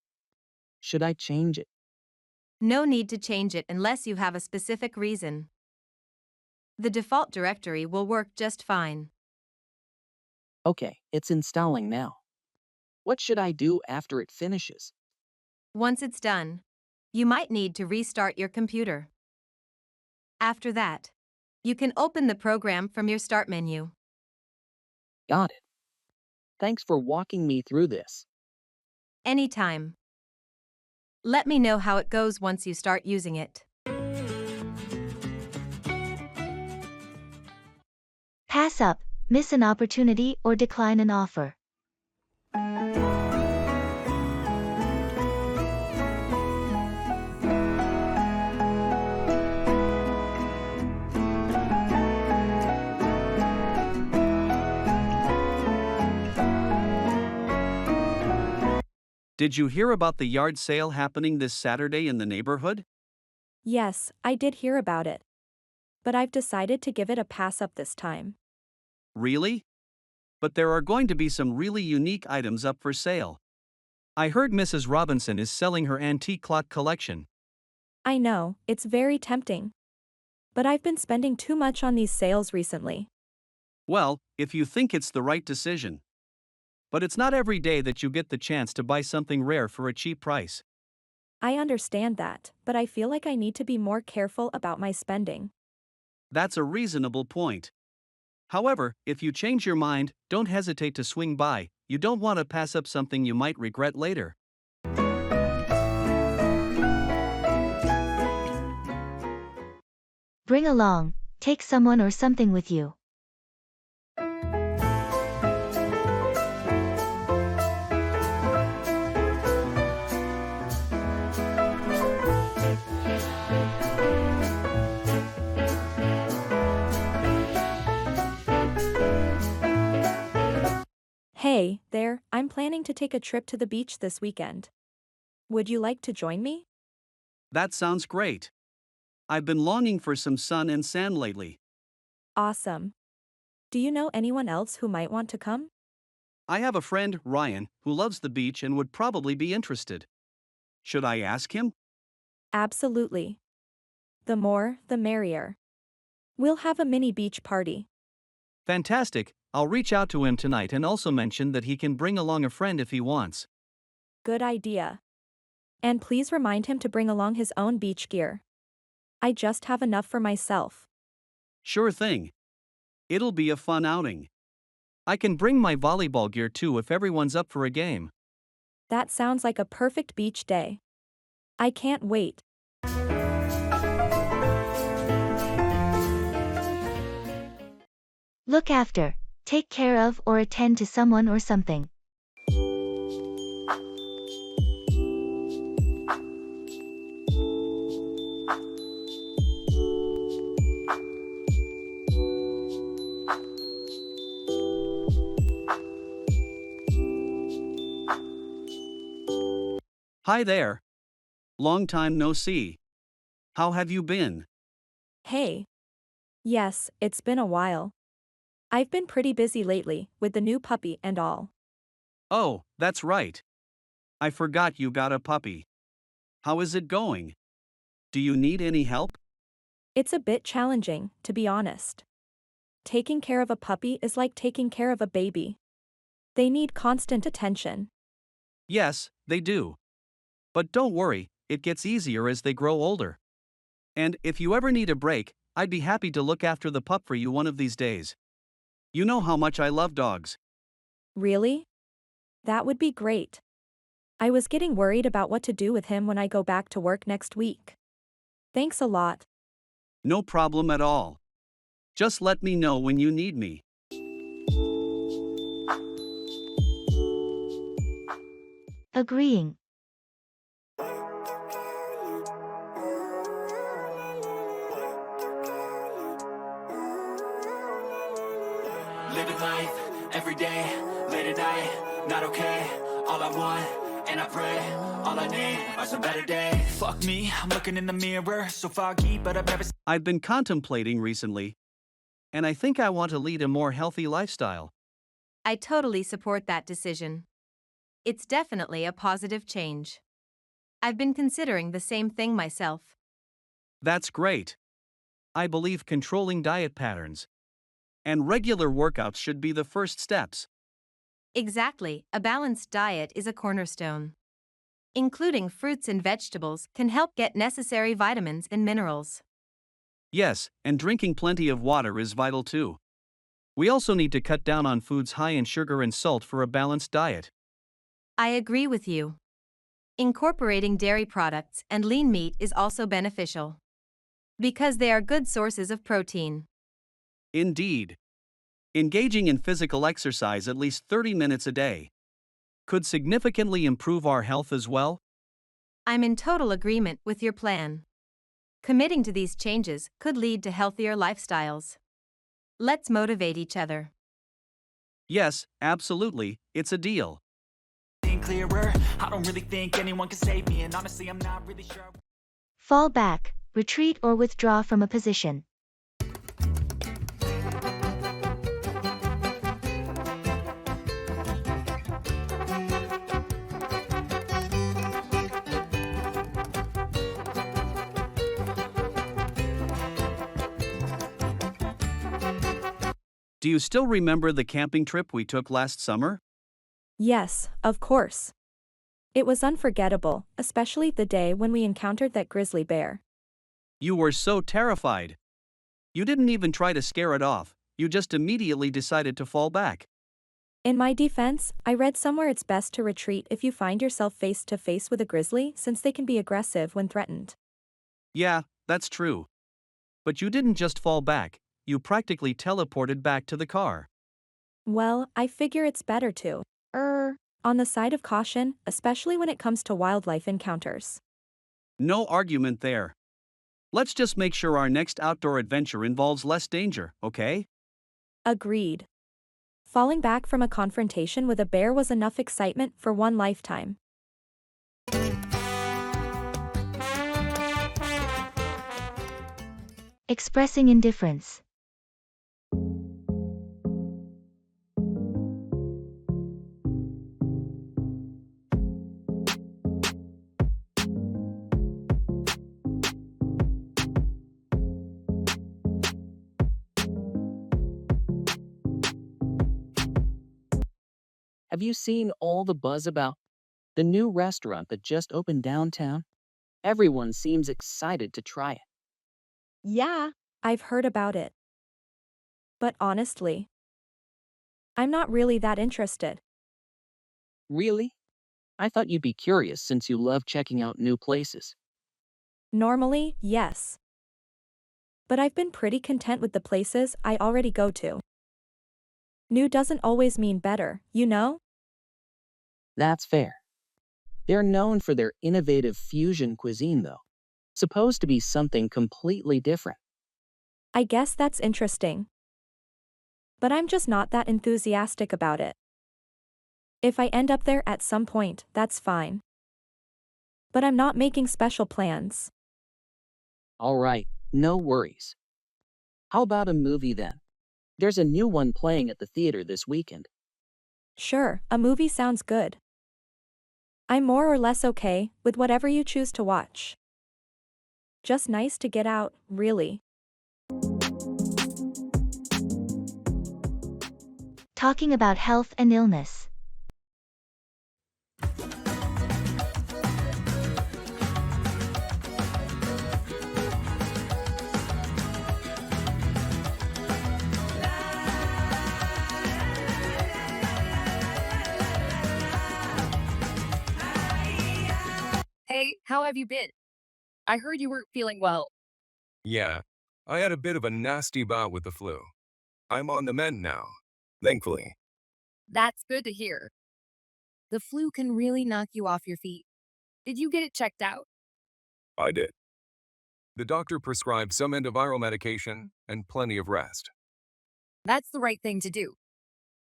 Should I change it? No need to change it unless you have a specific reason. The default directory will work just fine. Okay, it's installing now. What should I do after it finishes? Once it's done, you might need to restart your computer. After that, you can open the program from your Start menu. Got it. Thanks for walking me through this. Anytime. Let me know how it goes once you start using it. Pass up, miss an opportunity, or decline an offer. Did you hear about the yard sale happening this Saturday in the neighborhood? Yes, I did hear about it. But I've decided to give it a pass up this time. Really? But there are going to be some really unique items up for sale. I heard Mrs. Robinson is selling her antique clock collection. I know, it's very tempting. But I've been spending too much on these sales recently. Well, if you think it's the right decision. But it's not every day that you get the chance to buy something rare for a cheap price. I understand that, but I feel like I need to be more careful about my spending. That's a reasonable point. However, if you change your mind, don't hesitate to swing by. You don't want to pass up something you might regret later. Bring along, take someone or something with you. Hey, there, I'm planning to take a trip to the beach this weekend. Would you like to join me? That sounds great. I've been longing for some sun and sand lately. Awesome. Do you know anyone else who might want to come? I have a friend, Ryan, who loves the beach and would probably be interested. Should I ask him? Absolutely. The more, the merrier. We'll have a mini beach party. Fantastic, I'll reach out to him tonight and also mention that he can bring along a friend if he wants. Good idea. And please remind him to bring along his own beach gear. I just have enough for myself. Sure thing. It'll be a fun outing. I can bring my volleyball gear too if everyone's up for a game. That sounds like a perfect beach day. I can't wait. Look after, take care of, or attend to someone or something. Hi there. Long time no see. How have you been? Hey. Yes, it's been a while. I've been pretty busy lately, with the new puppy and all. Oh, that's right. I forgot you got a puppy. How is it going? Do you need any help? It's a bit challenging, to be honest. Taking care of a puppy is like taking care of a baby. They need constant attention. Yes, they do. But don't worry, it gets easier as they grow older. And if you ever need a break, I'd be happy to look after the pup for you one of these days. You know how much I love dogs. Really? That would be great. I was getting worried about what to do with him when I go back to work next week. Thanks a lot. No problem at all. Just let me know when you need me. Agreeing. Living life, every day, late at night, not okay. All I want, and I pray, all I need are some better days. Fuck me, I'm looking in the mirror, so foggy, but I've never I've been contemplating recently, and I think I want to lead a more healthy lifestyle. I totally support that decision. It's definitely a positive change. I've been considering the same thing myself. That's great. I believe controlling diet patterns and regular workouts should be the first steps. Exactly, a balanced diet is a cornerstone. Including fruits and vegetables can help get necessary vitamins and minerals. Yes, and drinking plenty of water is vital too. We also need to cut down on foods high in sugar and salt for a balanced diet. I agree with you. Incorporating dairy products and lean meat is also beneficial because they are good sources of protein. Indeed. Engaging in physical exercise at least 30 minutes a day could significantly improve our health as well. I'm in total agreement with your plan. Committing to these changes could lead to healthier lifestyles. Let's motivate each other. Yes, absolutely, it's a deal. Clearer. I don't really think anyone can save me, and honestly, I'm not really sure. Fall back, retreat or withdraw from a position. Do you still remember the camping trip we took last summer? Yes, of course. It was unforgettable, especially the day when we encountered that grizzly bear. You were so terrified. You didn't even try to scare it off, you just immediately decided to fall back. In my defense, I read somewhere it's best to retreat if you find yourself face to face with a grizzly since they can be aggressive when threatened. Yeah, that's true. But you didn't just fall back, you practically teleported back to the car. Well, I figure it's better to err on the side of caution, especially when it comes to wildlife encounters. No argument there. Let's just make sure our next outdoor adventure involves less danger, okay? Agreed. Falling back from a confrontation with a bear was enough excitement for one lifetime. Expressing indifference. Have you seen all the buzz about the new restaurant that just opened downtown? Everyone seems excited to try it. Yeah, I've heard about it. But honestly, I'm not really that interested. Really? I thought you'd be curious since you love checking out new places. Normally, yes. But I've been pretty content with the places I already go to. New doesn't always mean better, you know? That's fair. They're known for their innovative fusion cuisine, though. Supposed to be something completely different. I guess that's interesting. But I'm just not that enthusiastic about it. If I end up there at some point, that's fine. But I'm not making special plans. All right, no worries. How about a movie then? There's a new one playing at the theater this weekend. Sure, a movie sounds good. I'm more or less okay with whatever you choose to watch. Just nice to get out, really. Talking about health and illness. Hey, how have you been? I heard you weren't feeling well. Yeah, I had a bit of a nasty bout with the flu. I'm on the mend now, thankfully. That's good to hear. The flu can really knock you off your feet. Did you get it checked out? I did. The doctor prescribed some antiviral medication and plenty of rest. That's the right thing to do.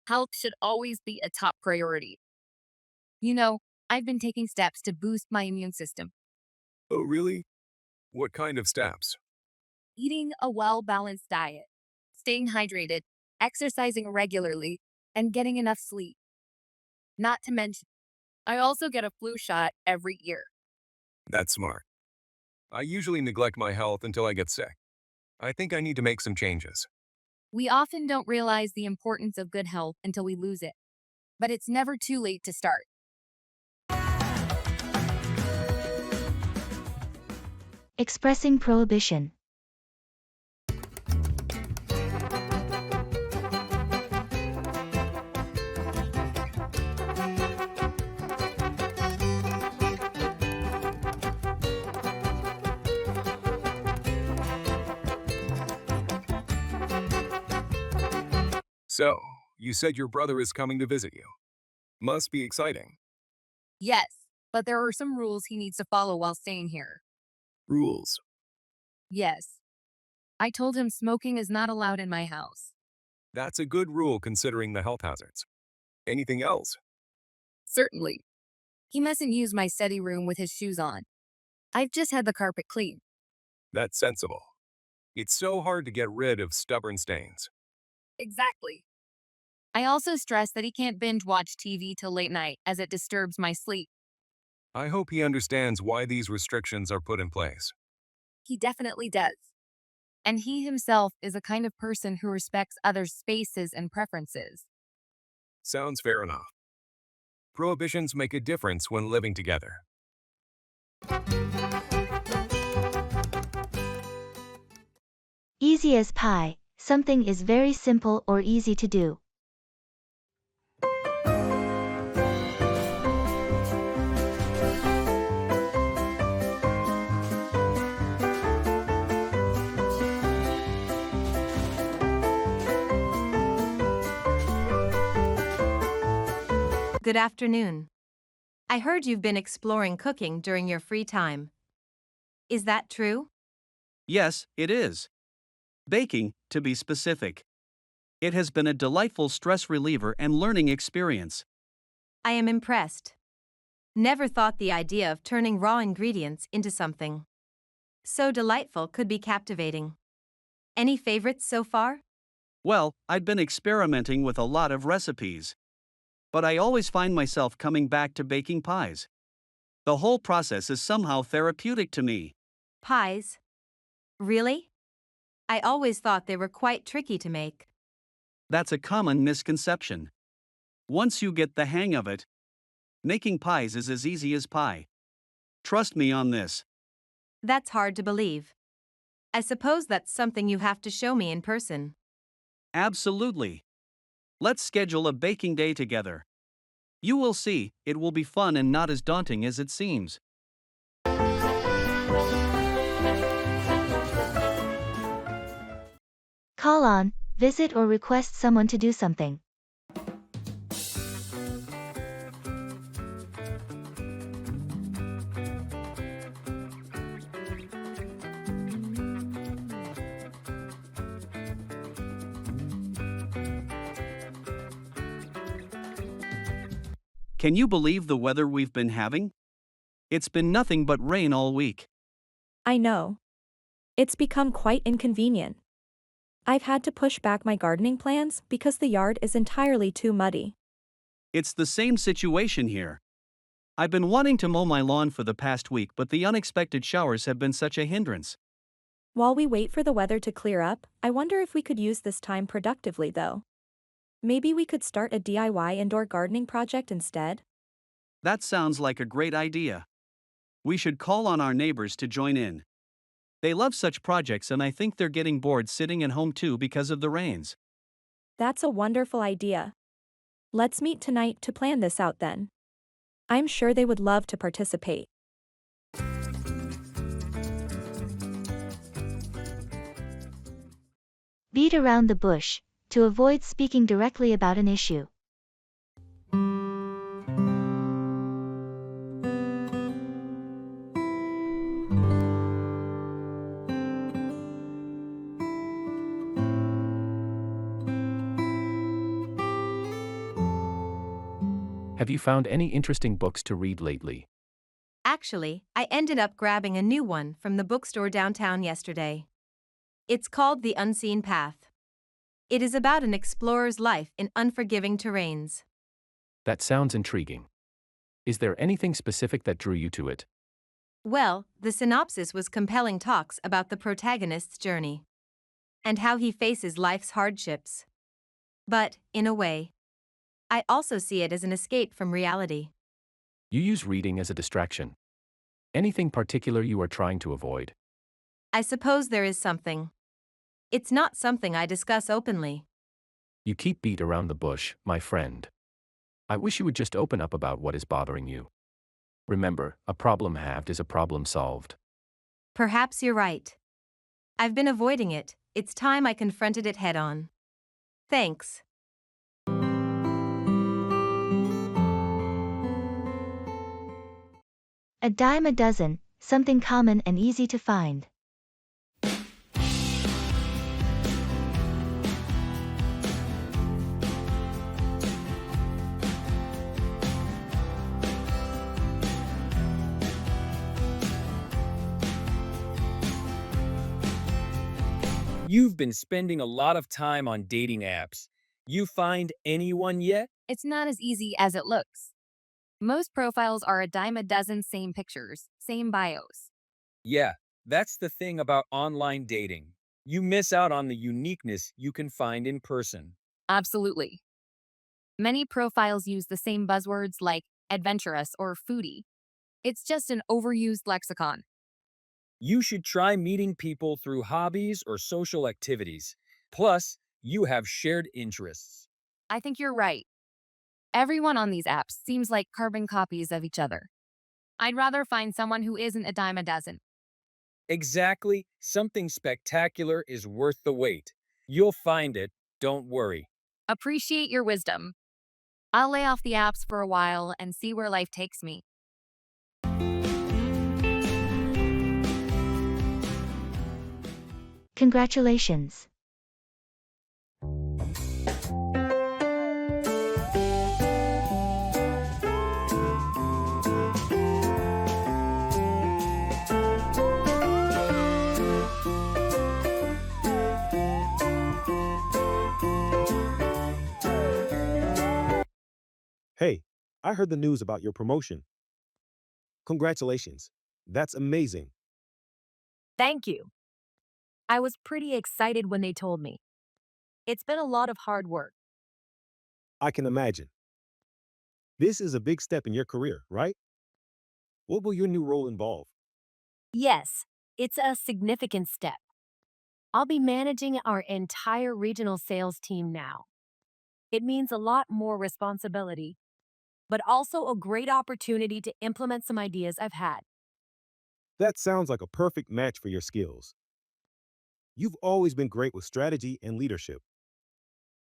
Health should always be a top priority. You know, I've been taking steps to boost my immune system. Oh, really? What kind of steps? Eating a well-balanced diet, staying hydrated, exercising regularly, and getting enough sleep. Not to mention, I also get a flu shot every year. That's smart. I usually neglect my health until I get sick. I think I need to make some changes. We often don't realize the importance of good health until we lose it. But it's never too late to start. Expressing prohibition. So, you said your brother is coming to visit you. Must be exciting. Yes, but there are some rules he needs to follow while staying here. Rules. Yes. I told him smoking is not allowed in my house. That's a good rule considering the health hazards. Anything else? Certainly. He mustn't use my study room with his shoes on. I've just had the carpet cleaned. That's sensible. It's so hard to get rid of stubborn stains. Exactly. I also stress that he can't binge watch TV till late night as it disturbs my sleep. I hope he understands why these restrictions are put in place. He definitely does. And he himself is a kind of person who respects others' spaces and preferences. Sounds fair enough. Prohibitions make a difference when living together. Easy as pie, something is very simple or easy to do. Good afternoon. I heard you've been exploring cooking during your free time. Is that true? Yes, it is. Baking, to be specific. It has been a delightful stress reliever and learning experience. I am impressed. Never thought the idea of turning raw ingredients into something so delightful could be captivating. Any favorites so far? Well, I'd been experimenting with a lot of recipes. But I always find myself coming back to baking pies. The whole process is somehow therapeutic to me. Pies? Really? I always thought they were quite tricky to make. That's a common misconception. Once you get the hang of it, making pies is as easy as pie. Trust me on this. That's hard to believe. I suppose that's something you have to show me in person. Absolutely. Let's schedule a baking day together. You will see, it will be fun and not as daunting as it seems. Call on, visit or request someone to do something. Can you believe the weather we've been having? It's been nothing but rain all week. I know. It's become quite inconvenient. I've had to push back my gardening plans because the yard is entirely too muddy. It's the same situation here. I've been wanting to mow my lawn for the past week, but the unexpected showers have been such a hindrance. While we wait for the weather to clear up, I wonder if we could use this time productively though. Maybe we could start a DIY indoor gardening project instead? That sounds like a great idea. We should call on our neighbors to join in. They love such projects and I think they're getting bored sitting at home too because of the rains. That's a wonderful idea. Let's meet tonight to plan this out then. I'm sure they would love to participate. Beat around the bush, to avoid speaking directly about an issue. Have you found any interesting books to read lately? Actually, I ended up grabbing a new one from the bookstore downtown yesterday. It's called The Unseen Path. It is about an explorer's life in unforgiving terrains. That sounds intriguing. Is there anything specific that drew you to it? Well, the synopsis was compelling talks about the protagonist's journey and how he faces life's hardships. But, in a way, I also see it as an escape from reality. You use reading as a distraction. Anything particular you are trying to avoid? I suppose there is something. It's not something I discuss openly. You keep beat around the bush, my friend. I wish you would just open up about what is bothering you. Remember, a problem halved is a problem solved. Perhaps you're right. I've been avoiding it. It's time I confronted it head on. Thanks. A dime a dozen, something common and easy to find. You've been spending a lot of time on dating apps. You find anyone yet? It's not as easy as it looks. Most profiles are a dime a dozen, same pictures, same bios. Yeah, that's the thing about online dating. You miss out on the uniqueness you can find in person. Absolutely. Many profiles use the same buzzwords like adventurous or foodie. It's just an overused lexicon. You should try meeting people through hobbies or social activities. Plus, you have shared interests. I think you're right. Everyone on these apps seems like carbon copies of each other. I'd rather find someone who isn't a dime a dozen. Exactly, something spectacular is worth the wait. You'll find it, don't worry. Appreciate your wisdom. I'll lay off the apps for a while and see where life takes me. Congratulations. Hey, I heard the news about your promotion. Congratulations. That's amazing. Thank you. I was pretty excited when they told me. It's been a lot of hard work. I can imagine. This is a big step in your career, right? What will your new role involve? Yes, it's a significant step. I'll be managing our entire regional sales team now. It means a lot more responsibility, but also a great opportunity to implement some ideas I've had. That sounds like a perfect match for your skills. You've always been great with strategy and leadership.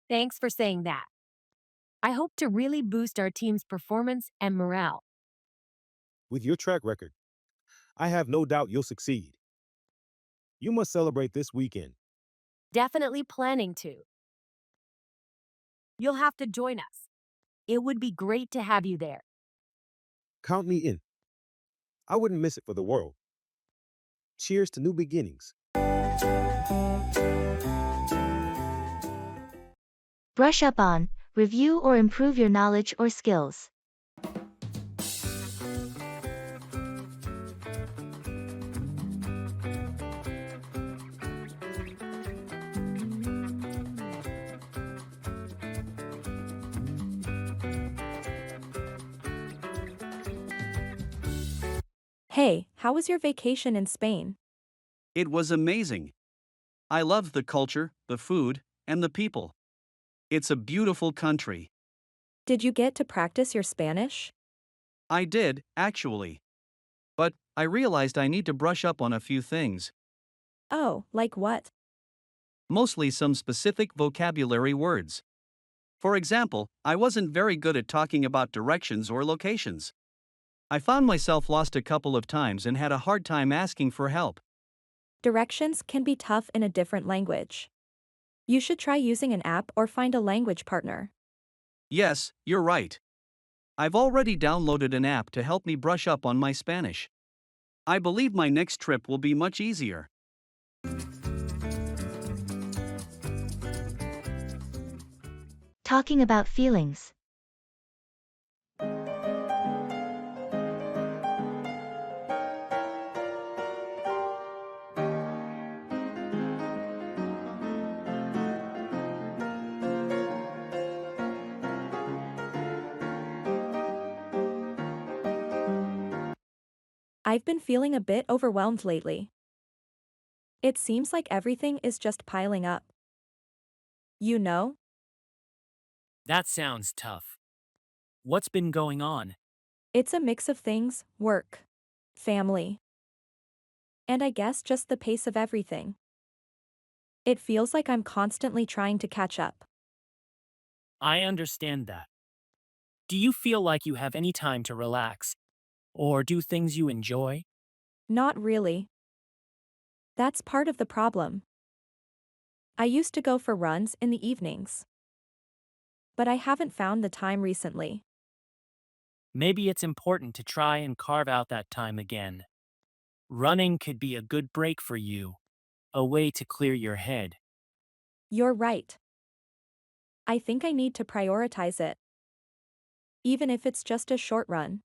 Thanks for saying that. I hope to really boost our team's performance and morale. With your track record, I have no doubt you'll succeed. You must celebrate this weekend. Definitely planning to. You'll have to join us. It would be great to have you there. Count me in. I wouldn't miss it for the world. Cheers to new beginnings. Brush up on, review or improve your knowledge or skills. Hey, how was your vacation in Spain? It was amazing. I loved the culture, the food, and the people. It's a beautiful country. Did you get to practice your Spanish? I did, actually. But I realized I need to brush up on a few things. Oh, like what? Mostly some specific vocabulary words. For example, I wasn't very good at talking about directions or locations. I found myself lost a couple of times and had a hard time asking for help. Directions can be tough in a different language. You should try using an app or find a language partner. Yes, you're right. I've already downloaded an app to help me brush up on my Spanish. I believe my next trip will be much easier. Talking about feelings. I've been feeling a bit overwhelmed lately. It seems like everything is just piling up. You know? That sounds tough. What's been going on? It's a mix of things: work, family, and I guess just the pace of everything. It feels like I'm constantly trying to catch up. I understand that. Do you feel like you have any time to relax? Or do things you enjoy? Not really. That's part of the problem. I used to go for runs in the evenings. But I haven't found the time recently. Maybe it's important to try and carve out that time again. Running could be a good break for you, a way to clear your head. You're right. I think I need to prioritize it. Even if it's just a short run.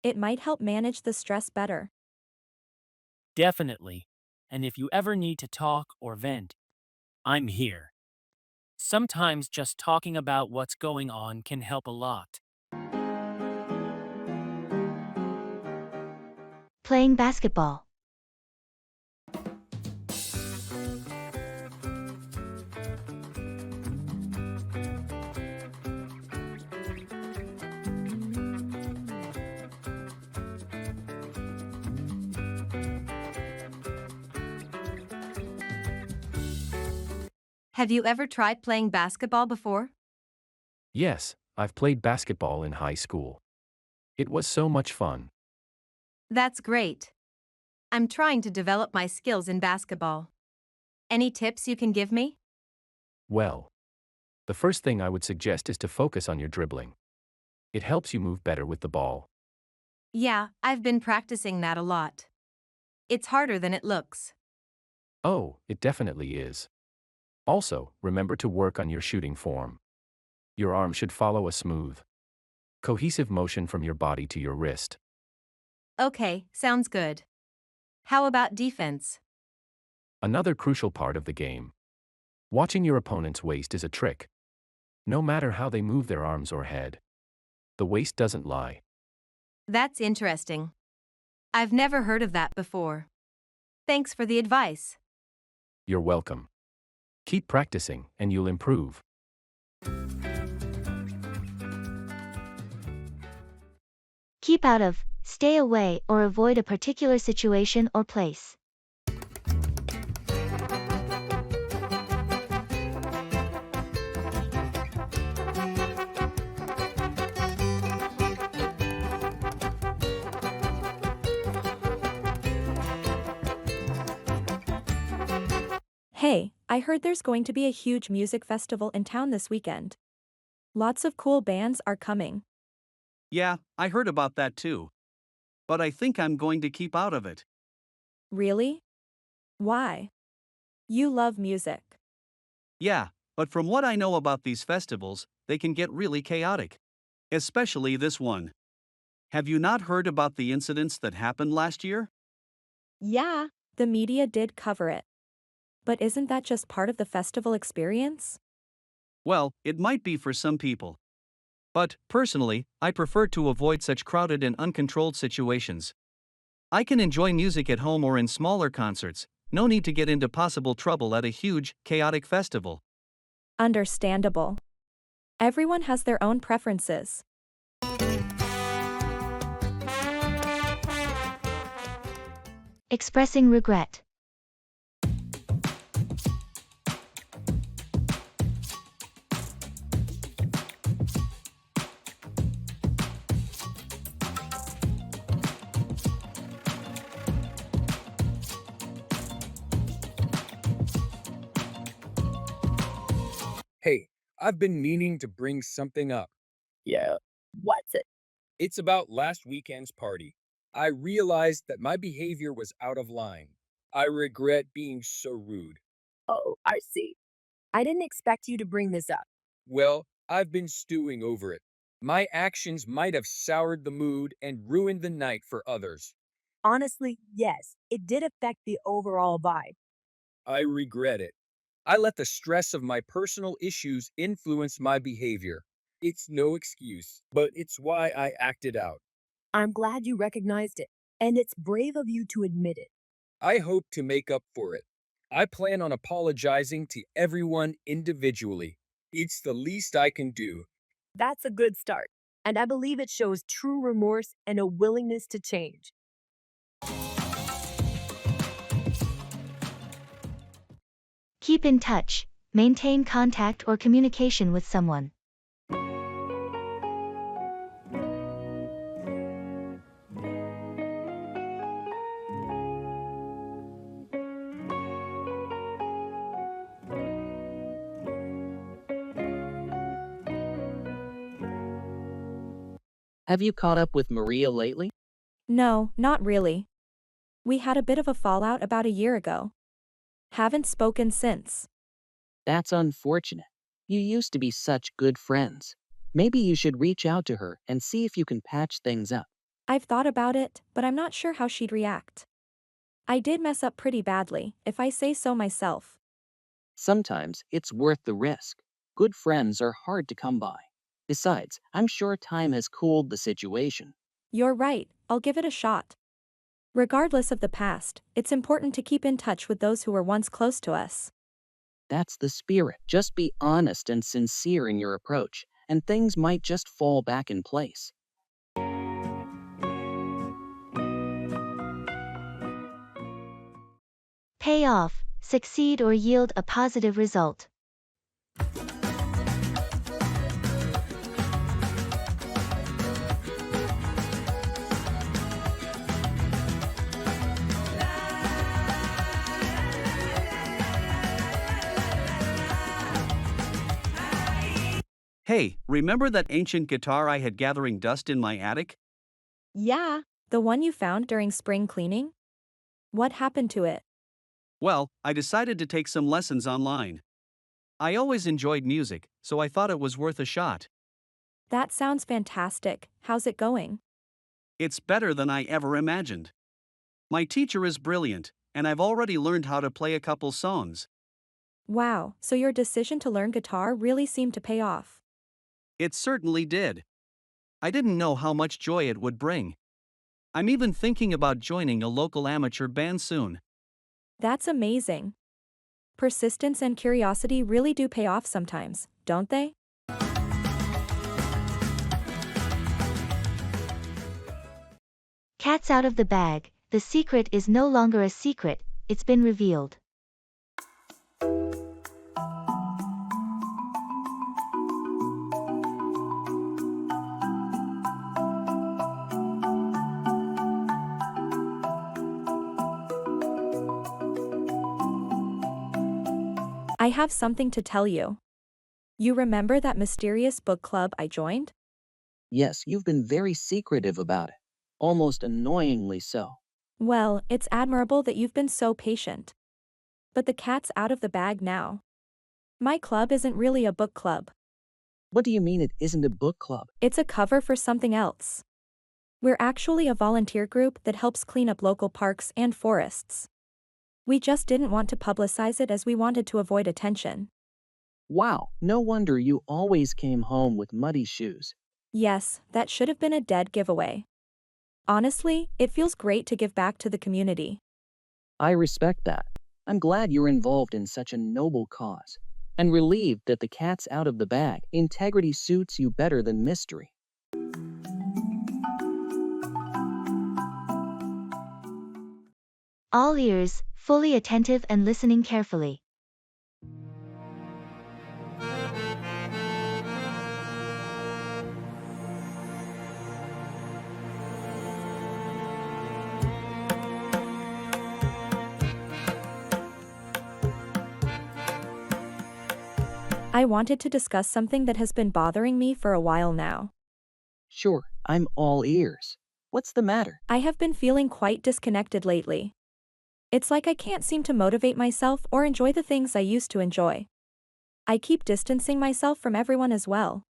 It might help manage the stress better. Definitely. And if you ever need to talk or vent, I'm here. Sometimes just talking about what's going on can help a lot. Playing basketball. Have you ever tried playing basketball before? Yes, I've played basketball in high school. It was so much fun. That's great. I'm trying to develop my skills in basketball. Any tips you can give me? Well, the first thing I would suggest is to focus on your dribbling. It helps you move better with the ball. Yeah, I've been practicing that a lot. It's harder than it looks. Oh, it definitely is. Also, remember to work on your shooting form. Your arm should follow a smooth, cohesive motion from your body to your wrist. Okay, sounds good. How about defense? Another crucial part of the game. Watching your opponent's waist is a trick. No matter how they move their arms or head, the waist doesn't lie. That's interesting. I've never heard of that before. Thanks for the advice. You're welcome. Keep practicing and you'll improve. Keep out of, stay away, or avoid a particular situation or place. Hey, I heard there's going to be a huge music festival in town this weekend. Lots of cool bands are coming. Yeah, I heard about that too. But I think I'm going to keep out of it. Really? Why? You love music. Yeah, but from what I know about these festivals, they can get really chaotic. Especially this one. Have you not heard about the incidents that happened last year? Yeah, the media did cover it. But isn't that just part of the festival experience? Well, it might be for some people. But, personally, I prefer to avoid such crowded and uncontrolled situations. I can enjoy music at home or in smaller concerts, no need to get into possible trouble at a huge, chaotic festival. Understandable. Everyone has their own preferences. Expressing regret. Hey, I've been meaning to bring something up. Yeah. What's it? It's about last weekend's party. I realized that my behavior was out of line. I regret being so rude. Oh, I see. I didn't expect you to bring this up. Well, I've been stewing over it. My actions might have soured the mood and ruined the night for others. Honestly, yes, it did affect the overall vibe. I regret it. I let the stress of my personal issues influence my behavior. It's no excuse, but it's why I acted out. I'm glad you recognized it, and it's brave of you to admit it. I hope to make up for it. I plan on apologizing to everyone individually. It's the least I can do. That's a good start, and I believe it shows true remorse and a willingness to change. Keep in touch, maintain contact or communication with someone. Have you caught up with Maria lately? No, not really. We had a bit of a fallout about a year ago. Haven't spoken since. That's unfortunate. You used to be such good friends. Maybe you should reach out to her and see if you can patch things up. I've thought about it, but I'm not sure how she'd react. I did mess up pretty badly, if I say so myself. Sometimes it's worth the risk. Good friends are hard to come by. Besides, I'm sure time has cooled the situation. You're right, I'll give it a shot. Regardless of the past, it's important to keep in touch with those who were once close to us. That's the spirit. Just be honest and sincere in your approach, and things might just fall back in place. Pay off, succeed or yield a positive result. Hey, remember that ancient guitar I had gathering dust in my attic? Yeah, the one you found during spring cleaning? What happened to it? Well, I decided to take some lessons online. I always enjoyed music, so I thought it was worth a shot. That sounds fantastic. How's it going? It's better than I ever imagined. My teacher is brilliant, and I've already learned how to play a couple songs. Wow, so your decision to learn guitar really seemed to pay off. It certainly did. I didn't know how much joy it would bring. I'm even thinking about joining a local amateur band soon. That's amazing. Persistence and curiosity really do pay off sometimes, don't they? Cat's out of the bag, the secret is no longer a secret, it's been revealed. I have something to tell you. You remember that mysterious book club I joined? Yes, you've been very secretive about it. Almost annoyingly so. Well, it's admirable that you've been so patient. But the cat's out of the bag now. My club isn't really a book club. What do you mean it isn't a book club? It's a cover for something else. We're actually a volunteer group that helps clean up local parks and forests. We just didn't want to publicize it as we wanted to avoid attention. Wow, no wonder you always came home with muddy shoes. Yes, that should have been a dead giveaway. Honestly, it feels great to give back to the community. I respect that. I'm glad you're involved in such a noble cause. And relieved that the cat's out of the bag. Integrity suits you better than mystery. All ears, fully attentive and listening carefully. I wanted to discuss something that has been bothering me for a while now. Sure, I'm all ears. What's the matter? I have been feeling quite disconnected lately. It's like I can't seem to motivate myself or enjoy the things I used to enjoy. I keep distancing myself from everyone as well.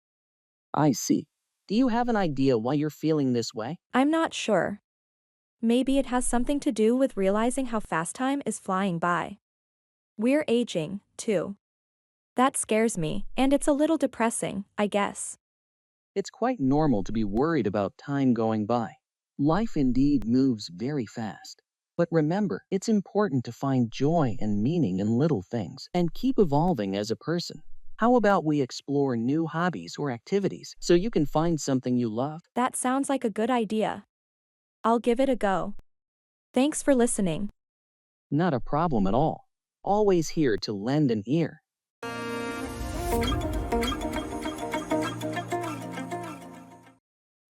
I see. Do you have an idea why you're feeling this way? I'm not sure. Maybe it has something to do with realizing how fast time is flying by. We're aging, too. That scares me, and it's a little depressing, I guess. It's quite normal to be worried about time going by. Life indeed moves very fast. But remember, it's important to find joy and meaning in little things and keep evolving as a person. How about we explore new hobbies or activities so you can find something you love? That sounds like a good idea. I'll give it a go. Thanks for listening. Not a problem at all. Always here to lend an ear.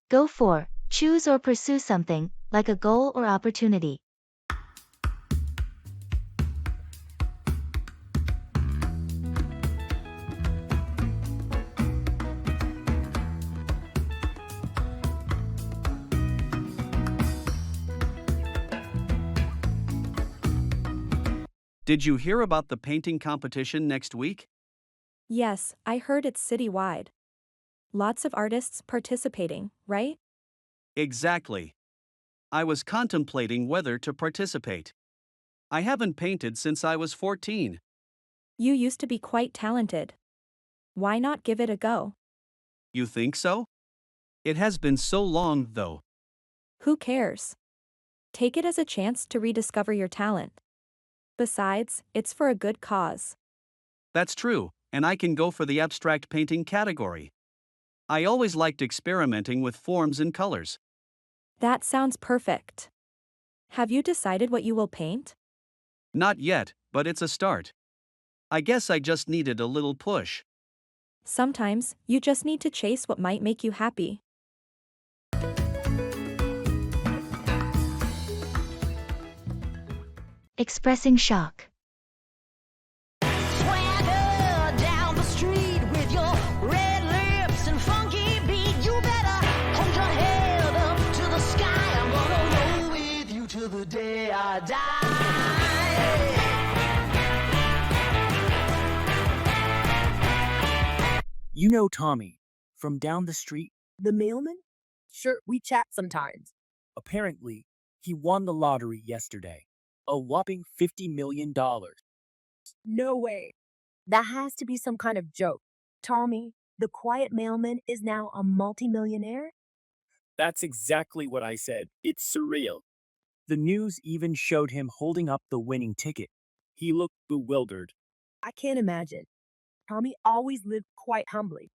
Go for, choose or pursue something, like a goal or opportunity. Did you hear about the painting competition next week? Yes, I heard it's citywide. Lots of artists participating, right? Exactly. I was contemplating whether to participate. I haven't painted since I was 14. You used to be quite talented. Why not give it a go? You think so? It has been so long, though. Who cares? Take it as a chance to rediscover your talent. Besides, it's for a good cause. That's true, and I can go for the abstract painting category. I always liked experimenting with forms and colors. That sounds perfect. Have you decided what you will paint? Not yet, but it's a start. I guess I just needed a little push. Sometimes, you just need to chase what might make you happy. Expressing shock. Swagger down the street with your red lips and funky beat. You better hold your head up to the sky. I'm gonna roll with you till the day I die. You know Tommy, from down the street? The mailman? Sure, we chat sometimes. Apparently, he won the lottery yesterday. A whopping $50 million. No way. That has to be some kind of joke. Tommy, the quiet mailman, is now a multimillionaire? That's exactly what I said. It's surreal. The news even showed him holding up the winning ticket. He looked bewildered. I can't imagine. Tommy always lived quite humbly.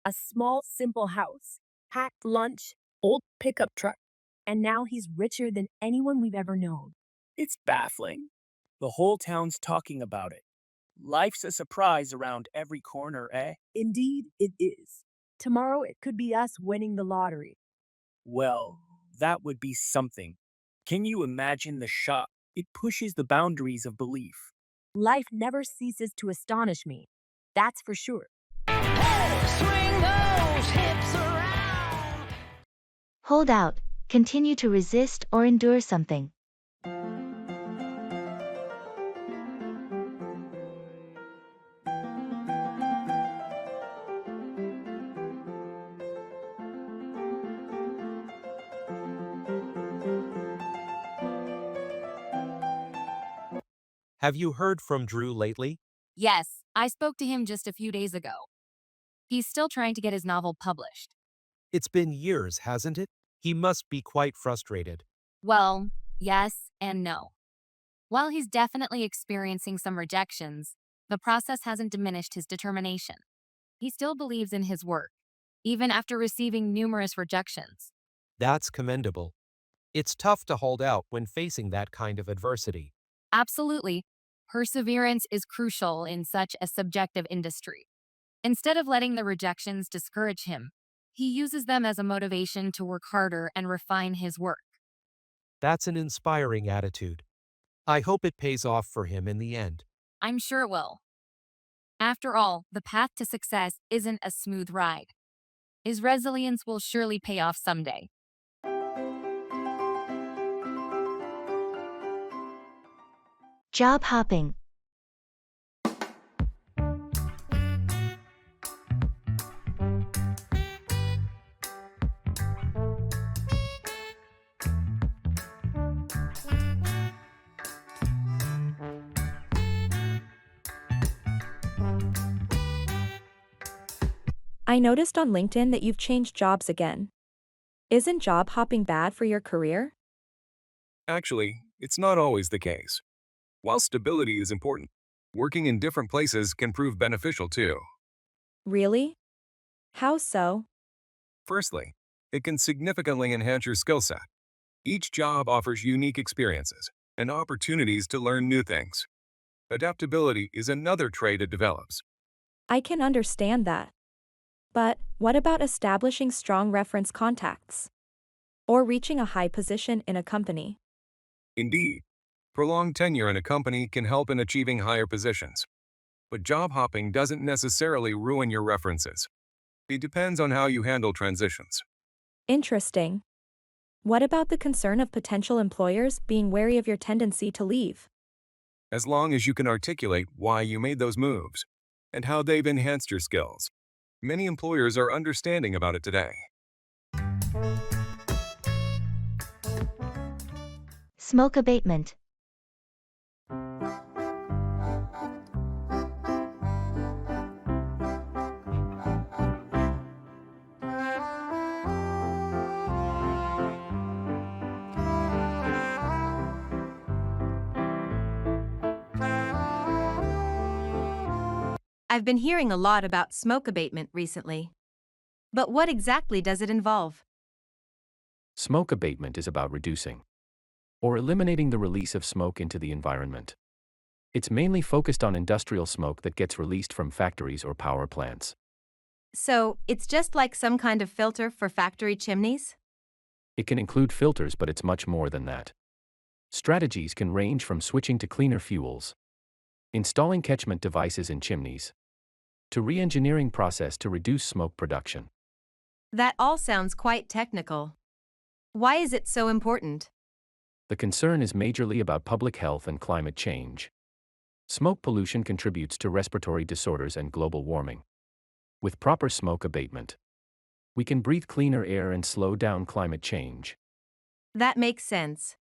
A small, simple house, packed lunch, old pickup truck, and now he's richer than anyone we've ever known. It's baffling. The whole town's talking about it. Life's a surprise around every corner, eh? Indeed, it is. Tomorrow it could be us winning the lottery. Well, that would be something. Can you imagine the shock? It pushes the boundaries of belief. Life never ceases to astonish me. That's for sure. Swing those hips around. Hold out, continue to resist or endure something. Have you heard from Drew lately? Yes, I spoke to him just a few days ago. He's still trying to get his novel published. It's been years, hasn't it? He must be quite frustrated. Well, yes and no. While he's definitely experiencing some rejections, the process hasn't diminished his determination. He still believes in his work, even after receiving numerous rejections. That's commendable. It's tough to hold out when facing that kind of adversity. Absolutely. Perseverance is crucial in such a subjective industry. Instead of letting the rejections discourage him, he uses them as a motivation to work harder and refine his work. That's an inspiring attitude. I hope it pays off for him in the end. I'm sure it will. After all, the path to success isn't a smooth ride. His resilience will surely pay off someday. Job hopping. I noticed on LinkedIn that you've changed jobs again. Isn't job hopping bad for your career? Actually, it's not always the case. While stability is important, working in different places can prove beneficial too. Really? How so? Firstly, it can significantly enhance your skill set. Each job offers unique experiences and opportunities to learn new things. Adaptability is another trait it develops. I can understand that. But what about establishing strong reference contacts? Or reaching a high position in a company? Indeed, prolonged tenure in a company can help in achieving higher positions. But job hopping doesn't necessarily ruin your references. It depends on how you handle transitions. Interesting. What about the concern of potential employers being wary of your tendency to leave? as long as you can articulate why you made those moves and how they've enhanced your skills. Many employers are understanding about it today. Smoke abatement. I've been hearing a lot about smoke abatement recently. But what exactly does it involve? Smoke abatement is about reducing or eliminating the release of smoke into the environment. It's mainly focused on industrial smoke that gets released from factories or power plants. So, it's just like some kind of filter for factory chimneys? It can include filters, but it's much more than that. Strategies can range from switching to cleaner fuels, installing catchment devices in chimneys, to re-engineering process to reduce smoke production. That all sounds quite technical. Why is it so important? The concern is majorly about public health and climate change. Smoke pollution contributes to respiratory disorders and global warming. With proper smoke abatement, we can breathe cleaner air and slow down climate change. That makes sense.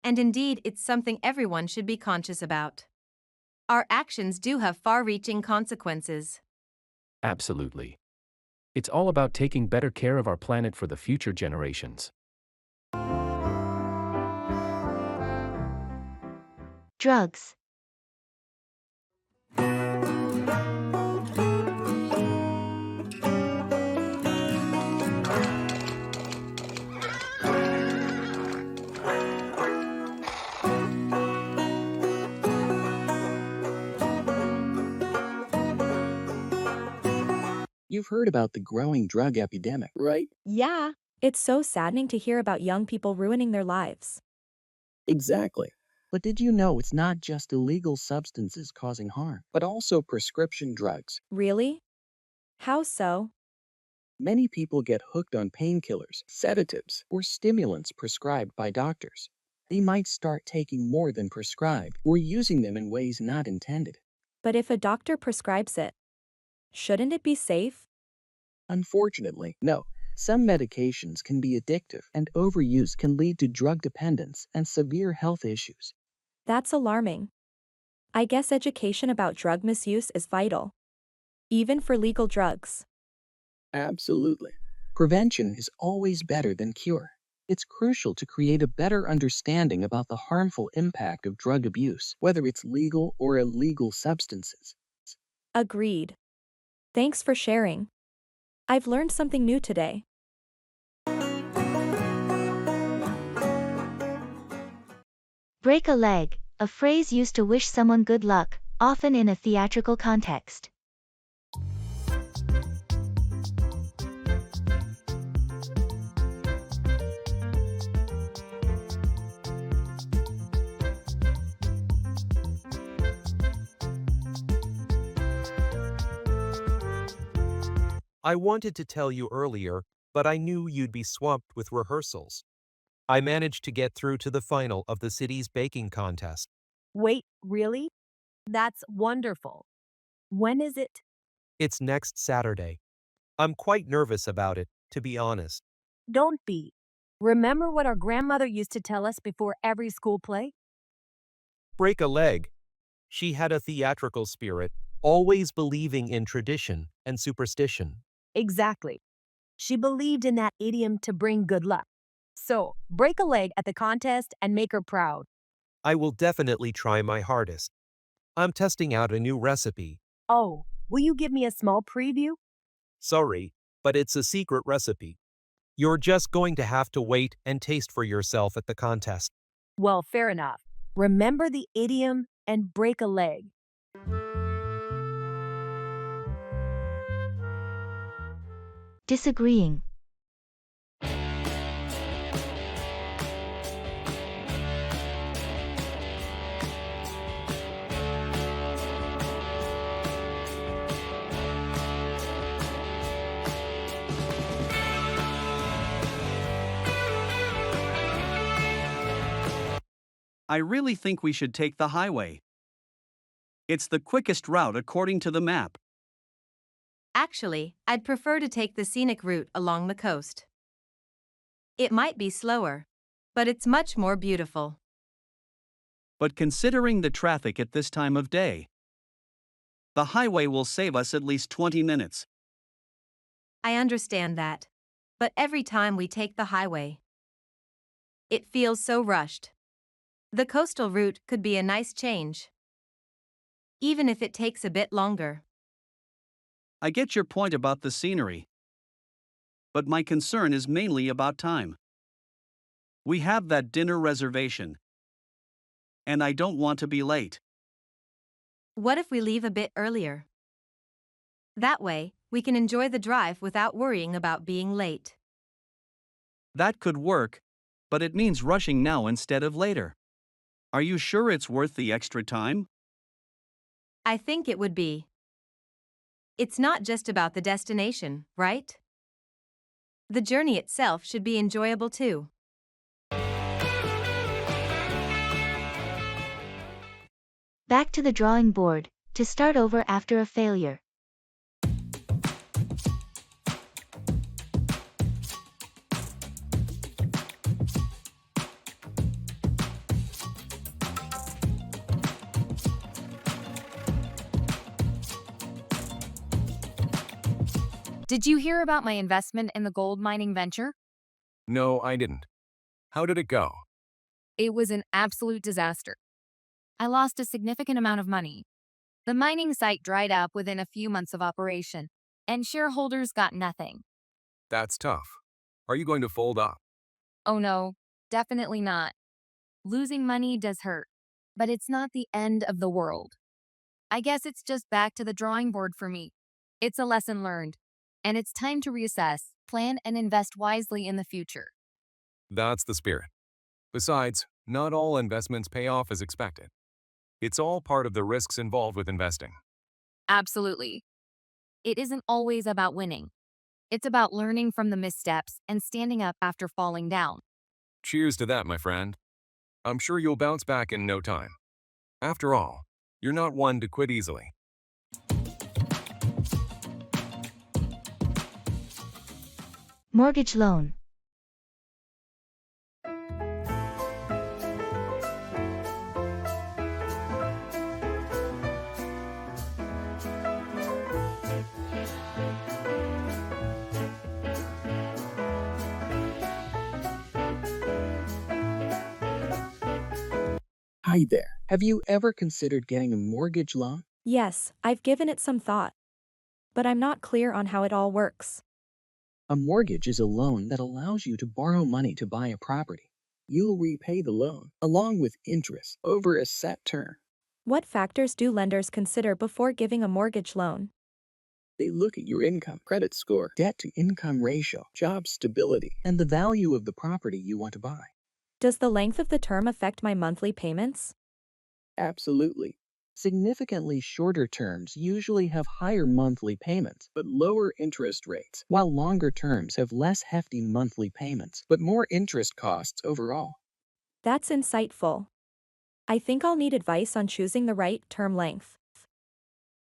And indeed, it's something everyone should be conscious about. Our actions do have far-reaching consequences. Absolutely. It's all about taking better care of our planet for the future generations. Drugs. You've heard about the growing drug epidemic, right? Yeah. It's so saddening to hear about young people ruining their lives. Exactly. But did you know it's not just illegal substances causing harm, but also prescription drugs? Really? How so? Many people get hooked on painkillers, sedatives, or stimulants prescribed by doctors. They might start taking more than prescribed or using them in ways not intended. But if a doctor prescribes it, shouldn't it be safe? Unfortunately, no. Some medications can be addictive, and overuse can lead to drug dependence and severe health issues. That's alarming. I guess education about drug misuse is vital, even for legal drugs. Absolutely. Prevention is always better than cure. It's crucial to create a better understanding about the harmful impact of drug abuse, whether it's legal or illegal substances. Agreed. Thanks for sharing. I've learned something new today. Break a leg, a phrase used to wish someone good luck, often in a theatrical context. I wanted to tell you earlier, but I knew you'd be swamped with rehearsals. I managed to get through to the final of the city's baking contest. Wait, really? That's wonderful. When is it? It's next Saturday. I'm quite nervous about it, to be honest. Don't be. Remember what our grandmother used to tell us before every school play? Break a leg. She had a theatrical spirit, always believing in tradition and superstition. Exactly. She believed in that idiom to bring good luck. So, break a leg at the contest and make her proud. I will definitely try my hardest. I'm testing out a new recipe. Oh, will you give me a small preview? Sorry, but it's a secret recipe. You're just going to have to wait and taste for yourself at the contest. Well, fair enough. Remember the idiom and break a leg. Disagreeing. I really think we should take the highway. It's the quickest route according to the map. Actually, I'd prefer to take the scenic route along the coast. It might be slower, but it's much more beautiful. But considering the traffic at this time of day, the highway will save us at least 20 minutes. I understand that. But every time we take the highway, it feels so rushed. The coastal route could be a nice change, even if it takes a bit longer. I get your point about the scenery, but my concern is mainly about time. We have that dinner reservation, and I don't want to be late. What if we leave a bit earlier? That way, we can enjoy the drive without worrying about being late. That could work, but it means rushing now instead of later. Are you sure it's worth the extra time? I think it would be. It's not just about the destination, right? The journey itself should be enjoyable too. Back to the drawing board, to start over after a failure. Did you hear about my investment in the gold mining venture? No, I didn't. How did it go? It was an absolute disaster. I lost a significant amount of money. The mining site dried up within a few months of operation, and shareholders got nothing. That's tough. Are you going to fold up? Oh no, definitely not. Losing money does hurt, but it's not the end of the world. I guess it's just back to the drawing board for me. It's a lesson learned, and it's time to reassess, plan, and invest wisely in the future. That's the spirit. Besides, not all investments pay off as expected. It's all part of the risks involved with investing. Absolutely. It isn't always about winning. It's about learning from the missteps and standing up after falling down. Cheers to that, my friend. I'm sure you'll bounce back in no time. After all, you're not one to quit easily. Mortgage loan. Hi there. Have you ever considered getting a mortgage loan? Yes, I've given it some thought. But I'm not clear on how it all works. A mortgage is a loan that allows you to borrow money to buy a property. You'll repay the loan, along with interest, over a set term. What factors do lenders consider before giving a mortgage loan? They look at your income, credit score, debt-to-income ratio, job stability, and the value of the property you want to buy. Does the length of the term affect my monthly payments? Absolutely. Significantly shorter terms usually have higher monthly payments but lower interest rates, while longer terms have less hefty monthly payments but more interest costs overall. That's insightful. I think I'll need advice on choosing the right term length.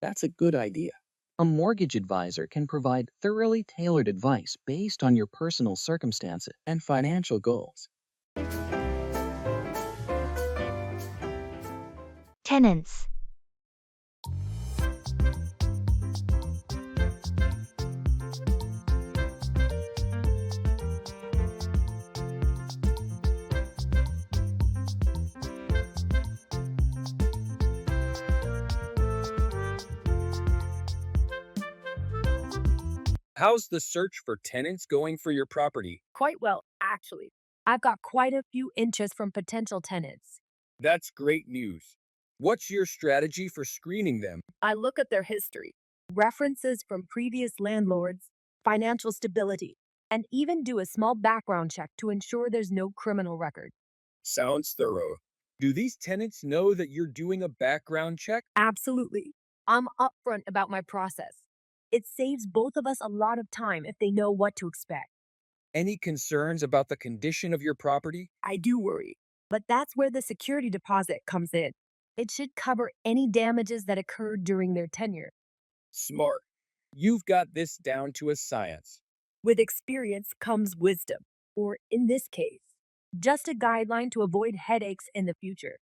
That's a good idea. A mortgage advisor can provide thoroughly tailored advice based on your personal circumstances and financial goals. Tenants. How's the search for tenants going for your property? Quite well, actually. I've got quite a few interest from potential tenants. That's great news. What's your strategy for screening them? I look at their history, references from previous landlords, financial stability, and even do a small background check to ensure there's no criminal record. Sounds thorough. Do these tenants know that you're doing a background check? Absolutely. I'm upfront about my process. It saves both of us a lot of time if they know what to expect. Any concerns about the condition of your property? I do worry, but that's where the security deposit comes in. It should cover any damages that occurred during their tenure. Smart. You've got this down to a science. With experience comes wisdom, or in this case, just a guideline to avoid headaches in the future.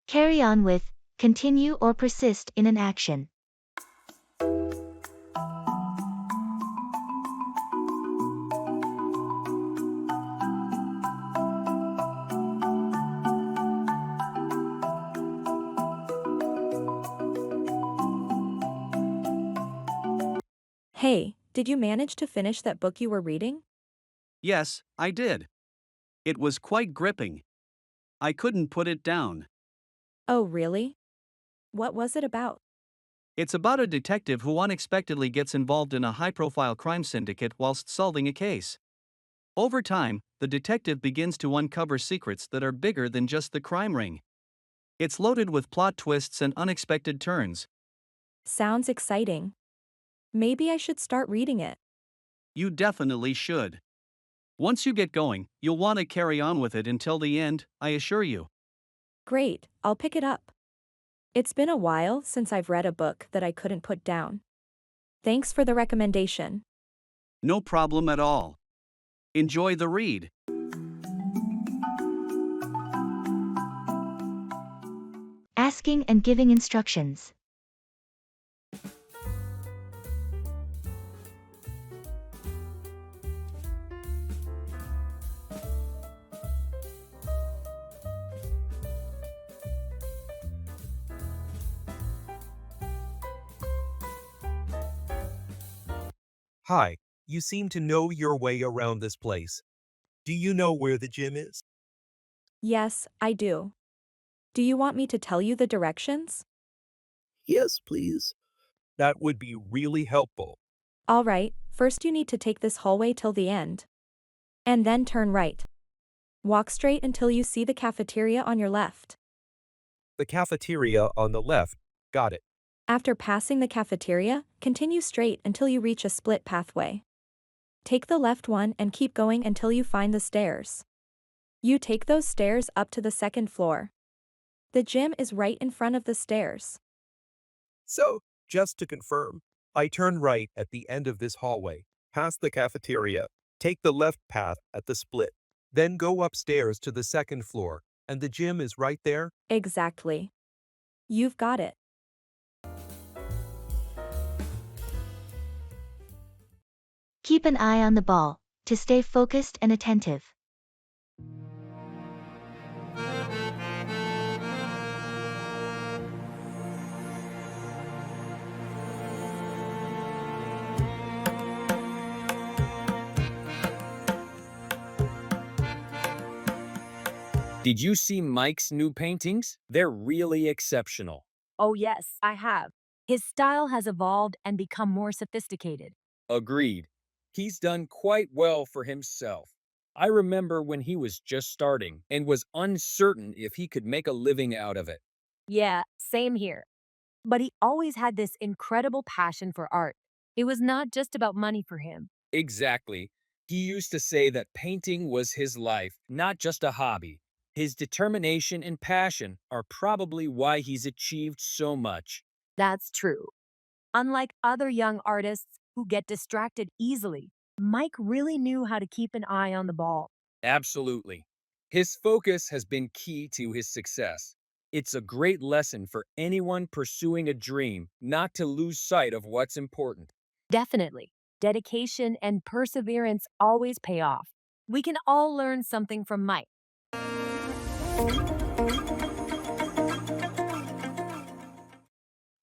Carry on with, continue or persist in an action. Hey, did you manage to finish that book you were reading? Yes, I did. It was quite gripping. I couldn't put it down. Oh, really? What was it about? It's about a detective who unexpectedly gets involved in a high-profile crime syndicate whilst solving a case. Over time, the detective begins to uncover secrets that are bigger than just the crime ring. It's loaded with plot twists and unexpected turns. Sounds exciting. Maybe I should start reading it. You definitely should. Once you get going, you'll want to carry on with it until the end, I assure you. Great, I'll pick it up. It's been a while since I've read a book that I couldn't put down. Thanks for the recommendation. No problem at all. Enjoy the read. Asking and giving instructions. Hi, you seem to know your way around this place. Do you know where the gym is? Yes, I do. Do you want me to tell you the directions? Yes, please. That would be really helpful. All right, first you need to take this hallway till the end. And then turn right. Walk straight until you see the cafeteria on your left. The cafeteria on the left. Got it. After passing the cafeteria, continue straight until you reach a split pathway. Take the left one and keep going until you find the stairs. You take those stairs up to the second floor. The gym is right in front of the stairs. So, just to confirm, I turn right at the end of this hallway, past the cafeteria, take the left path at the split, then go upstairs to the second floor, and the gym is right there? Exactly. You've got it. Keep an eye on the ball, to stay focused and attentive. Did you see Mike's new paintings? They're really exceptional. Oh, yes, I have. His style has evolved and become more sophisticated. Agreed. He's done quite well for himself. I remember when he was just starting and was uncertain if he could make a living out of it. Yeah, same here. But he always had this incredible passion for art. It was not just about money for him. Exactly. He used to say that painting was his life, not just a hobby. His determination and passion are probably why he's achieved so much. That's true. Unlike other young artists who get distracted easily, Mike really knew how to keep an eye on the ball. Absolutely. His focus has been key to his success. It's a great lesson for anyone pursuing a dream not to lose sight of what's important. Definitely. Dedication and perseverance always pay off. We can all learn something from Mike.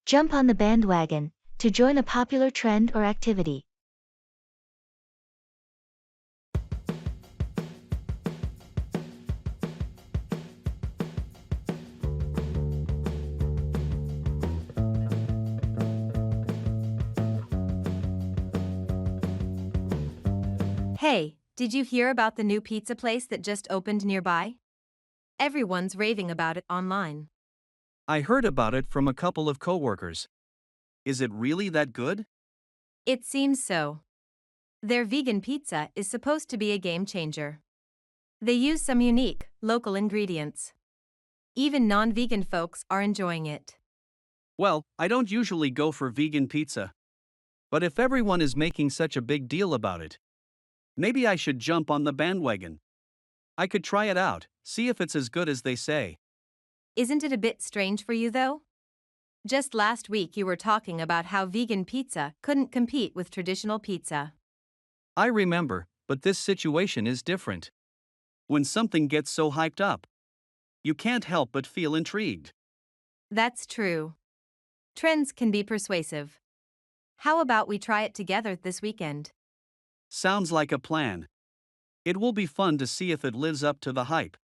Jump on the bandwagon, to join a popular trend or activity. Hey, did you hear about the new pizza place that just opened nearby? Everyone's raving about it online. I heard about it from a couple of coworkers. Is it really that good? It seems so. Their vegan pizza is supposed to be a game changer. They use some unique, local ingredients. Even non-vegan folks are enjoying it. Well, I don't usually go for vegan pizza. But if everyone is making such a big deal about it, maybe I should jump on the bandwagon. I could try it out, see if it's as good as they say. Isn't it a bit strange for you, though? Just last week you were talking about how vegan pizza couldn't compete with traditional pizza. I remember, but this situation is different. When something gets so hyped up, you can't help but feel intrigued. That's true. Trends can be persuasive. How about we try it together this weekend? Sounds like a plan. It will be fun to see if it lives up to the hype.